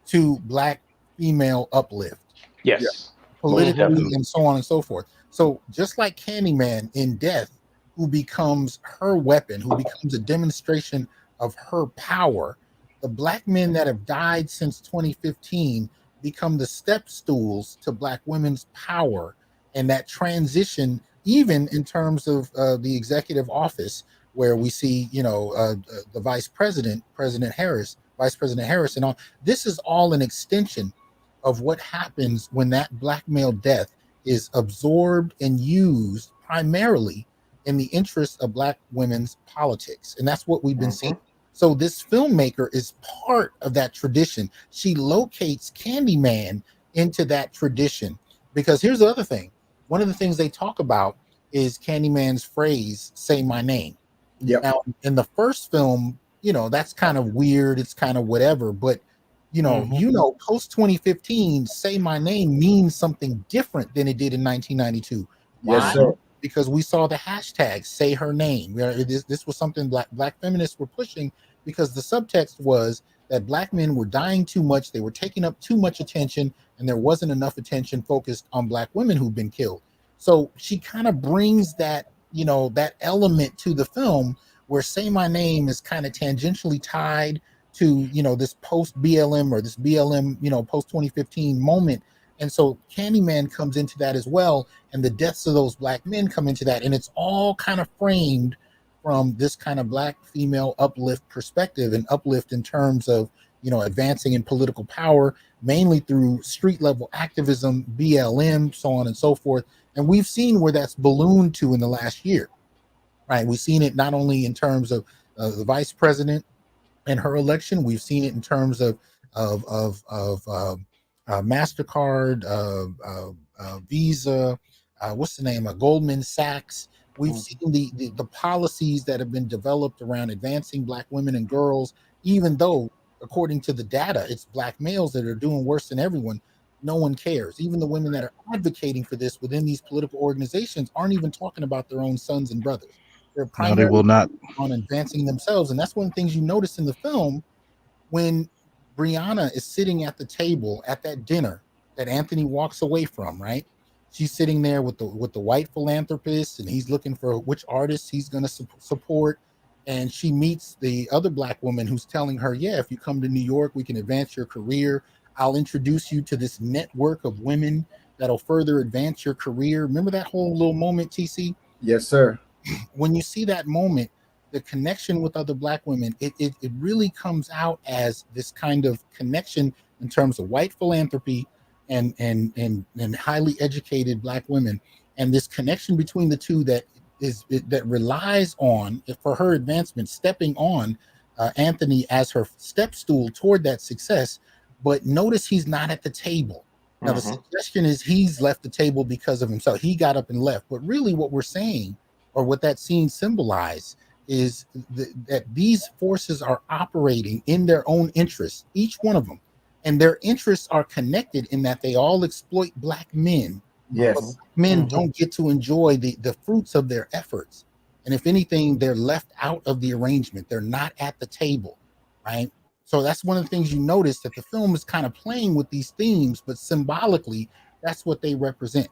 to Black female uplift. Yes. Politically and so on and so forth. So just like Candyman in death, who becomes her weapon, who becomes a demonstration of her power, the Black men that have died since 2015 become the step stools to Black women's power. And that transition, even in terms of the executive office, where we see, the Vice President Harris, and all, this is all an extension of what happens when that Black male death is absorbed and used primarily in the interest of Black women's politics. And that's what we've been seeing. So this filmmaker is part of that tradition. She locates Candyman into that tradition. Because here's the other thing. One of the things they talk about is Candyman's phrase, "say my name." Now, in the first film, that's kind of weird. It's kind of whatever. But, post 2015, "say my name" means something different than it did in 1992. Yes, sir. Because we saw the hashtag "say her name." This was something black feminists were pushing, because the subtext was that Black men were dying too much, they were taking up too much attention, and there wasn't enough attention focused on Black women who've been killed. So she kind of brings that, that element to the film, where "say my name" is kind of tangentially tied to, this post BLM or this BLM, post 2015 moment. And so Candyman comes into that as well, and the deaths of those Black men come into that, and it's all kind of framed from this kind of Black female uplift perspective, and uplift in terms of, advancing in political power, mainly through street level activism, BLM, so on and so forth. And we've seen where that's ballooned to in the last year, right? We've seen it not only in terms of the vice president and her election, we've seen it in terms of MasterCard, Visa, what's the name? Goldman Sachs. We've seen the policies that have been developed around advancing Black women and girls, even though, according to the data, it's Black males that are doing worse than everyone. No one cares. Even the women that are advocating for this within these political organizations aren't even talking about their own sons and brothers. They're primarily they will not. on advancing themselves. And that's one of the things you notice in the film when Brianna is sitting at the table at that dinner that Anthony walks away from, right? She's sitting there with the white philanthropist, and he's looking for which artists he's going to support. And she meets the other Black woman who's telling her, yeah, if you come to New York, we can advance your career. I'll introduce you to this network of women that'll further advance your career. Remember that whole little moment, TC? Yes, sir. When you see that moment, the connection with other Black women, it really comes out as this kind of connection in terms of white philanthropy and highly educated Black women, and this connection between the two that relies on, for her advancement, stepping on Anthony as her step stool toward that success. But notice he's not at the table. Now, the suggestion is he's left the table because of himself. He got up and left. But really what we're saying, or what that scene symbolized, is that these forces are operating in their own interests, each one of them. And their interests are connected in that they all exploit Black men Yes. Men don't get to enjoy the fruits of their efforts. And if anything, they're left out of the arrangement. They're not at the table, right? So that's one of the things you notice, that the film is kind of playing with these themes, but symbolically, that's what they represent.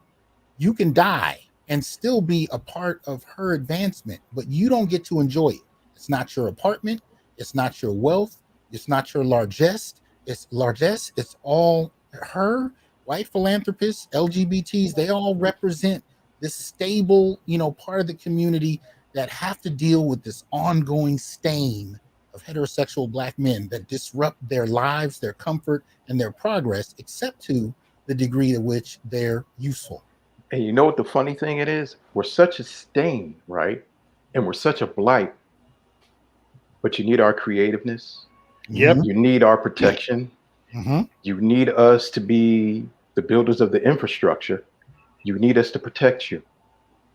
You can die and still be a part of her advancement, but you don't get to enjoy it. It's not your apartment. It's not your wealth. It's not your largesse. It's all her. White philanthropists, LGBTs, they all represent this stable, part of the community that have to deal with this ongoing stain of heterosexual Black men that disrupt their lives, their comfort, and their progress, except to the degree to which they're useful. And you know what the funny thing it is? We're such a stain, right? And we're such a blight. But you need our creativeness. Yep. You need our protection. You need us to be the builders of the infrastructure. You need us to protect you.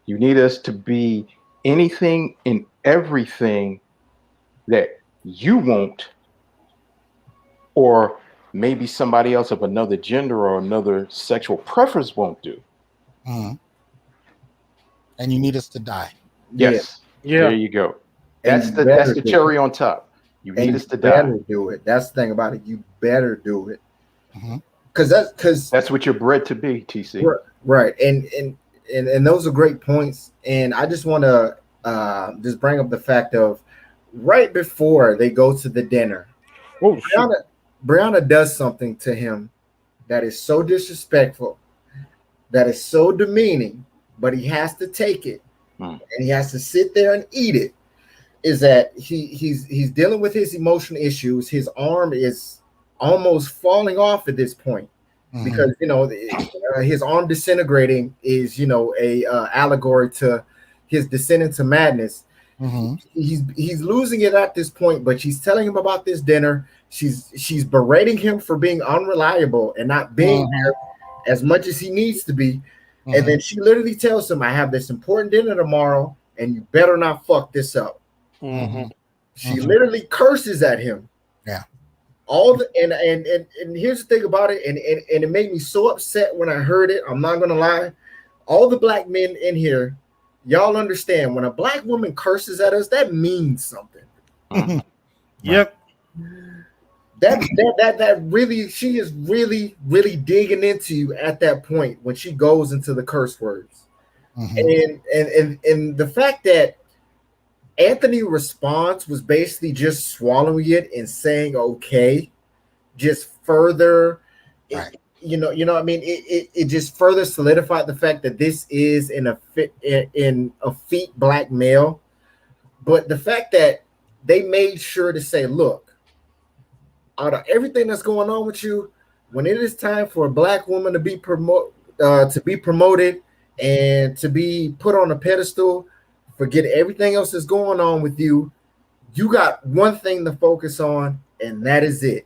You need us to be anything and everything that you want, or maybe somebody else of another gender or another sexual preference won't do. And you need us to die. Yes. Yeah. There you go. That's the cherry on top. You need us to die. Better do it. That's the thing about it. You better do it. Because that's what you're bred to be, TC. Right. And those are great points. And I just want to just bring up the fact of right before they go to the dinner, Brianna does something to him that is so disrespectful, that is so demeaning, but he has to take it and he has to sit there and eat it. Is that he's dealing with his emotional issues. His arm is almost falling off at this point because his arm disintegrating is a allegory to his descent into madness. He's losing it at this point, but she's telling him about this dinner. She's berating him for being unreliable and not being there as much as he needs to be. And then she literally tells him, "I have this important dinner tomorrow, and you better not fuck this up." She literally curses at him. Yeah. And here's the thing about it, and it made me so upset when I heard it. I'm not gonna lie. All the Black men in here, y'all understand when a Black woman curses at us, that means something. Yep. That really, she is really digging into you at that point when she goes into the curse words. And the fact that Anthony's response was basically just swallowing it and saying okay, just further, you know what I mean? It just further solidified the fact that this is in a effete Black male. But the fact that they made sure to say, look, out of everything that's going on with you, when it is time for a Black woman to be promoted and to be put on a pedestal, forget everything else that's going on with you. You got one thing to focus on, and that is it.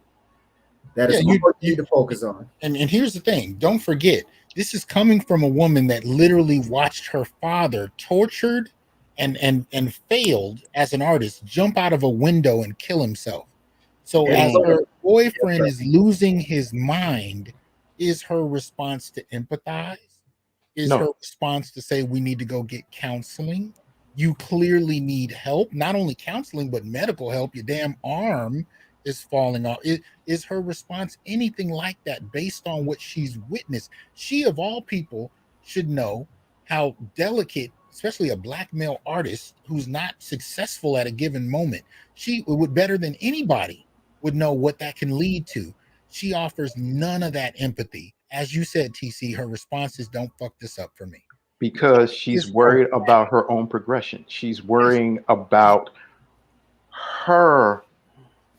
That is what you need to focus on. And here's the thing. Don't forget, this is coming from a woman that literally watched her father tortured and failed as an artist, jump out of a window and kill himself. So as her boyfriend is losing his mind, is her response to empathize? Is her response to say, we need to go get counseling? You clearly need help, not only counseling, but medical help. Your damn arm is falling off. Is her response anything like that based on what she's witnessed? She, of all people, should know how delicate, especially a Black male artist who's not successful at a given moment. She would, better than anybody, would know what that can lead to. She offers none of that empathy. As you said, TC, her response is, don't fuck this up for me. Because she's worried about her own progression. She's worrying about her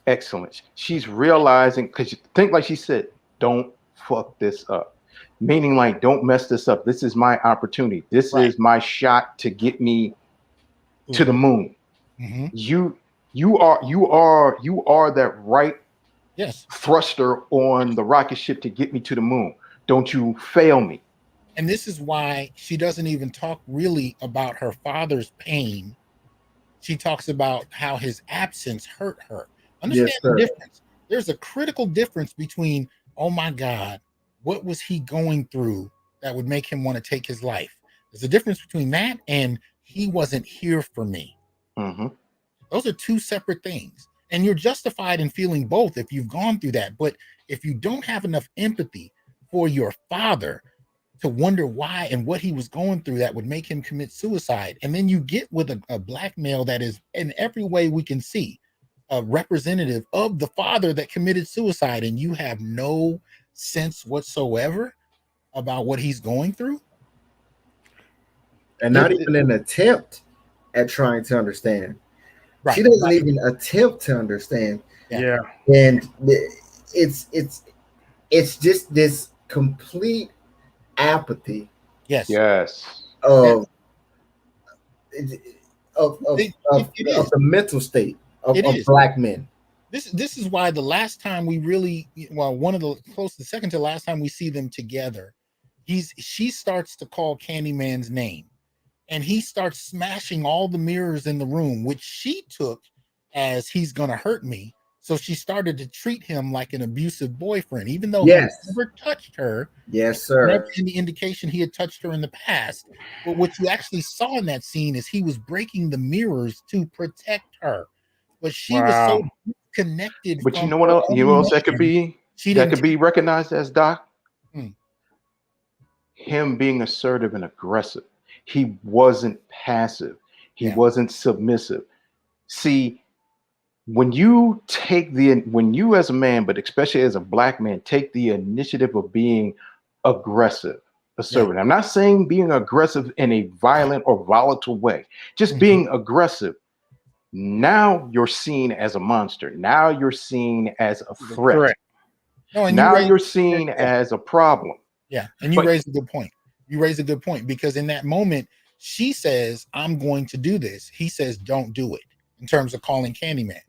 excellence. She's realizing, because think like she said, don't fuck this up. Meaning like, don't mess this up. This is my opportunity. This is my shot to get me to the moon. You are that right thruster on the rocket ship to get me to the moon. Don't you fail me. And this is why she doesn't even talk really about her father's pain. She talks about how his absence hurt her. Understand the difference. There's a critical difference between, oh my God, what was he going through that would make him want to take his life. There's a difference between that and he wasn't here for me. Mm-hmm. Those are two separate things. And you're justified in feeling both if you've gone through that. But if you don't have enough empathy for your father to wonder why and what he was going through that would make him commit suicide, and then you get with a black male that is in every way we can see a representative of the father that committed suicide, and you have no sense whatsoever about what he's going through, and not even an attempt at trying to understand. Right. She doesn't even attempt to understand. Yeah. And it's just this complete apathy. Yes. Of the mental state of black men. This is why the last time we really, one of the close to second to last time we see them together, she starts to call Candyman's name, and he starts smashing all the mirrors in the room, which she took as he's gonna hurt me. So she started to treat him like an abusive boyfriend, even though he never touched her. Yes, sir. Never any indication he had touched her in the past. But what you actually saw in that scene is he was breaking the mirrors to protect her. But she was so connected. But you know what else? You know what else that could be? That could be recognized as, Doc? Him being assertive and aggressive. He wasn't passive. He wasn't submissive. See, when you as a man, but especially as a black man, take the initiative of being aggressive, assertive. I'm not saying being aggressive in a violent or volatile way, just being aggressive. Now you're seen as a monster. Now you're seen as a threat. No, and now you're seen as a problem. Yeah, and you raise a good point. You raise a good point, because in that moment, she says, I'm going to do this. He says, don't do it, in terms of calling Candyman.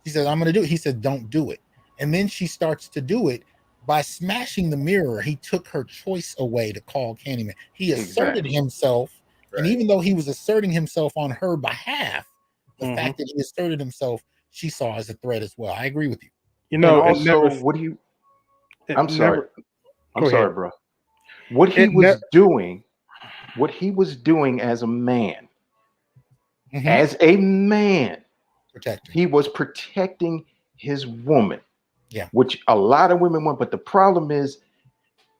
He says, I'm going to do it. He said, don't do it. And then she starts to do it by smashing the mirror. He took her choice away to call Candyman. He asserted himself. And even though he was asserting himself on her behalf, the fact that he asserted himself, she saw as a threat as well. I agree with you. You know, and also, what do you? I'm sorry. I'm sorry, bro. What he was doing as a man, he was protecting his woman. Yeah. Which a lot of women want. But the problem is,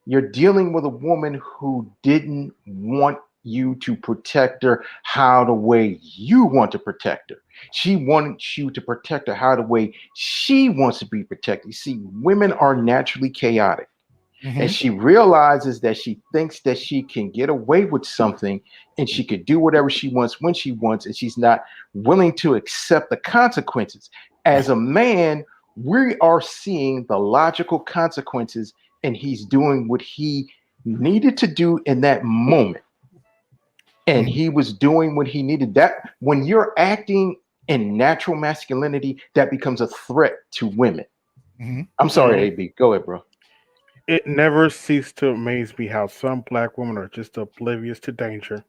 you're dealing with a woman who didn't want you to protect her how the way you want to protect her. She wanted you to protect her how the way she wants to be protected. You see, women are naturally chaotic. And she realizes that she thinks that she can get away with something and she could do whatever she wants when she wants, and she's not willing to accept the consequences. As a man, we are seeing the logical consequences, and he's doing what he needed to do in that moment. And he was doing what he needed. That when you're acting in natural masculinity, that becomes a threat to women. I'm sorry, AB. Go ahead, bro. It never ceased to amaze me how some black women are just oblivious to danger.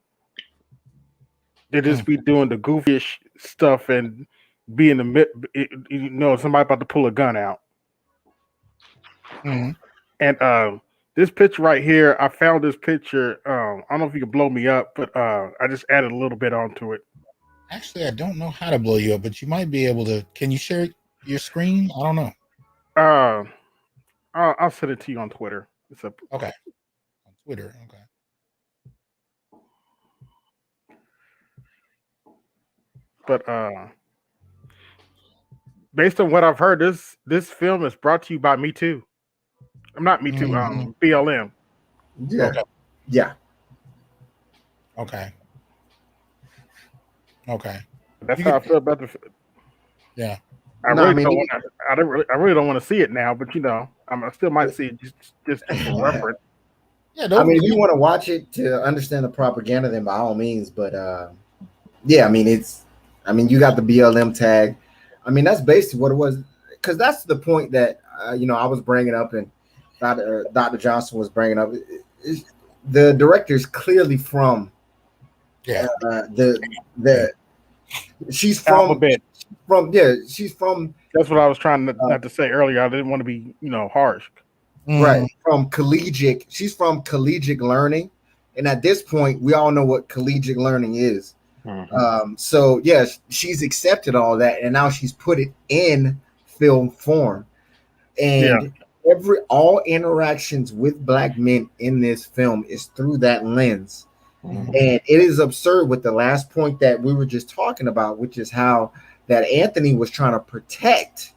They just be doing the goofiest stuff and be in the mid. You know, somebody about to pull a gun out. And this picture right here, I found this picture. I don't know if you can blow me up, but I just added a little bit onto it. Actually, I don't know how to blow you up, but you might be able to. Can you share your screen? I don't know. I'll send it to you on Twitter. It's okay. On Twitter, okay. But based on what I've heard, this film is brought to you by Me Too. I'm not Me Too. BLM. Yeah. Okay. Yeah. Okay. Okay. That's how I feel about the. Yeah. I really don't want to see it now, but you know, I still might see it just for reference. Yeah, I mean, if you want to watch it to understand the propaganda, then by all means. But yeah, I mean, you got the BLM tag. I mean, that's basically what it was, because that's the point that I was bringing up, and Dr. Johnson was bringing up. The director is clearly from she's from Alphabet. She's from. That's what I was trying not to say earlier. I didn't want to be harsh. right, from collegiate. She's from collegiate learning, and at this point, we all know what collegiate learning is. So yes, she's accepted all that, and now she's put it in film form, and all interactions with black men in this film is through that lens. And it is absurd with the last point that we were just talking about, which is how that Anthony was trying to protect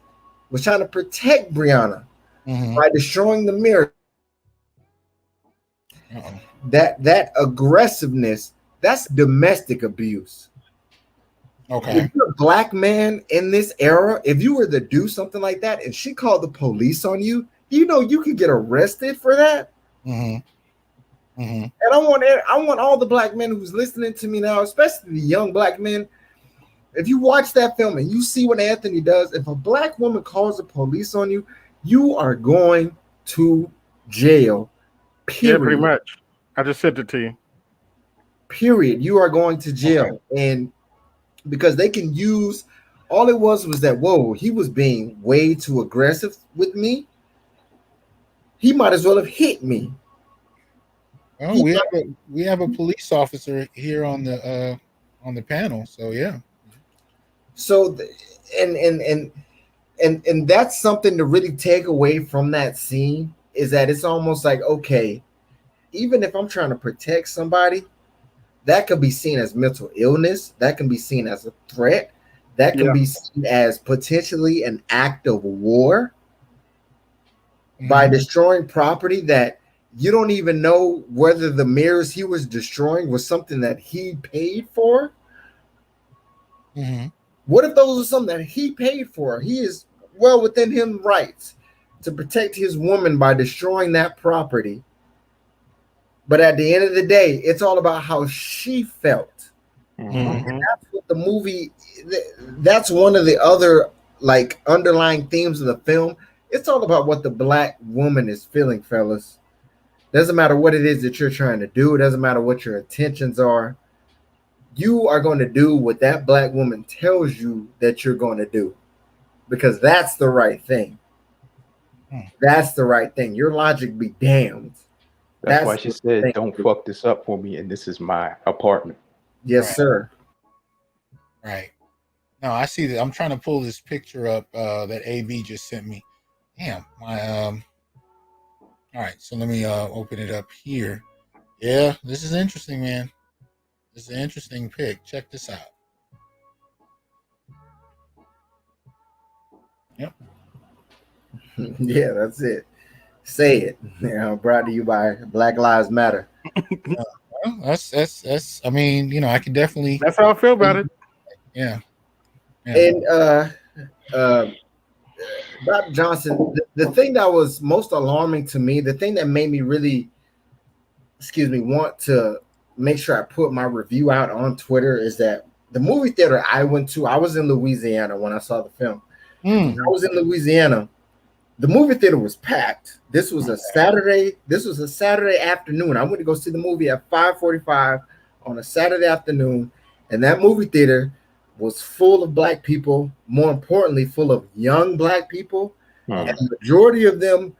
Brianna by destroying the mirror. That aggressiveness, that's domestic abuse. Okay. If you're a black man in this era, if you were to do something like that and she called the police on you, you know you could get arrested for that. And I want all the black men who's listening to me now, especially the young black men. If you watch that film and you see what Anthony does, if a black woman calls the police on you, you are going to jail. Period. Yeah, pretty much. I just said it to you. Period. You are going to jail. And because they can use, all it was that, whoa, he was being way too aggressive with me. He might as well have hit me. Oh, we have a police officer here on the panel, so yeah. So, and that's something to really take away from that scene, is that it's almost like, okay, even if I'm trying to protect somebody, that could be seen as mental illness, that can be seen as a threat, that can be seen as potentially an act of war by destroying property that you don't even know whether the mirrors he was destroying was something that he paid for. What if those are something that he paid for? He is well within his rights to protect his woman by destroying that property. But at the end of the day, it's all about how she felt. And that's what the movie, that's one of the other like underlying themes of the film. It's all about what the black woman is feeling, fellas. Doesn't matter what it is that you're trying to do. It doesn't matter what your intentions are. You are going to do what that black woman tells you that you're going to do, because that's the right thing. That's the right thing. Your logic be damned. That's why she said, don't fuck this up for me, and this is my apartment. Yes, sir. Right. No, I see that. I'm trying to pull this picture up that AB just sent me. Damn, my all right, so let me open it up here. Yeah, this is interesting, man. This is an interesting pic. Check this out. Yep. Yeah, that's it. Say it. Brought to you by Black Lives Matter. Well, that's. I mean, you know, I can definitely. That's how I feel about it. Yeah. And Dr. Johnson, the thing that was most alarming to me, the thing that made me really, want to make sure I put my review out on Twitter, is that the movie theater I went to, I was in Louisiana when I saw the film. I was in Louisiana. The movie theater was packed. This was a Saturday. This was a Saturday afternoon. I went to go see the movie at 5:45 on a Saturday afternoon, and that movie theater was full of black people. More importantly, full of young black people, and the majority of them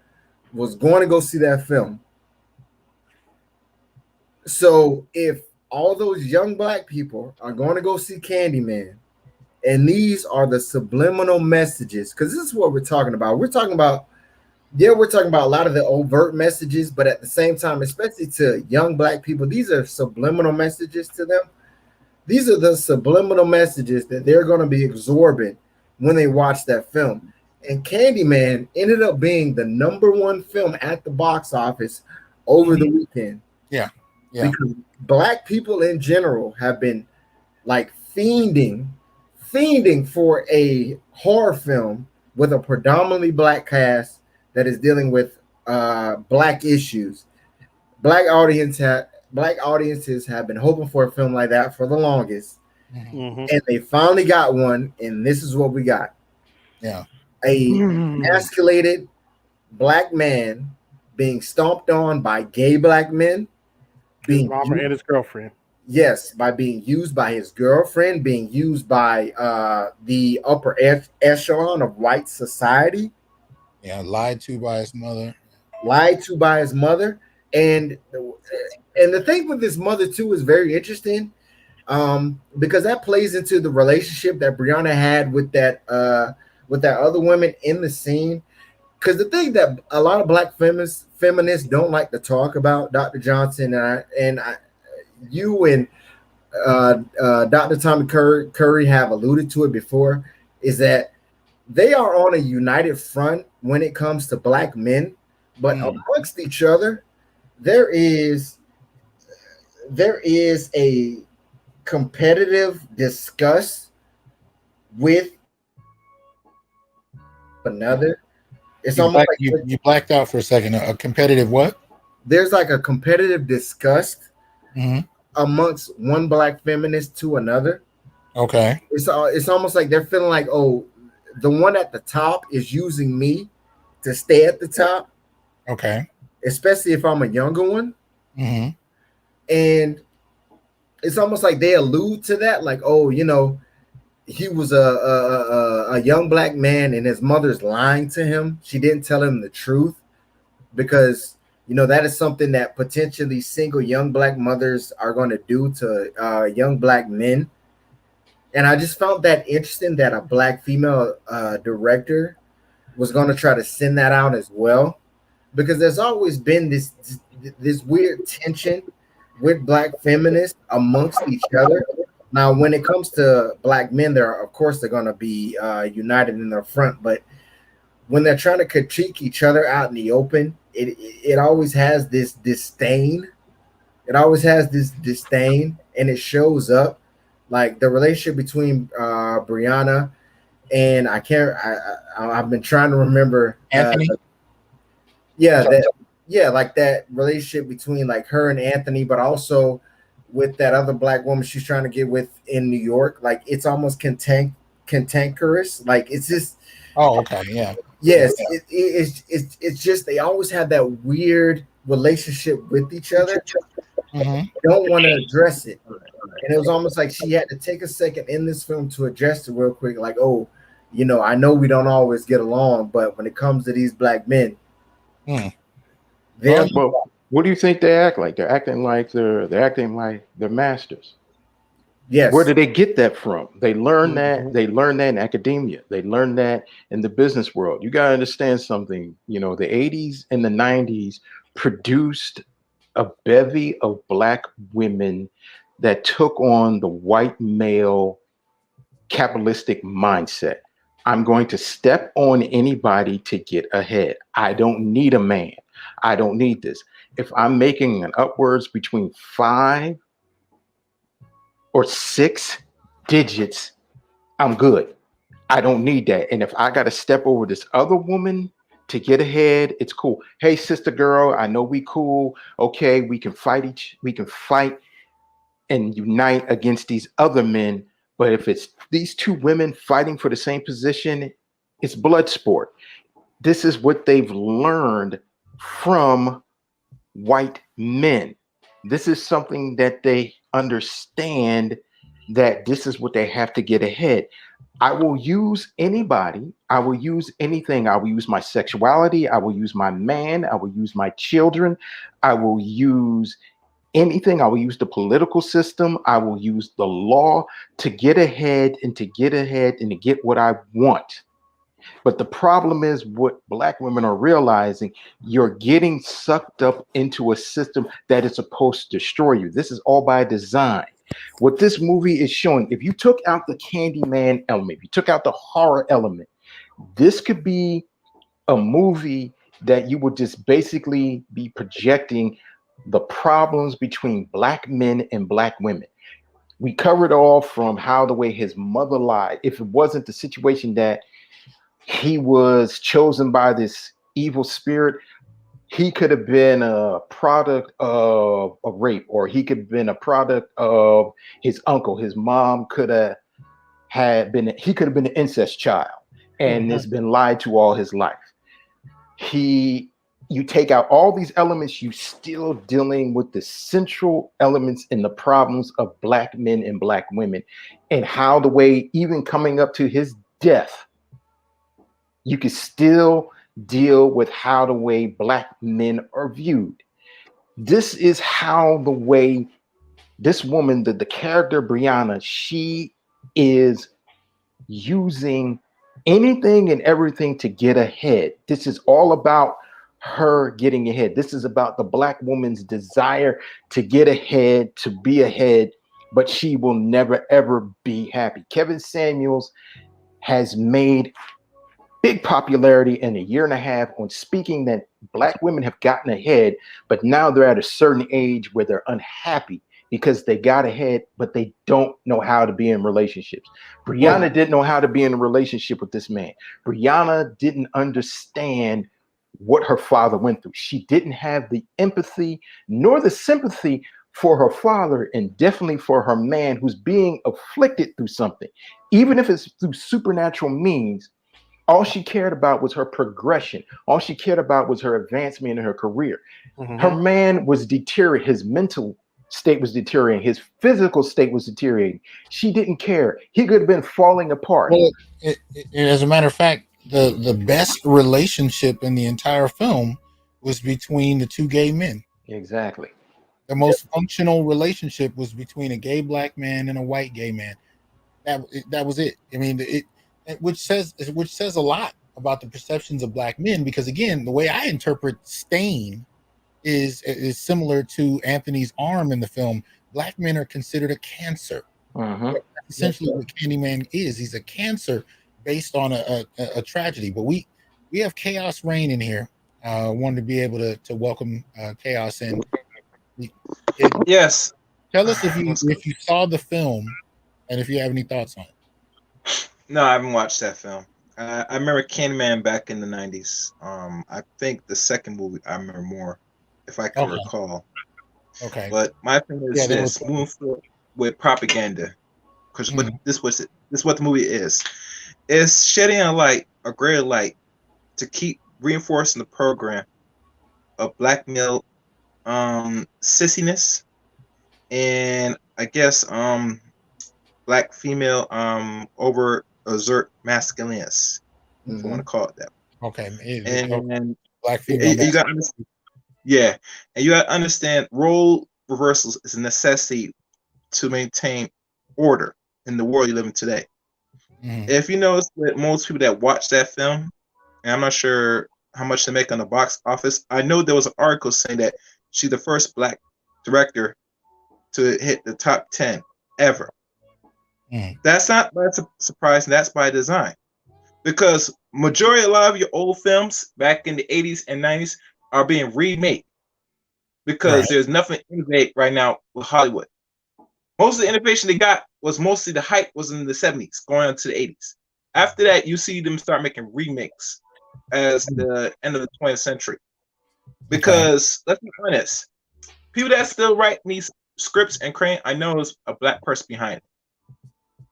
was going to go see that film. So if all those young black people are going to go see Candyman, and these are the subliminal messages, because this is what we're talking about. We're talking about a lot of the overt messages, but at the same time, especially to young black people, these are subliminal messages to them. These are the subliminal messages that they're going to be absorbing when they watch that film. And Candyman ended up being the #1 film at the box office over the weekend. Yeah. Because black people in general have been like fiending for a horror film with a predominantly black cast that is dealing with black issues. Black audiences have been hoping for a film like that for the longest, and they finally got one. And this is what we got: a emasculated black man being stomped on by gay black men, his mama and his girlfriend. Yes, by being used by his girlfriend, being used by the upper echelon of white society. Yeah, lied to by his mother. lied to by his mother, and the thing with his mother too is very interesting, because that plays into the relationship that Brianna had with that other woman in the scene. Because the thing that a lot of black feminists don't like to talk about, Dr. Johnson you and Dr. Tommy Curry have alluded to it before, is that they are on a united front when it comes to black men, but amongst each other, there is a competitive disgust with another. It's almost like you blacked out for a second. A competitive what? There's like a competitive disgust amongst one black feminist to another. Okay. It's almost like they're feeling like, oh, the one at the top is using me to stay at the top. Okay. Especially if I'm a younger one. Mm-hmm. And it's almost like they allude to that, like, oh, you know, he was a young black man and his mother's lying to him. She didn't tell him the truth, because, you know, that is something that potentially single young black mothers are going to do to young black men. And I just found that interesting that a black female director was going to try to send that out as well, because there's always been this weird tension with black feminists amongst each other. Now, when it comes to black men, of course they're going to be united in their front, but when they're trying to critique each other out in the open, it always has this disdain. It always has this disdain, and it shows up, like the relationship between Brianna and I've been trying to remember Anthony. Like that relationship between like her and Anthony, but also with that other black woman she's trying to get with in New York. Like, it's almost cantankerous. Like, it's just. Oh, okay, yeah. Yes, it's just they always have that weird relationship with each other. Mm-hmm. Don't want to address it, and it was almost like she had to take a second in this film to address it real quick. Like, oh, you know, I know we don't always get along, but when it comes to these black men, well, what do you think they act like? They're acting like they're masters. Yes. Where did they get that from? They learn that. They learn that in academia. They learn that in the business world. You got to understand something. You know, the 80s and the 90s produced a bevy of black women that took on the white male capitalistic mindset. I'm going to step on anybody to get ahead. I don't need a man. I don't need this. If I'm making an upwards between 5 or 6 digits, I'm good. I don't need that. And if I got to step over this other woman to get ahead, it's cool. Hey, sister girl, I know we cool. Okay, we can fight and unite against these other men. But if it's these two women fighting for the same position, it's blood sport. This is what they've learned from white men. This is something that they understand, that this is what they have to get ahead. I will use anybody. I will use anything. I will use my sexuality. I will use my man. I will use my children. I will use anything. I will use the political system. I will use the law to get ahead and to get what I want. But the problem is, what black women are realizing, you're getting sucked up into a system that is supposed to destroy you. This is all by design. What this movie is showing, if you took out the Candyman element, if you took out the horror element, this could be a movie that you would just basically be projecting the problems between black men and black women. We covered all from how the way his mother lied. If it wasn't the situation that he was chosen by this evil spirit, he could have been a product of a rape, or he could have been a product of his uncle. His mom he could have been an incest child and has been lied to all his life. You take out all these elements, you still dealing with the central elements in the problems of black men and black women, and how the way, even coming up to his death, you can still deal with how the way Black men are viewed. This is how the way this woman, the character Brianna, she is using anything and everything to get ahead. This is all about her getting ahead. This is about the Black woman's desire to get ahead, to be ahead, but she will never ever be happy. Kevin Samuels has made big popularity in a year and a half on speaking that Black women have gotten ahead, but now they're at a certain age where they're unhappy because they got ahead, but they don't know how to be in relationships. Brianna didn't know how to be in a relationship with this man. Brianna didn't understand what her father went through. She didn't have the empathy nor the sympathy for her father, and definitely for her man who's being afflicted through something. Even if it's through supernatural means, all she cared about was her progression. All she cared about was her advancement in her career. Her man was deteriorating. His mental state was deteriorating. His physical state was deteriorating. She didn't care. He could have been falling apart. Well, as a matter of fact, the best relationship in the entire film was between the two gay men. Exactly. The most functional relationship was between a gay Black man and a white gay man. That was it. I mean, which says a lot about the perceptions of Black men, because again, the way I interpret stain is similar to Anthony's arm in the film. Black men are considered a cancer. Essentially, what Candyman is, he's a cancer based on a tragedy. But we have Chaos Reign in here. Wanted to be able to welcome Chaos in. Yes. Tell us if you saw the film and if you have any thoughts on it. No, I haven't watched that film. I remember Candyman back in the 90s. I think the second movie I remember more, if I can recall. Okay. But my thing is this: moving forward with propaganda, because this is what the movie is. It's shedding a greater light, to keep reinforcing the program of Black male sissiness, and I guess Black female over exert masculinist, if you want to call it that. Okay. And Black female. You got and you got to understand role reversals is a necessity to maintain order in the world you live in today. If you notice that most people that watch that film, and I'm not sure how much they make on the box office, I know there was an article saying that she's the first Black director to hit the top 10 ever. That's not by surprise, and that's by design, because a lot of your old films back in the 80s and 90s are being remade because there's nothing innovate right now with Hollywood. Most of the innovation they got was mostly the hype was in the 70s going on to the 80s. After that, you see them start making remakes as the end of the 20th century. Because let's be honest, people that still write these scripts and create, I know there's a Black person behind it.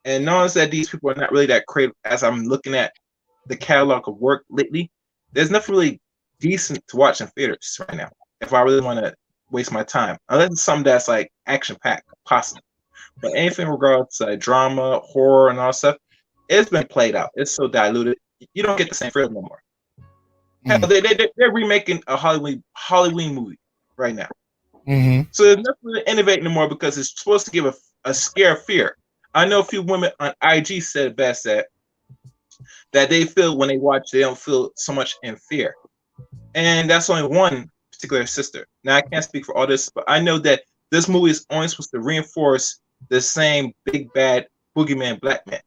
And notice that these people are not really that creative. As I'm looking at the catalog of work lately, there's nothing really decent to watch in theaters right now, if I really want to waste my time. Unless it's something that's like action-packed, possible. But anything in regards to drama, horror, and all stuff, it's been played out. It's so diluted. You don't get the same thrill no more. Hell, they're remaking a Halloween movie right now. So there's nothing to innovate anymore because it's supposed to give a scare of fear. I know a few women on IG said best that they feel when they watch, they don't feel so much in fear. And that's only one particular sister. Now, I can't speak for all this, but I know that this movie is only supposed to reinforce the same big bad boogeyman Black man.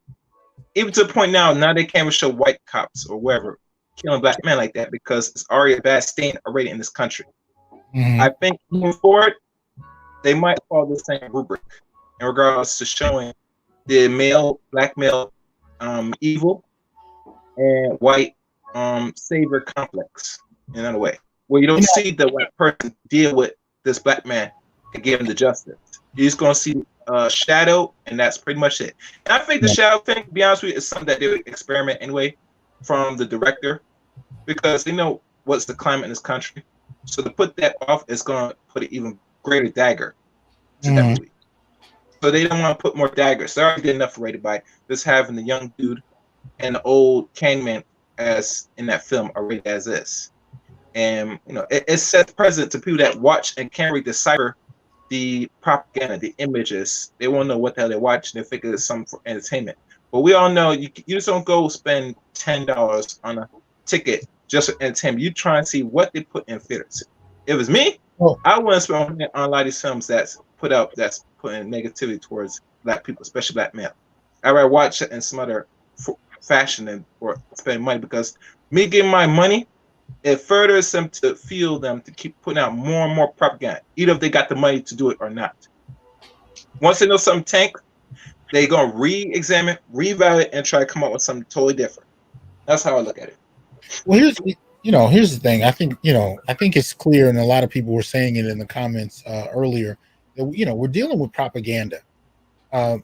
Even to the point now they can't even show white cops or whatever killing Black men like that because it's already a bad stain already in this country. I think moving forward, they might follow the same rubric in regards to showing the Black male evil and white savior complex in another way, where you don't see the white person deal with this Black man and give him the justice. You're just going to see shadow, and that's pretty much it. And I think the shadow thing, to be honest with you, is something that they would experiment anyway from the director, because they know what's the climate in this country. So to put that off is going to put an even greater dagger to that movie. So they don't want to put more daggers. They already did enough already by just having the young dude and the old Candyman as in that film already as is. And it sets precedent to people that watch and can't really decipher the propaganda, the images. They won't know what the hell they're watching. They figure it's something for entertainment. But we all know you just don't go spend $10 on a ticket just for entertainment. You try and see what they put in theaters. If it's me, I wouldn't spend on a lot of these films that's putting negativity towards Black people, especially Black men. I'd rather watch it in some other fashion or spend money, because me giving my money, it furthers them to fuel them to keep putting out more and more propaganda, either if they got the money to do it or not. Once they know something tank, they're gonna re-examine, reevaluate, and try to come up with something totally different. That's how I look at it. Well, here's the thing. I think it's clear, and a lot of people were saying it in the comments earlier, that we're dealing with propaganda.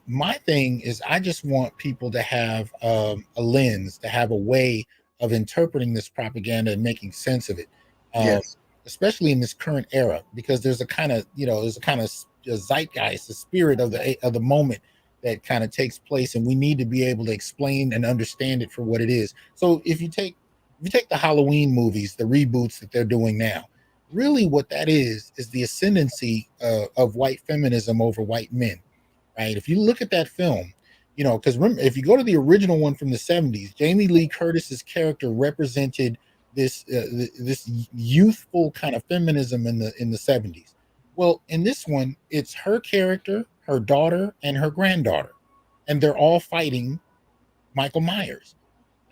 My thing is, I just want people to have a lens, to have a way of interpreting this propaganda and making sense of it. Yes. Especially in this current era, because there's a kind of zeitgeist, the spirit of the moment that kind of takes place, and we need to be able to explain and understand it for what it is. So if you take the Halloween movies, the reboots that they're doing now, really what that is the ascendancy of white feminism over white men, right? If you look at that film, because remember, if you go to the original one from the 70s, Jamie Lee Curtis's character represented this youthful kind of feminism in the 70s. Well, in this one, it's her character, her daughter, and her granddaughter, and they're all fighting Michael Myers.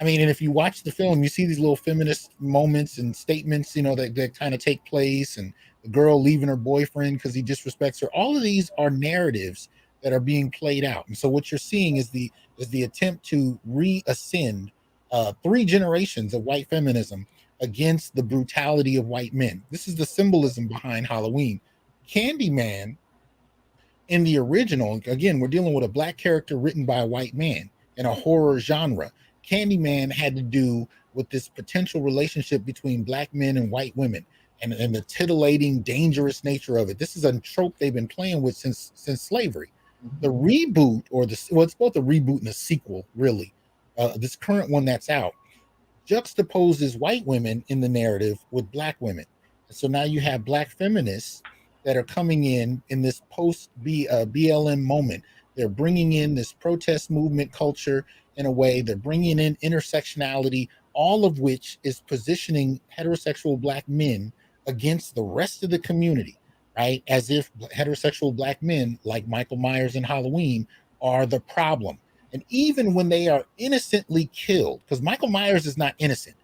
I mean, and if you watch the film, you see these little feminist moments and statements, that kind of take place, and the girl leaving her boyfriend because he disrespects her. All of these are narratives that are being played out. And so what you're seeing is the attempt to reascend 3 generations of white feminism against the brutality of white men. This is the symbolism behind Halloween. Candyman, in the original, again, we're dealing with a Black character written by a white man in a horror genre. Candyman had to do with this potential relationship between Black men and white women, and the titillating, dangerous nature of it. This is a trope they've been playing with since slavery. The reboot, it's both a reboot and a sequel, really. This current one that's out juxtaposes white women in the narrative with Black women. And so now you have Black feminists that are coming in this post BLM moment. They're bringing in this protest movement culture in a way. They're bringing in intersectionality, all of which is positioning heterosexual Black men against the rest of the community, right? As if heterosexual Black men, like Michael Myers in Halloween, are the problem. And even when they are innocently killed, because Michael Myers is not innocent.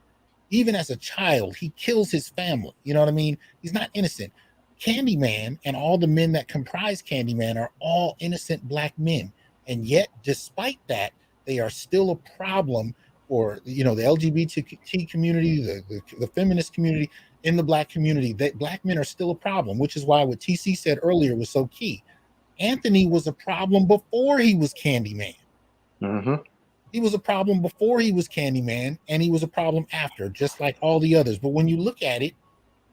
Even as a child, he kills his family. You know what I mean? He's not innocent. Candyman and all the men that comprise Candyman are all innocent Black men. And yet, despite that, they are still a problem for, the LGBT community, the feminist community, in the Black community. That Black men are still a problem, which is why what TC said earlier was so key. Anthony was a problem before he was Candyman. Mm-hmm. He was a problem before he was Candyman, and he was a problem after, just like all the others. But when you look at it,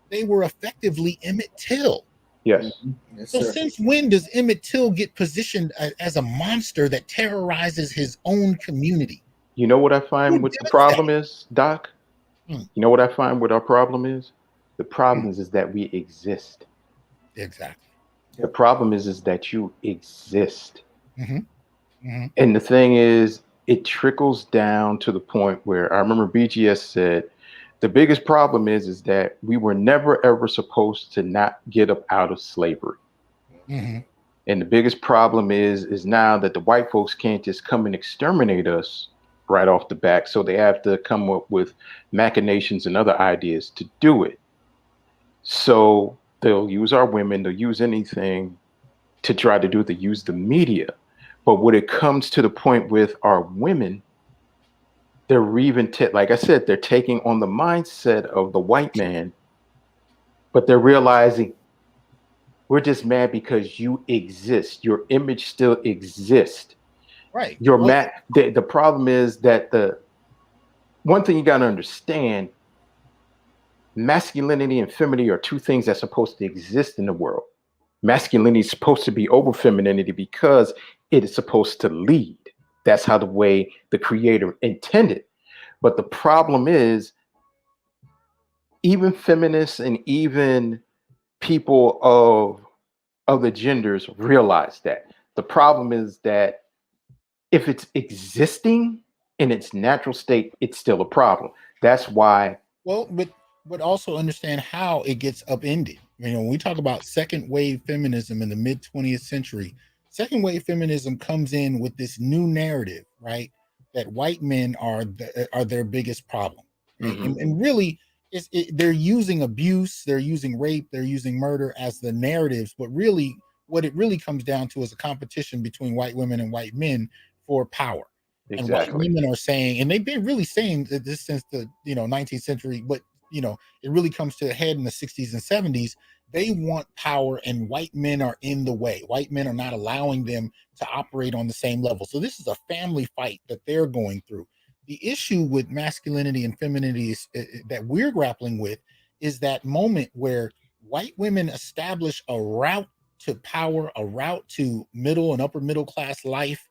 they were effectively Emmett Till. Yes. Yes, So sir. since when does Emmett Till get positioned as a monster that terrorizes his own community? You know what I find what the problem is, Doc? You know what I find what our problem is? The problem is that we exist. Exactly. The problem is that you exist. Mm-hmm. Mm-hmm. And the thing is, it trickles down to the point where I remember BGS said, the biggest problem is that we were never ever supposed to not get up out of slavery. Mm-hmm. And the biggest problem is now that the white folks can't just come and exterminate us right off the back. So they have to come up with machinations and other ideas to do it. So they'll use our women, they'll use anything to try to do it. They use the media. But when it comes to the point with our women, they're even, like I said, they're taking on the mindset of the white man, but they're realizing we're just mad because you exist. Your image still exists. Right. The problem is that the one thing you got to understand, masculinity and femininity are two things that's supposed to exist in the world. Masculinity is supposed to be over femininity because it is supposed to lead. That's how the way the creator intended. But the problem is, even feminists and even people of other genders realize that. The problem is that if it's existing in its natural state, it's still a problem. That's why. Well, but also understand how it gets upended. You know, when we talk about second wave feminism in the mid 20th century, second wave feminism comes in with this new narrative, right? That white men are their biggest problem, and really, they're using abuse, they're using rape, they're using murder as the narratives, but really, what it really comes down to is a competition between white women and white men for power. And white women are saying, and they've been really saying this since the 19th century, but it really comes to a head in the 60s and 70s. They want power, and white men are in the way. White men are not allowing them to operate on the same level. So this is a family fight that they're going through. The issue with masculinity and femininity that we're grappling with is that moment where white women establish a route to power, a route to middle and upper middle class life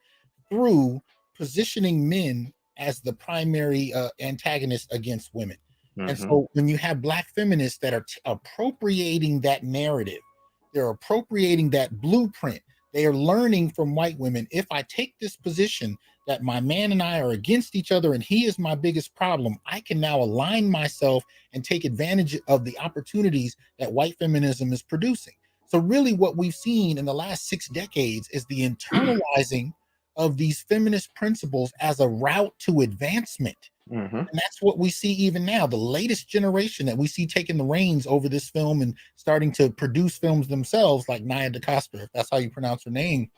through positioning men as the primary antagonist against women. And so when you have black feminists that are appropriating that narrative, they're appropriating that blueprint. They are learning from white women. If I take this position that my man and I are against each other and he is my biggest problem, I can now align myself and take advantage of the opportunities that white feminism is producing. So really what we've seen in the last 6 decades is the internalizing of these feminist principles as a route to advancement. And that's what we see even now. The latest generation that we see taking the reins over this film and starting to produce films themselves, like Nia DaCosta, if that's how you pronounce her name,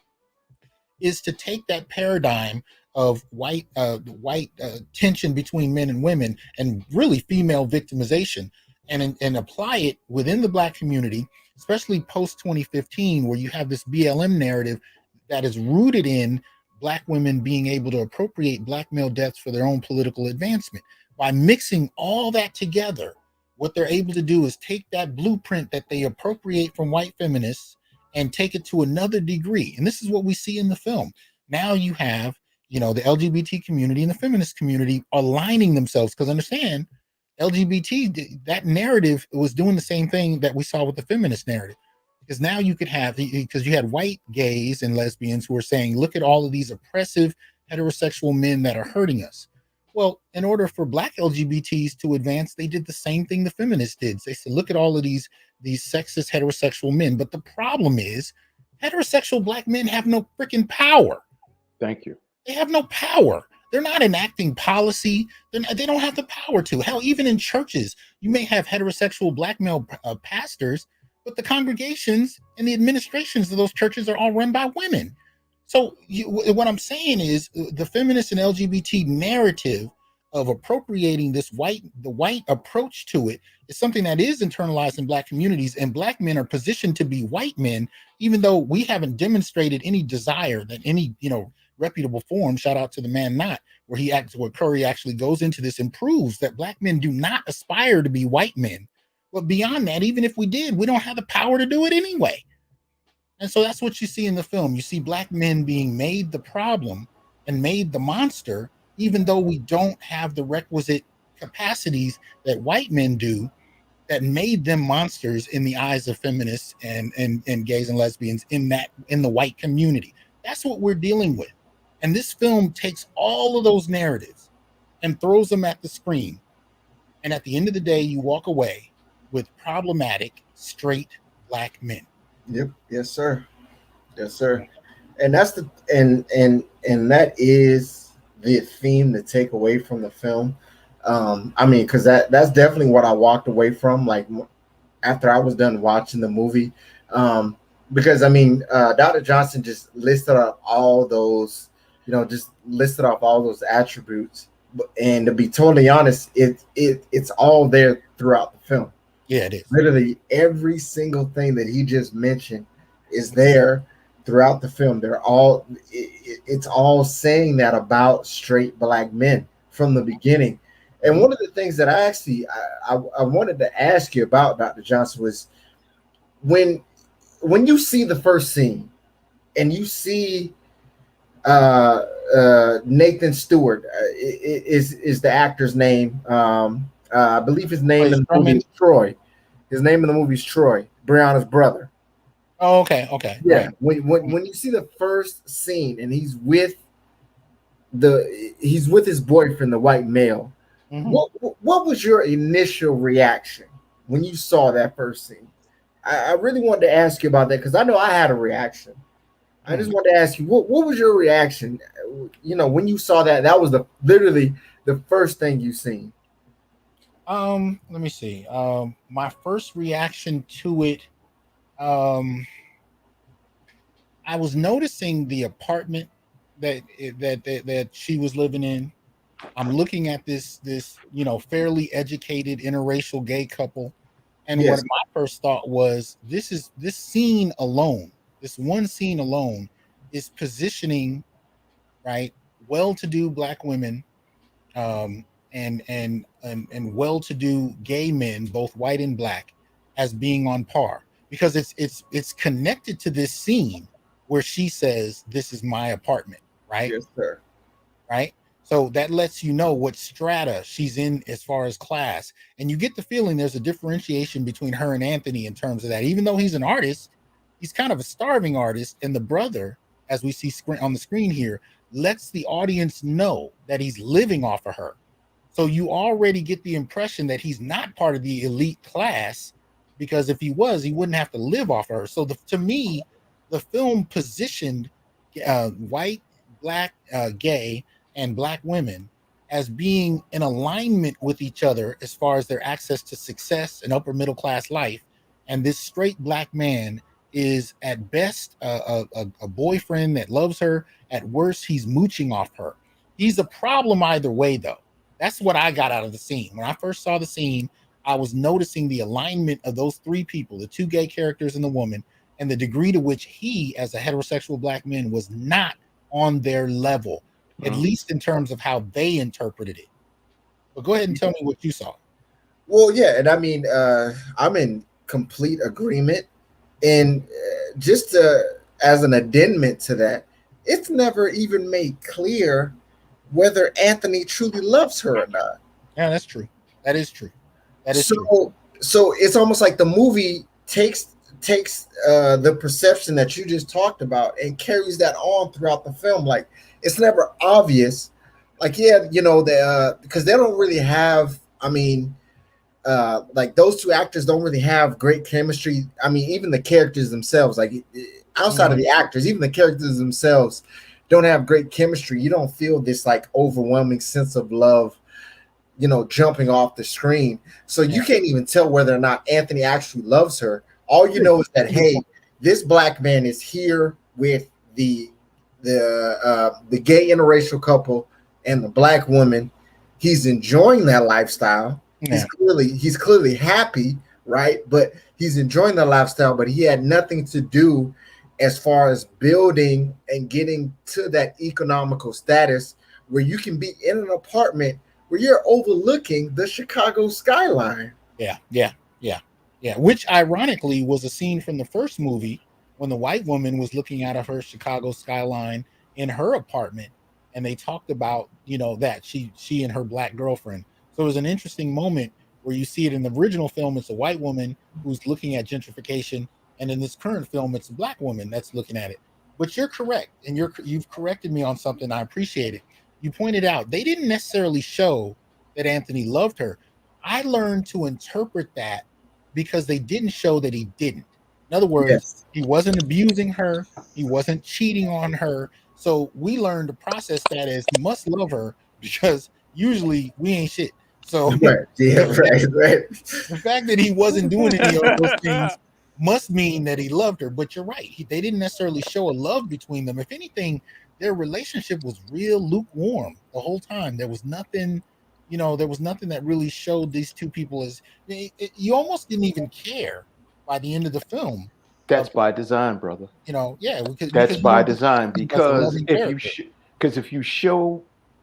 is to take that paradigm of white tension between men and women and really female victimization and apply it within the black community, especially post 2015, where you have this BLM narrative that is rooted in black women being able to appropriate black male deaths for their own political advancement. By mixing all that together, what they're able to do is take that blueprint that they appropriate from white feminists and take it to another degree. And this is what we see in the film. Now you have, the LGBT community and the feminist community aligning themselves, because understand, LGBT, that narrative was doing the same thing that we saw with the feminist narrative. Because now you could have, because you had white gays and lesbians who are saying, look at all of these oppressive heterosexual men that are hurting us. Well, in order for black LGBTs to advance, they did the same thing the feminists did. They said, look at all of these sexist heterosexual men. But the problem is, heterosexual black men have no freaking power. Thank you. They have no power. They're not enacting policy. They don't have the power to. Hell, even in churches, you may have heterosexual black male pastors, but the congregations and the administrations of those churches are all run by women. So what I'm saying is the feminist and LGBT narrative of appropriating the white approach to it is something that is internalized in black communities, and black men are positioned to be white men, even though we haven't demonstrated any desire that any, reputable form, shout out to the man Not, where Curry actually goes into this and proves that black men do not aspire to be white men. But beyond that, even if we did, we don't have the power to do it anyway. And so that's what you see in the film. You see black men being made the problem and made the monster, even though we don't have the requisite capacities that white men do that made them monsters in the eyes of feminists and gays and lesbians in the white community. That's what we're dealing with. And this film takes all of those narratives and throws them at the screen. And at the end of the day, you walk away with problematic, straight black men. Yep. Yes, sir. Yes, sir. And that's and that is the theme to take away from the film. Because that's definitely what I walked away from, like after I was done watching the movie. Because Dr. Johnson just listed up all those, attributes. And to be totally honest, it's all there throughout the film. Yeah, it is. Literally every single thing that he just mentioned is there throughout the film. It's all saying that about straight black men from the beginning. And one of the things that I wanted to ask you about, Dr. Johnson, was when you see the first scene and you see Nathan Stewart is the actor's name. I believe his name in the movie is Troy. His name in the movie is Troy, Brianna's brother. Oh, okay. Yeah. Right. When you see the first scene and he's with his boyfriend, the white male. Mm-hmm. What was your initial reaction when you saw that first scene? I really wanted to ask you about that because I know I had a reaction. I just wanted to ask you, what was your reaction? When you saw that, that was literally the first thing you seen. Let me see. My first reaction to it, I was noticing the apartment that she was living in. I'm looking at this fairly educated interracial gay couple, and Yes. what my first thought was, this scene alone, this one scene alone, is positioning, right, well-to-do Black women, and well-to-do gay men, both white and Black, as being on par, because it's connected to this scene where she says, "This is my apartment," right? Yes, sir. Right. So that lets you know what strata she's in as far as class. And you get the feeling there's a differentiation between her and Anthony in terms of that. Even though he's an artist, he's kind of a starving artist. And the brother, as we see on the screen here, lets the audience know that he's living off of her. So you already get the impression that he's not part of the elite class, because if he was, he wouldn't have to live off of her. So to me, the film positioned white, Black, gay, and Black women as being in alignment with each other as far as their access to success and upper middle class life. And this straight Black man is at best a boyfriend that loves her. At worst, he's mooching off her. He's a problem either way, though. That's what I got out of the scene. When I first saw the scene, I was noticing the alignment of those three people, the two gay characters and the woman, and the degree to which he, as a heterosexual Black man, was not on their level, at least in terms of how they interpreted it. But go ahead and tell me what you saw. Well, yeah, and I mean, I'm in complete agreement. And just as an addendum to that, it's never even made clear whether Anthony truly loves her or not. Yeah, that's true. That is true. That is true. So it's almost like the movie takes the perception that you just talked about and carries that on throughout the film. Like, it's never obvious. Like, yeah, because they don't really have, like, those two actors don't really have great chemistry. I mean, even the characters themselves, like, outside of the actors, even the characters themselves don't have great chemistry. You don't feel this, like, overwhelming sense of love, jumping off the screen. So you can't even tell whether or not Anthony actually loves her. All you know is that, hey, this Black man is here with the gay interracial couple and the Black woman. He's enjoying that lifestyle. Yeah. He's clearly happy, right? But he's enjoying the lifestyle, but he had nothing to do as far as building and getting to that economical status where you can be in an apartment where you're overlooking the Chicago skyline. Yeah. Which ironically was a scene from the first movie when the white woman was looking out of her Chicago skyline in her apartment, and they talked about, that she and her Black girlfriend. So it was an interesting moment where you see it in the original film. It's a white woman who's looking at gentrification, and in this current film, it's a Black woman that's looking at it. But you're correct, and you've corrected me on something. I appreciate it. You pointed out they didn't necessarily show that Anthony loved her. I learned to interpret that because they didn't show that he didn't. In other words, he wasn't abusing her. He wasn't cheating on her. So we learned to process that as he must love her, because usually we ain't shit. So right. The fact that he wasn't doing any of those things must mean that he loved her. But you're right. They didn't necessarily show a love between them. If anything, their relationship was real lukewarm the whole time. There was nothing, that really showed these two people as, you almost didn't even care by the end of the film. That's by design, brother. That's by design, because if you show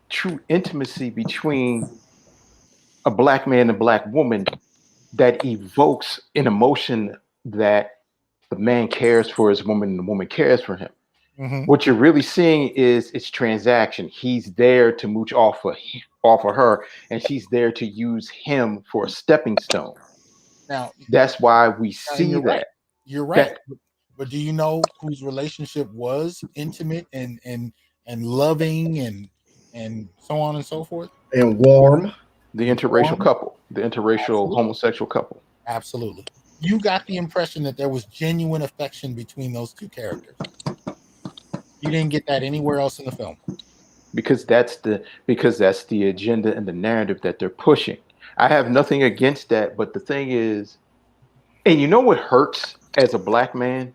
true intimacy between a Black man and a Black woman, that evokes an emotion that the man cares for his woman and the woman cares for him. What you're really seeing is it's transaction. He's there to mooch off of her, and she's there to use him for a stepping stone. Now that's why we see you're that. right. You're right. But do you know whose relationship was intimate and loving and so on and so forth? And warm. The interracial couple, the interracial homosexual couple. Absolutely. You got the impression that there was genuine affection between those two characters. You didn't get that anywhere else in the film. Because that's the agenda and the narrative that they're pushing. I have nothing against that, but the thing is, and you know what hurts as a black man?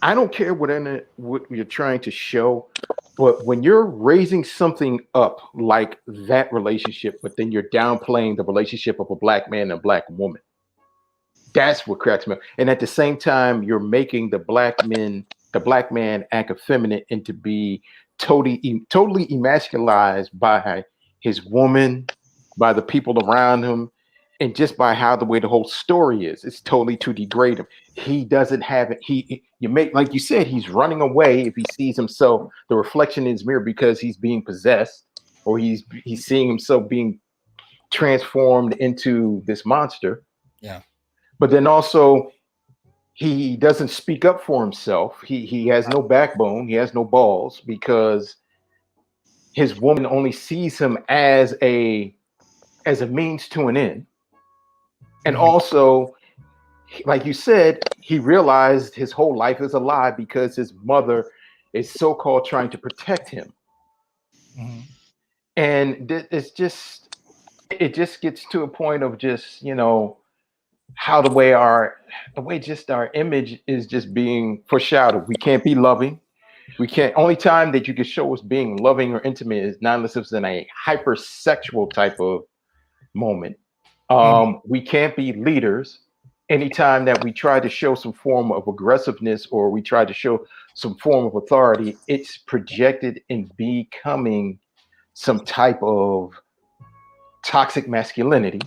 I don't care what you're trying to show, but when you're raising something up like that relationship, but then you're downplaying the relationship of a black man and a black woman, that's what cracks me up. And at the same time, you're making the black man act effeminate and to be totally emasculized by his woman, by the people around him, and just by the way the whole story is. It's totally to degrade him. He doesn't have it. Like you said, he's running away if he sees himself, the reflection in his mirror, because he's being possessed, or he's seeing himself being transformed into this monster. Yeah. But then also, he doesn't speak up for himself. He has no backbone. He has no balls, because his woman only sees him as a means to an end. And also, like you said, he realized his whole life is a lie because his mother is so-called trying to protect him. And it just gets to a point of just, how the way our image is just being foreshadowed. We can't be loving. We can't. Only time that you can show us being loving or intimate is not unless it's in a hypersexual type of moment. We can't be leaders. Anytime that we try to show some form of aggressiveness or we try to show some form of authority, it's projected in becoming some type of toxic masculinity.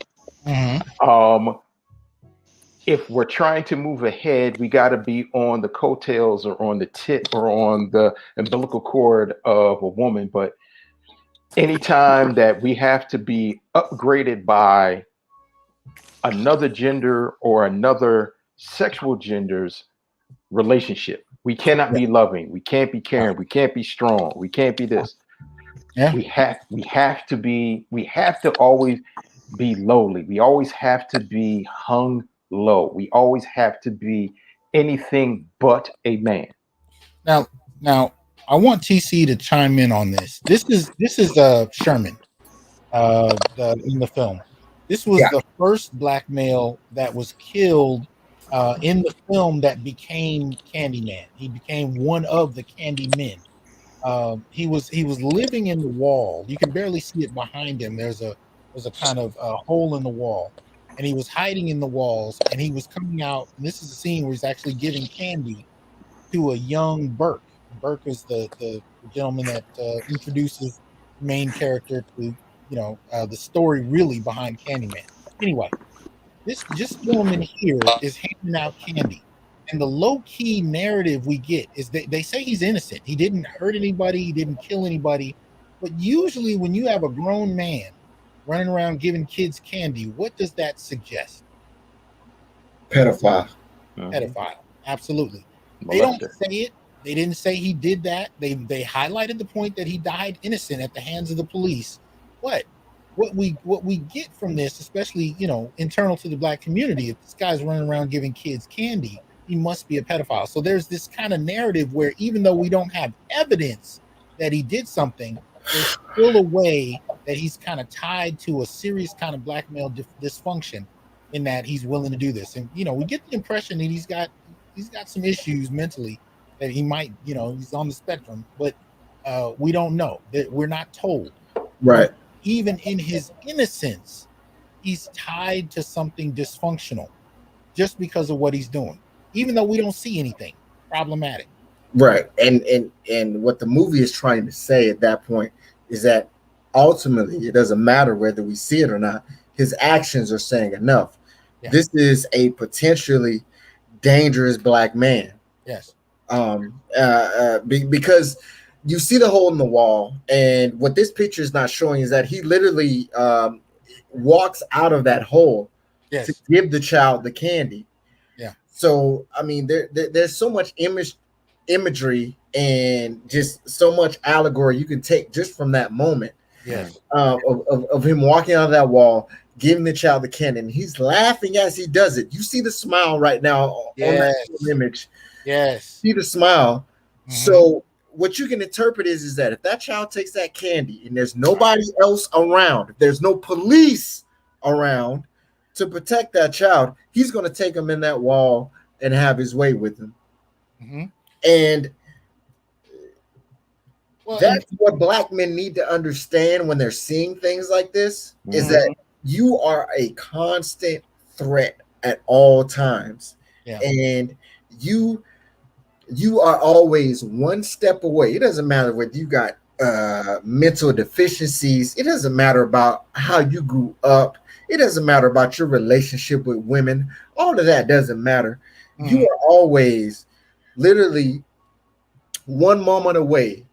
If we're trying to move ahead, we got to be on the coattails or on the tip or on the umbilical cord of a woman. But anytime that we have to be upgraded by another gender or another sexual gender's relationship, we cannot be loving. We can't be caring. We can't be strong. We can't be this. Yeah. We have to always be lowly. We always have to be hung low. We always have to be anything but a man. Now, I want TC to chime in on this. This is Sherman, in the film. This was the first black male that was killed in the film that became Candyman. He became one of the Candymen. He was living in the wall. You can barely see it behind him. There's a kind of hole in the wall, and he was hiding in the walls. And he was coming out. And this is a scene where he's actually giving candy to a young Burke. Burke is the gentleman that introduces the main character to the story really behind Candyman. Anyway, this gentleman here is handing out candy. And the low-key narrative we get is that they say he's innocent. He didn't hurt anybody. He didn't kill anybody. But usually when you have a grown man running around giving kids candy, what does that suggest? Pedophile. Pedophile. Absolutely. They don't say it. They didn't say he did that. They highlighted the point that he died innocent at the hands of the police. But what we get from this, especially, internal to the black community, if this guy's running around giving kids candy, he must be a pedophile. So there's this kind of narrative where even though we don't have evidence that he did something, there's still a way that he's kind of tied to a serious kind of black male dysfunction in that he's willing to do this. And, we get the impression that he's got some issues mentally that he might, he's on the spectrum, but we don't know. That we're not told. Right. Even in his innocence, he's tied to something dysfunctional just because of what he's doing, even though we don't see anything problematic. Right. And what the movie is trying to say at that point is that ultimately it doesn't matter whether we see it or not. His actions are saying enough. Yeah. This is a potentially dangerous black man. Yes. Because you see the hole in the wall, and what this picture is not showing is that he literally walks out of that hole to give the child the candy. Yeah. So I mean, there's so much imagery and just so much allegory you can take just from that moment. Yes. Of him walking out of that wall, giving the child the candy, and he's laughing as he does it. You see the smile right now on that image. Yes. See the smile. So what you can interpret is that if that child takes that candy and there's nobody else around, if there's no police around to protect that child, he's going to take him in that wall and have his way with him. And that's what black men need to understand when they're seeing things like this, is that you are a constant threat at all times. And you are always one step away. It doesn't matter whether you got mental deficiencies. It doesn't matter about how you grew up. It doesn't matter about your relationship with women. All of that doesn't matter. You are always literally one moment away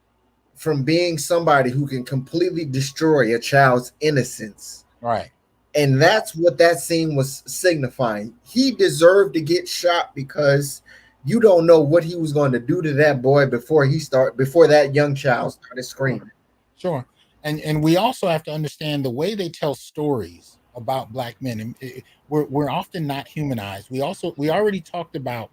from being somebody who can completely destroy a child's innocence. Right. And that's what that scene was signifying. He deserved to get shot because you don't know what he was going to do to that boy before that young child started screaming. Sure. And we also have to understand the way they tell stories about black men. And we're often not humanized. We already talked about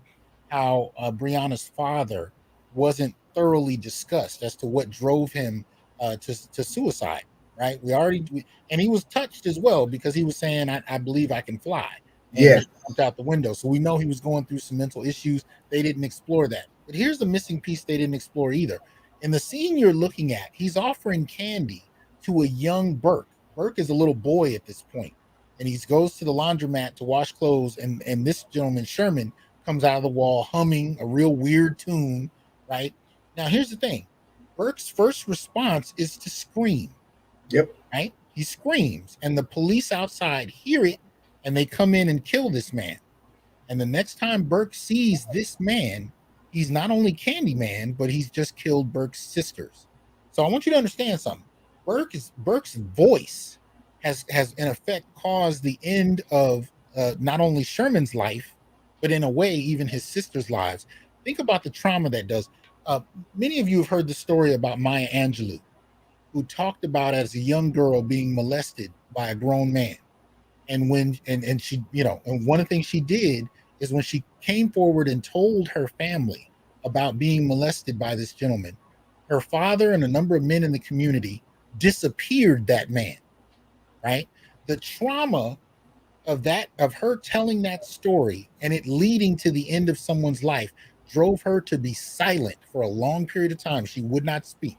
how Breonna's father wasn't thoroughly discussed as to what drove him to suicide. Right. And he was touched as well, because he was saying, I believe I can fly. And he jumped out the window. So we know he was going through some mental issues. They didn't explore that. But here's the missing piece they didn't explore either. In the scene you're looking at, he's offering candy to a young Burke. Burke is a little boy at this point, and he goes to the laundromat to wash clothes. And this gentleman, Sherman, comes out of the wall humming a real weird tune. Right. Now, here's the thing. Burke's first response is to scream. Yep. Right. He screams, and the police outside hear it, and they come in and kill this man. And the next time Burke sees this man, he's not only Candyman, but he's just killed Burke's sisters. So I want you to understand something. Burke's voice has in effect caused the end of not only Sherman's life, but in a way, even his sisters' lives. Think about the trauma that does. Many of you have heard the story about Maya Angelou, who talked about as a young girl being molested by a grown man. And when she, and one of the things she did is when she came forward and told her family about being molested by this gentleman, her father and a number of men in the community disappeared that man. Right? The trauma of her telling that story and it leading to the end of someone's life drove her to be silent for a long period of time. She would not speak.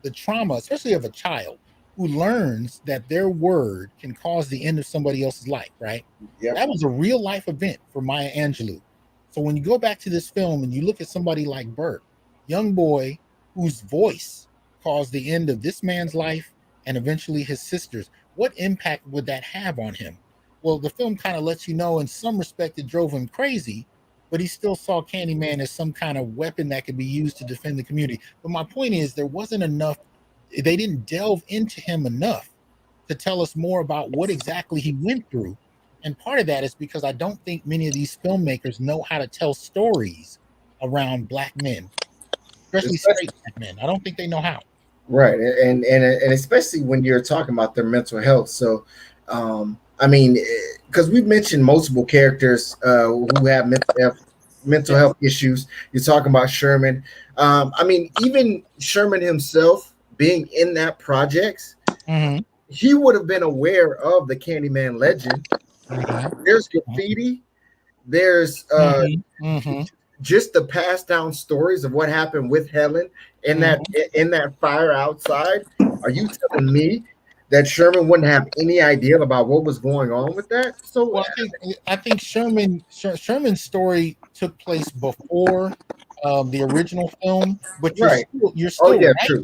The trauma, especially of a child who learns that their word can cause the end of somebody else's life, right? Yep. That was a real life event for Maya Angelou. So when you go back to this film and you look at somebody like Burke, young boy whose voice caused the end of this man's life and eventually his sister's, what impact would that have on him? Well, the film kind of lets you know in some respect it drove him crazy, but he still saw Candyman as some kind of weapon that could be used to defend the community. But my point is, there wasn't enough. They didn't delve into him enough to tell us more about what exactly he went through. And part of that is because I don't think many of these filmmakers know how to tell stories around black men, especially straight black men. I don't think they know how. Right. And especially when you're talking about their mental health. So, I mean, because we've mentioned multiple characters who have mental health issues. You're talking about Sherman. I mean, even Sherman himself being in that project, he would have been aware of the Candyman legend. There's graffiti. There's just the passed down stories of what happened with Helen in that fire outside. Are you telling me that Sherman wouldn't have any idea about what was going on with that? So, well, I think Sherman's story took place before the original film, but you're still right. True,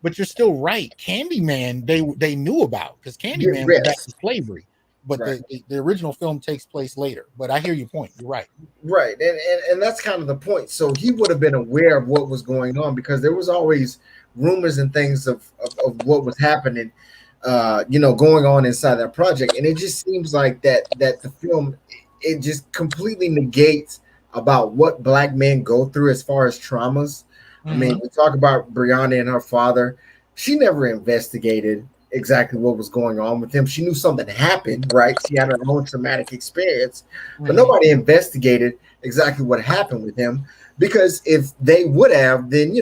but you're still right. Candyman, they knew about, because Candyman was back to slavery. but the original film takes place later. But I hear your point. You're right. Right, and that's kind of the point. So he would have been aware of what was going on because there was always rumors and things of what was happening, going on inside that project. And it just seems like that the film, it just completely negates about what Black men go through as far as traumas. I mean, we talk about Brianna and her father. She never investigated exactly what was going on with him. She knew something happened, right? She had her own traumatic experience, but nobody investigated exactly what happened with him, because if they would have, then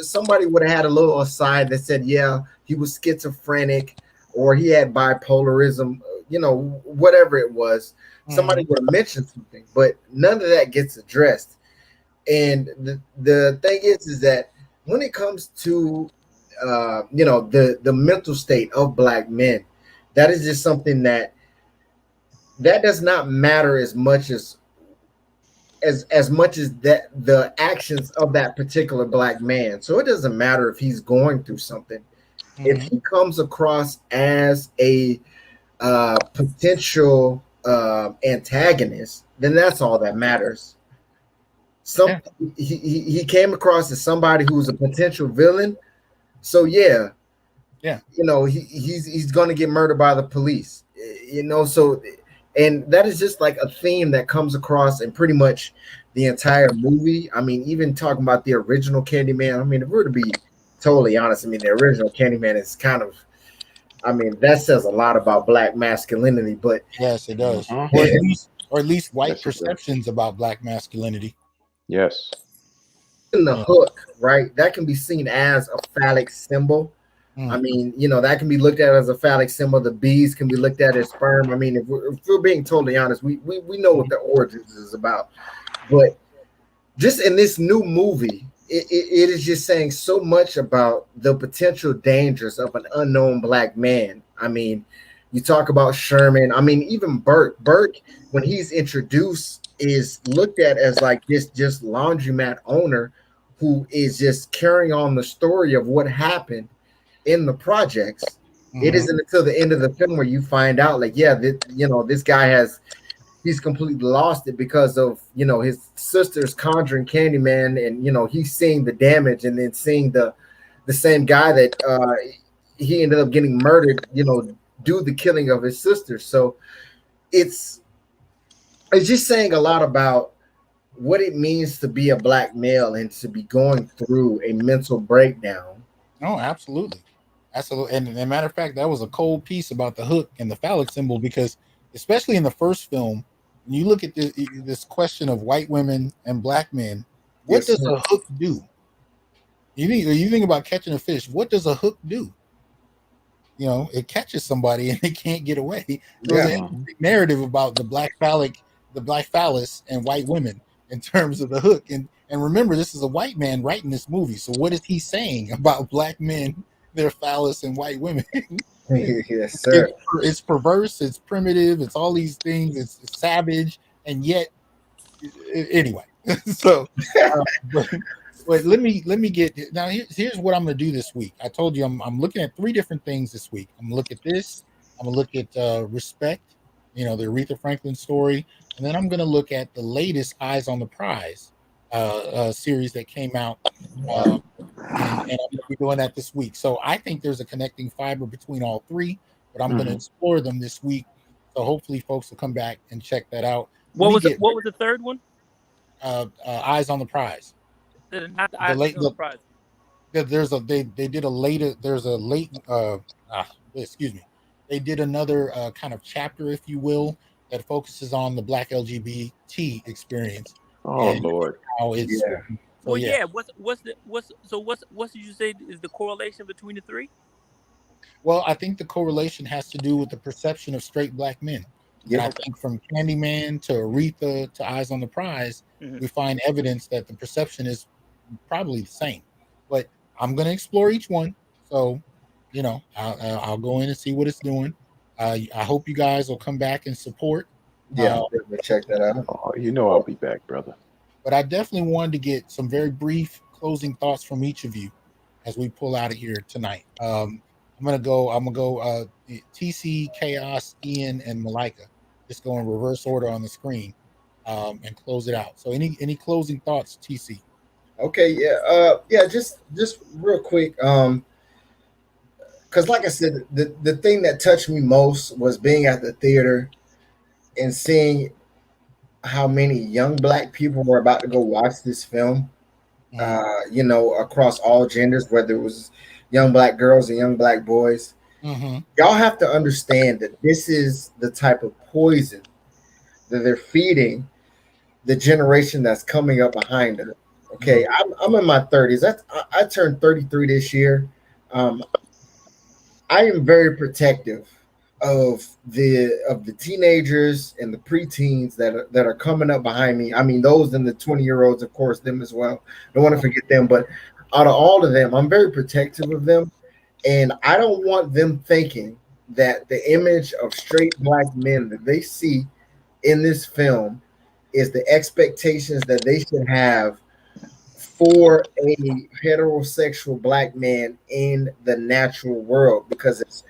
somebody would have had a little aside that said, yeah, he was schizophrenic or he had bipolarism, whatever it was. Somebody would have mentioned something, but none of that gets addressed. And the thing is that when it comes to the mental state of Black men, that is just something that does not matter as much as that the actions of that particular Black man. So it doesn't matter if he's going through something. If he comes across as a potential antagonist, then that's all that matters. He came across as somebody who's a potential villain. So he's going to get murdered by the police, So, and that is just like a theme that comes across in pretty much the entire movie. I mean, even talking about the original Candyman. I mean, if we're to be totally honest, I mean, the original Candyman is kind of, I mean, that says a lot about Black masculinity. But yes, it does, or at least white perceptions about Black masculinity. Yes. In the hook, right? That can be seen as a phallic symbol. I mean, that can be looked at as a phallic symbol. The bees can be looked at as sperm. I mean, if we're being totally honest, we know what the origins is about. But just in this new movie, it is just saying so much about the potential dangers of an unknown Black man. I mean, you talk about Sherman. I mean, even Burke, when he's introduced, is looked at as like this just laundromat owner who is just carrying on the story of what happened in the projects. It isn't until the end of the film where you find out, like, this guy he's completely lost it because of his sister's conjuring Candyman, and he's seeing the damage, and then seeing the same guy that he ended up getting murdered, do the killing of his sister. So it's just saying a lot about what it means to be a Black male and to be going through a mental breakdown. Oh, absolutely. Absolutely. And as a matter of fact, that was a cold piece about the hook and the phallic symbol, because especially in the first film, when you look at this question of white women and Black men, what does a hook do? You think about catching a fish. What does a hook do? It catches somebody and they can't get away. There's a narrative about the Black phallus and white women in terms of the hook. And remember, this is a white man writing this movie. So what is he saying about Black men, their phallus, and white women? Yes, sir. It's perverse, it's primitive, it's all these things, it's savage, and yet anyway. So but let me get now. Here's what I'm going to do this week. I told you I'm looking at 3 different things this week. I'm going to look at this. I'm going to look at Respect, the Aretha Franklin story, and then I'm going to look at the latest Eyes on the Prize series that came out, and I'm going to be doing that this week. So I think there's a connecting fiber between all 3, but I'm going to explore them this week. So hopefully, folks will come back and check that out. What was the third one? Eyes on the Prize. Not the Eyes on the Prize. They did a later. There's a late. Excuse me. They did another kind of chapter, if you will, that focuses on the Black LGBT experience. Oh Lord! How it's What's did you say is the correlation between the 3? Well, I think the correlation has to do with the perception of straight Black men. And I think from Candyman to Aretha to Eyes on the Prize, we find evidence that the perception is probably the same. But I'm going to explore each one. So, I'll go in and see what it's doing. I hope you guys will come back and support. Check that out. Oh, I'll be back, brother. But I definitely wanted to get some very brief closing thoughts from each of you as we pull out of here tonight. I'm gonna go. TC, Chaos, Ian, and Malika. Just go in reverse order on the screen and close it out. So any closing thoughts, TC? Okay, yeah, just real quick, because like I said, the thing that touched me most was being at the theater and seeing how many young Black people were about to go watch this film. You know, across all genders, whether it was young Black girls and young Black boys. Y'all have to understand that this is the type of poison that they're feeding the generation that's coming up behind them. Okay, I'm in my 30s. I turned 33 this year. I am very protective of the teenagers and the preteens that are coming up behind me. I mean, those in the 20-year-olds, of course, them as well. Don't want to forget them. But out of all of them, I'm very protective of them, and I don't want them thinking that the image of straight Black men that they see in this film is the expectations that they should have for a heterosexual Black man in the natural world, because it's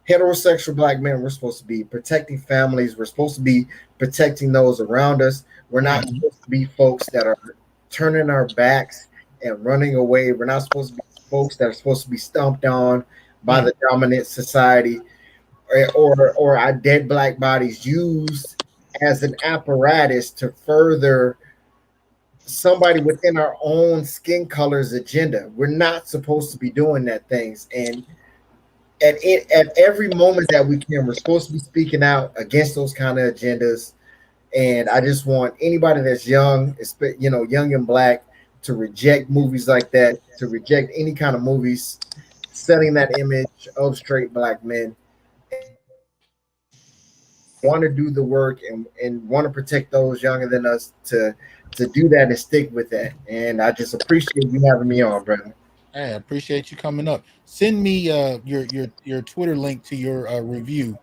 heterosexual Black men. We're supposed to be protecting families. We're supposed to be protecting those around us. We're not supposed to be folks that are turning our backs and running away. We're not supposed to be folks that are supposed to be stomped on by the dominant society, or our dead Black bodies used as an apparatus to further somebody within our own skin color's agenda. We're not supposed to be doing that things. And at every moment that we can, we're supposed to be speaking out against those kind of agendas. And I just want anybody that's young, young and Black, to reject movies like that, to reject any kind of movies setting that image of straight Black men. Want to do the work and want to protect those younger than us to do that and stick with that. And I just appreciate you having me on, brother. Hey, I appreciate you coming up. Send me your Twitter link to your review,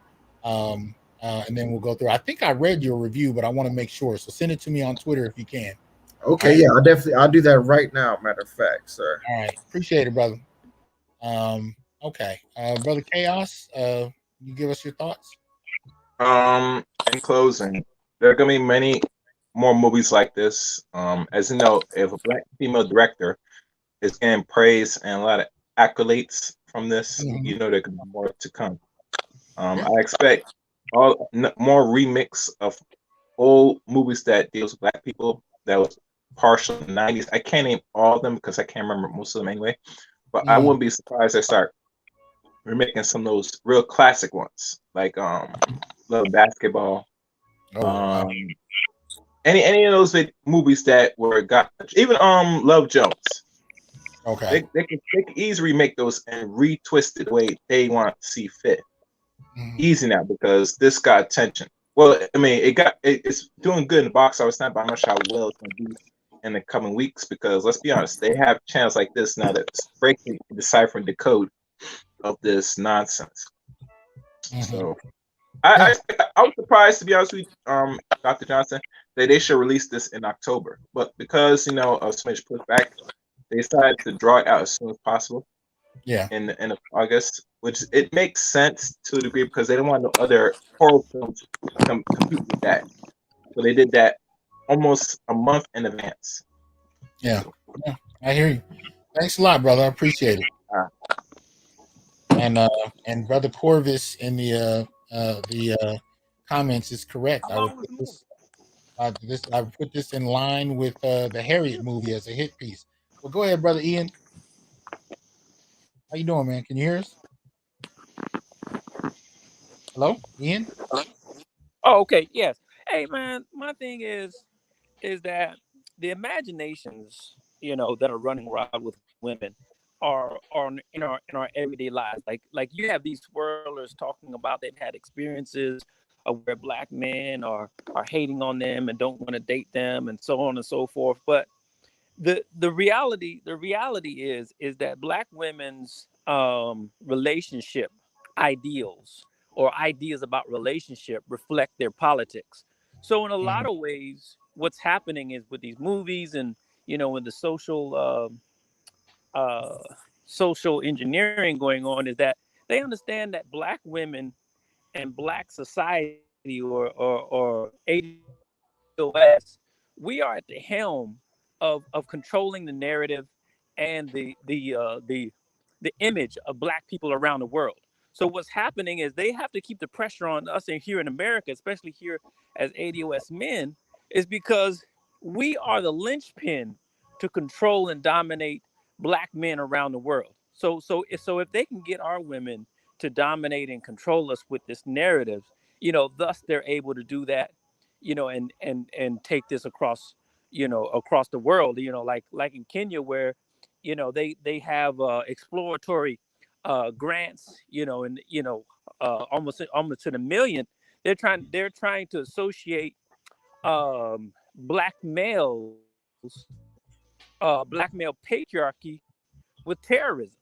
and then we'll go through. I think I read your review, but I want to make sure. So send it to me on Twitter if you can. Okay, yeah, I'll do that right now. Matter of fact, sir. All right, appreciate it, brother. Okay, brother Chaos, you give us your thoughts. In closing, there are gonna be many more movies like this. As you know, if a Black female director is getting praise and a lot of accolades from this, you know there could be more to come. I expect more remix of old movies that deals with Black people that was partial in the 90s. I can't name all of them because I can't remember most of them anyway, but I wouldn't be surprised they start remaking some of those real classic ones, like Love Basketball. Any of those big movies that even Love Jones. Okay, they can easily remake those and retwist it the way they want to see fit. Easy now, because this got attention. Well, I mean, it's doing good in the box office now, but I'm not sure how well it's going to do in the coming weeks, because let's be honest, they have channels like this now that's breaking, deciphering the code of this nonsense. So I was surprised, to be honest with you, Dr. Johnson, that they should release this in October, but because of so much pushback, they decided to draw it out as soon as possible. Yeah, in the end of August, which it makes sense to a degree, because they don't want no other horror films to compete with that. So they did that almost a month in advance. Yeah, I hear you. Thanks a lot, brother. I appreciate it. And brother Corvus in the comments is correct. I would put this in line with the Harriet movie as a hit piece. Well, go ahead, brother Ian. How you doing, man? Can you hear us? Hello, Ian? Oh, okay. Yes. Hey, man, my thing is that the imaginations, that are running wild with women are in our everyday lives. Like you have these swirlers talking about they've had experiences of where Black men are hating on them and don't want to date them and so on and so forth. But the reality is that Black women's relationship ideals or ideas about relationship reflect their politics. So in a lot of ways, what's happening is with these movies and in the social engineering going on is that they understand that Black women and Black society or ADOS, we are at the helm of controlling the narrative and the image of Black people around the world. So what's happening is they have to keep the pressure on us in here in America, especially here as ADOS men, is because we are the linchpin to control and dominate Black men around the world. So if they can get our women to dominate and control us with this narrative, thus they're able to do that, and take this across, across the world, like in Kenya, where, they have exploratory grants, and almost to the million. They're trying to associate black males, black male patriarchy with terrorism.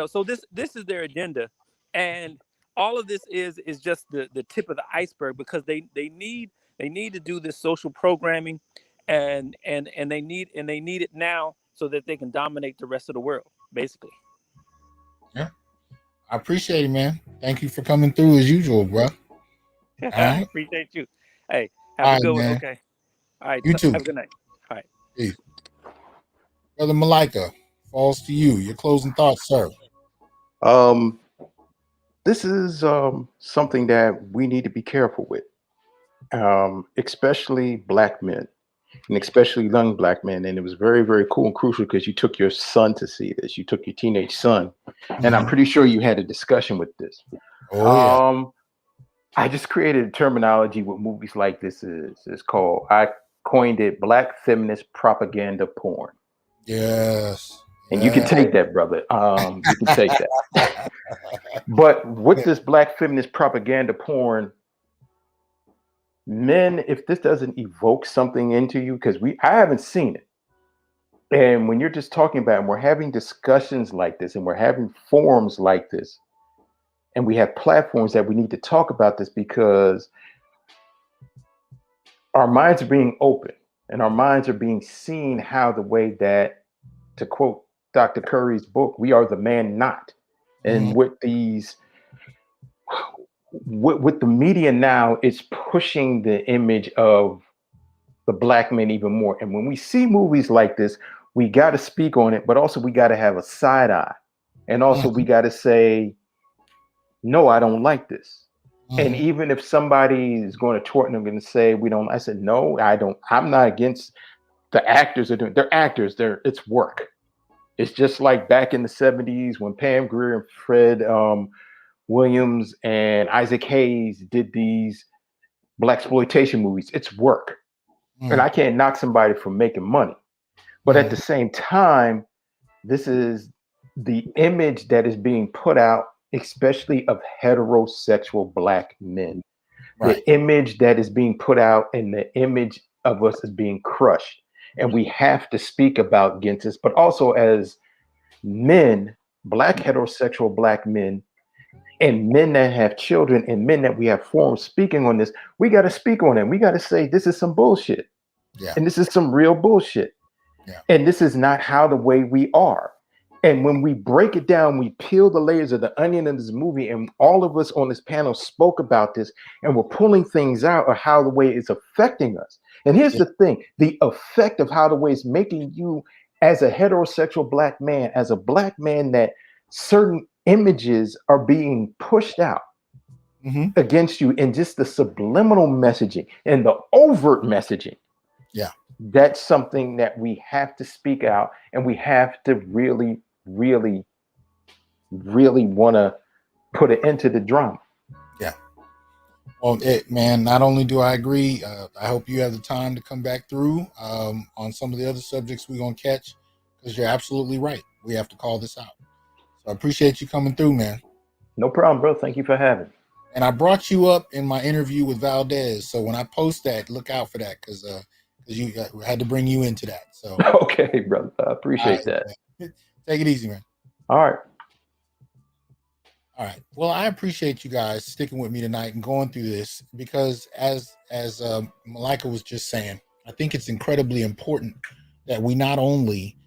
So this is their agenda, and all of this is just the tip of the iceberg, because they need to do this social programming, and they need it now so that they can dominate the rest of the world, basically. Yeah, I appreciate it, man. Thank you for coming through as usual, bro. All I right, appreciate you. Hey, all have a right, good one. man. Okay. All right. You too, Have a good night. All right. peace. Brother Malika, falls to you. Your closing thoughts, sir. This is something that we need to be careful with, especially Black men, and especially young Black men. And it was very, very cool and crucial because you took your son to see this. You took your teenage son, and I'm pretty sure you had a discussion with this. Oh yeah. I just created a terminology with movies like this. Is called, I coined it, Black feminist propaganda porn. Yes. And you can take that, brother. You can take that. But with this Black feminist propaganda porn, men, if this doesn't evoke something into you, because I haven't seen it. And when you're just talking about it, and we're having discussions like this, and we're having forums like this, and we have platforms that we need to talk about this, because our minds are being open and our minds are being seen how the way that, to quote Dr. Curry's book, we are the man not. And with these, with the media now, it's pushing the image of the Black man even more. And when we see movies like this, we got to speak on it, but also we got to have a side eye. And also we got to say, no, I don't like this. And even if somebody is going to tort and I'm going to say, I said, no, I don't. I'm not against the actors are doing. They're actors. It's work. It's just like back in the 70s when Pam Grier and Fred Williams and Isaac Hayes did these blaxploitation movies. It's work. And I can't knock somebody for making money. But at the same time, this is the image that is being put out, especially of heterosexual Black men. Right. The image that is being put out, and the image of us is being crushed. And we have to speak about against this, but also as men, Black heterosexual Black men, and men that have children, and men that we have forums speaking on this, we got to speak on it. We got to say, this is some bullshit. Yeah. And this is some real bullshit. Yeah. And this is not how the way we are. And when we break it down, we peel the layers of the onion of this movie, and all of us on this panel spoke about this, and we're pulling things out of how the way it's affecting us. And here's the thing, the effect of how the way it's making you as a heterosexual Black man, as a Black man, that certain images are being pushed out against you, and just the subliminal messaging and the overt messaging. Yeah. That's something that we have to speak out, and we have to really, really, really want to put an end to the drama. Yeah. Well, man, not only do I agree, I hope you have the time to come back through on some of the other subjects we're going to catch, because you're absolutely right. We have to call this out. So I appreciate you coming through, man. No problem, bro. Thank you for having me. And I brought you up in my interview with Valdez. So when I post that, look out for that, because you had to bring you into that. So okay, brother. I appreciate that. Man. Take it easy, man. All right. All right. Well, I appreciate you guys sticking with me tonight and going through this, because as Malika was just saying, I think it's incredibly important that we not only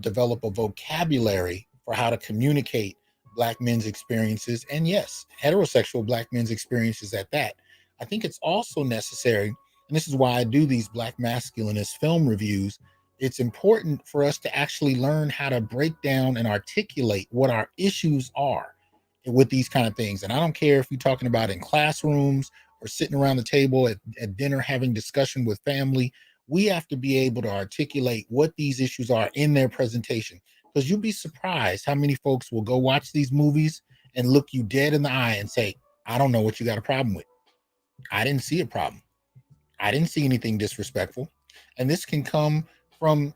develop a vocabulary for how to communicate Black men's experiences, and yes, heterosexual Black men's experiences at that. I think it's also necessary, and this is why I do these Black Masculinist film reviews. It's important for us to actually learn how to break down and articulate what our issues are with these kind of things. And I don't care if you're talking about in classrooms or sitting around the table at dinner having discussion with family. We have to be able to articulate what these issues are in their presentation, because you'll be surprised how many folks will go watch these movies and look you dead in the eye and say, I don't know what you got a problem with. I didn't see a problem. I didn't see anything disrespectful. And this can come from,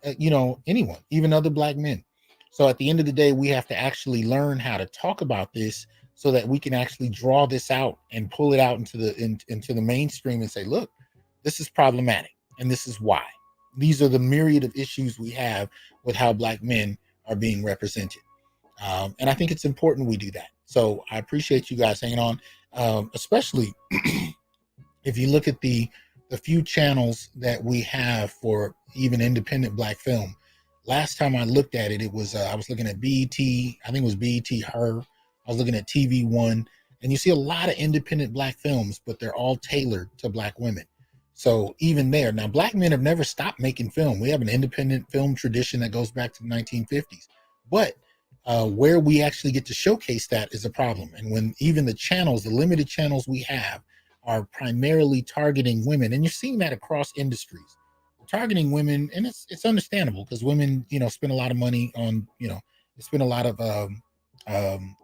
anyone, even other Black men. So at the end of the day, we have to actually learn how to talk about this so that we can actually draw this out and pull it out into the mainstream and say, look, this is problematic and this is why. These are the myriad of issues we have with how Black men are being represented. And I think it's important we do that. So I appreciate you guys hanging on, especially if you look at the few channels that we have for even independent Black film. Last time I looked at it, it was I was looking at BET, I think it was BET Her. I was looking at TV One, and you see a lot of independent Black films, but they're all tailored to Black women. So even there, now Black men have never stopped making film. We have an independent film tradition that goes back to the 1950s, but where we actually get to showcase that is a problem. And when even the channels, the limited channels we have, are primarily targeting women, and you're seeing that across industries, targeting women, and it's understandable because women, spend a lot of money on, they spend a lot of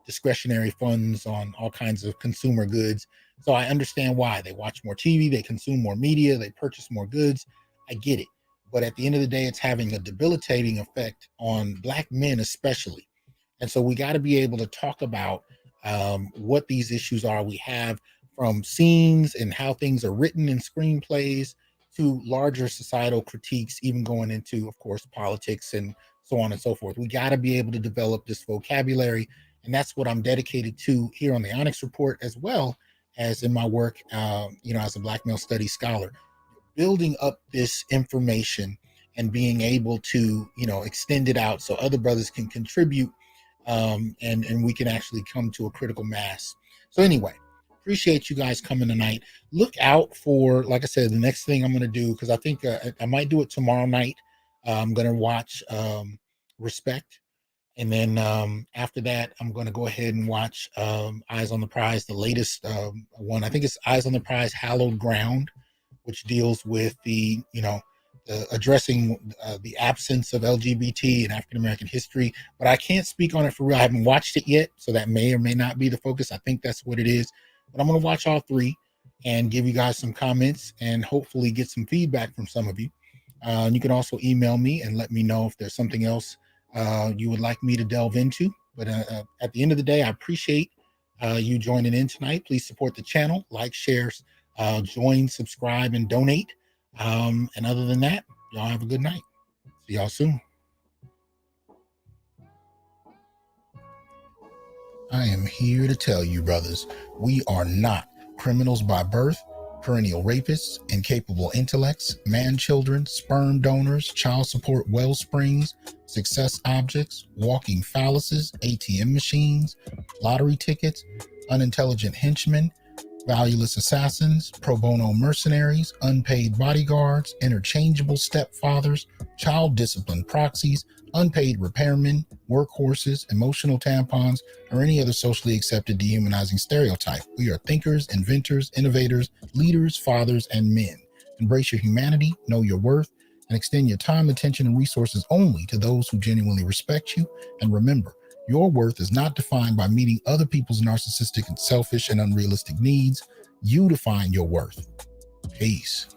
discretionary funds on all kinds of consumer goods. So I understand why they watch more TV, they consume more media, they purchase more goods. I get it. But at the end of the day, it's having a debilitating effect on Black men, especially. And so we got to be able to talk about what these issues are. We have from scenes and how things are written in screenplays to larger societal critiques, even going into, of course, politics and so on and so forth. We got to be able to develop this vocabulary. And that's what I'm dedicated to here on the Onyx Report, as well as in my work, as a Black male studies scholar, building up this information and being able to, extend it out so other brothers can contribute, and we can actually come to a critical mass. So anyway, appreciate you guys coming tonight. Look out for, like I said, the next thing I'm going to do, because I think I might do it tomorrow night. I'm going to watch Respect. And then after that, I'm going to go ahead and watch Eyes on the Prize, the latest one. I think it's Eyes on the Prize, Hallowed Ground, which deals with addressing the absence of LGBT in African American history. But I can't speak on it for real. I haven't watched it yet, so that may or may not be the focus. I think that's what it is. But I'm going to watch all three and give you guys some comments and hopefully get some feedback from some of you. You can also email me and let me know if there's something else you would like me to delve into. But at the end of the day, I appreciate you joining in tonight. Please support the channel, like, share, join, subscribe, and donate. And other than that, y'all have a good night. See y'all soon. I am here to tell you, brothers, we are not criminals by birth, perennial rapists, incapable intellects, man-children, sperm donors, child support wellsprings, success objects, walking phalluses, ATM machines, lottery tickets, unintelligent henchmen, valueless assassins, pro bono mercenaries, unpaid bodyguards, interchangeable stepfathers, child discipline proxies, unpaid repairmen, workhorses, emotional tampons, or any other socially accepted dehumanizing stereotype. We are thinkers, inventors, innovators, leaders, fathers, and men. Embrace your humanity, know your worth, and extend your time, attention, and resources only to those who genuinely respect you. And remember, your worth is not defined by meeting other people's narcissistic and selfish and unrealistic needs. You define your worth. Peace.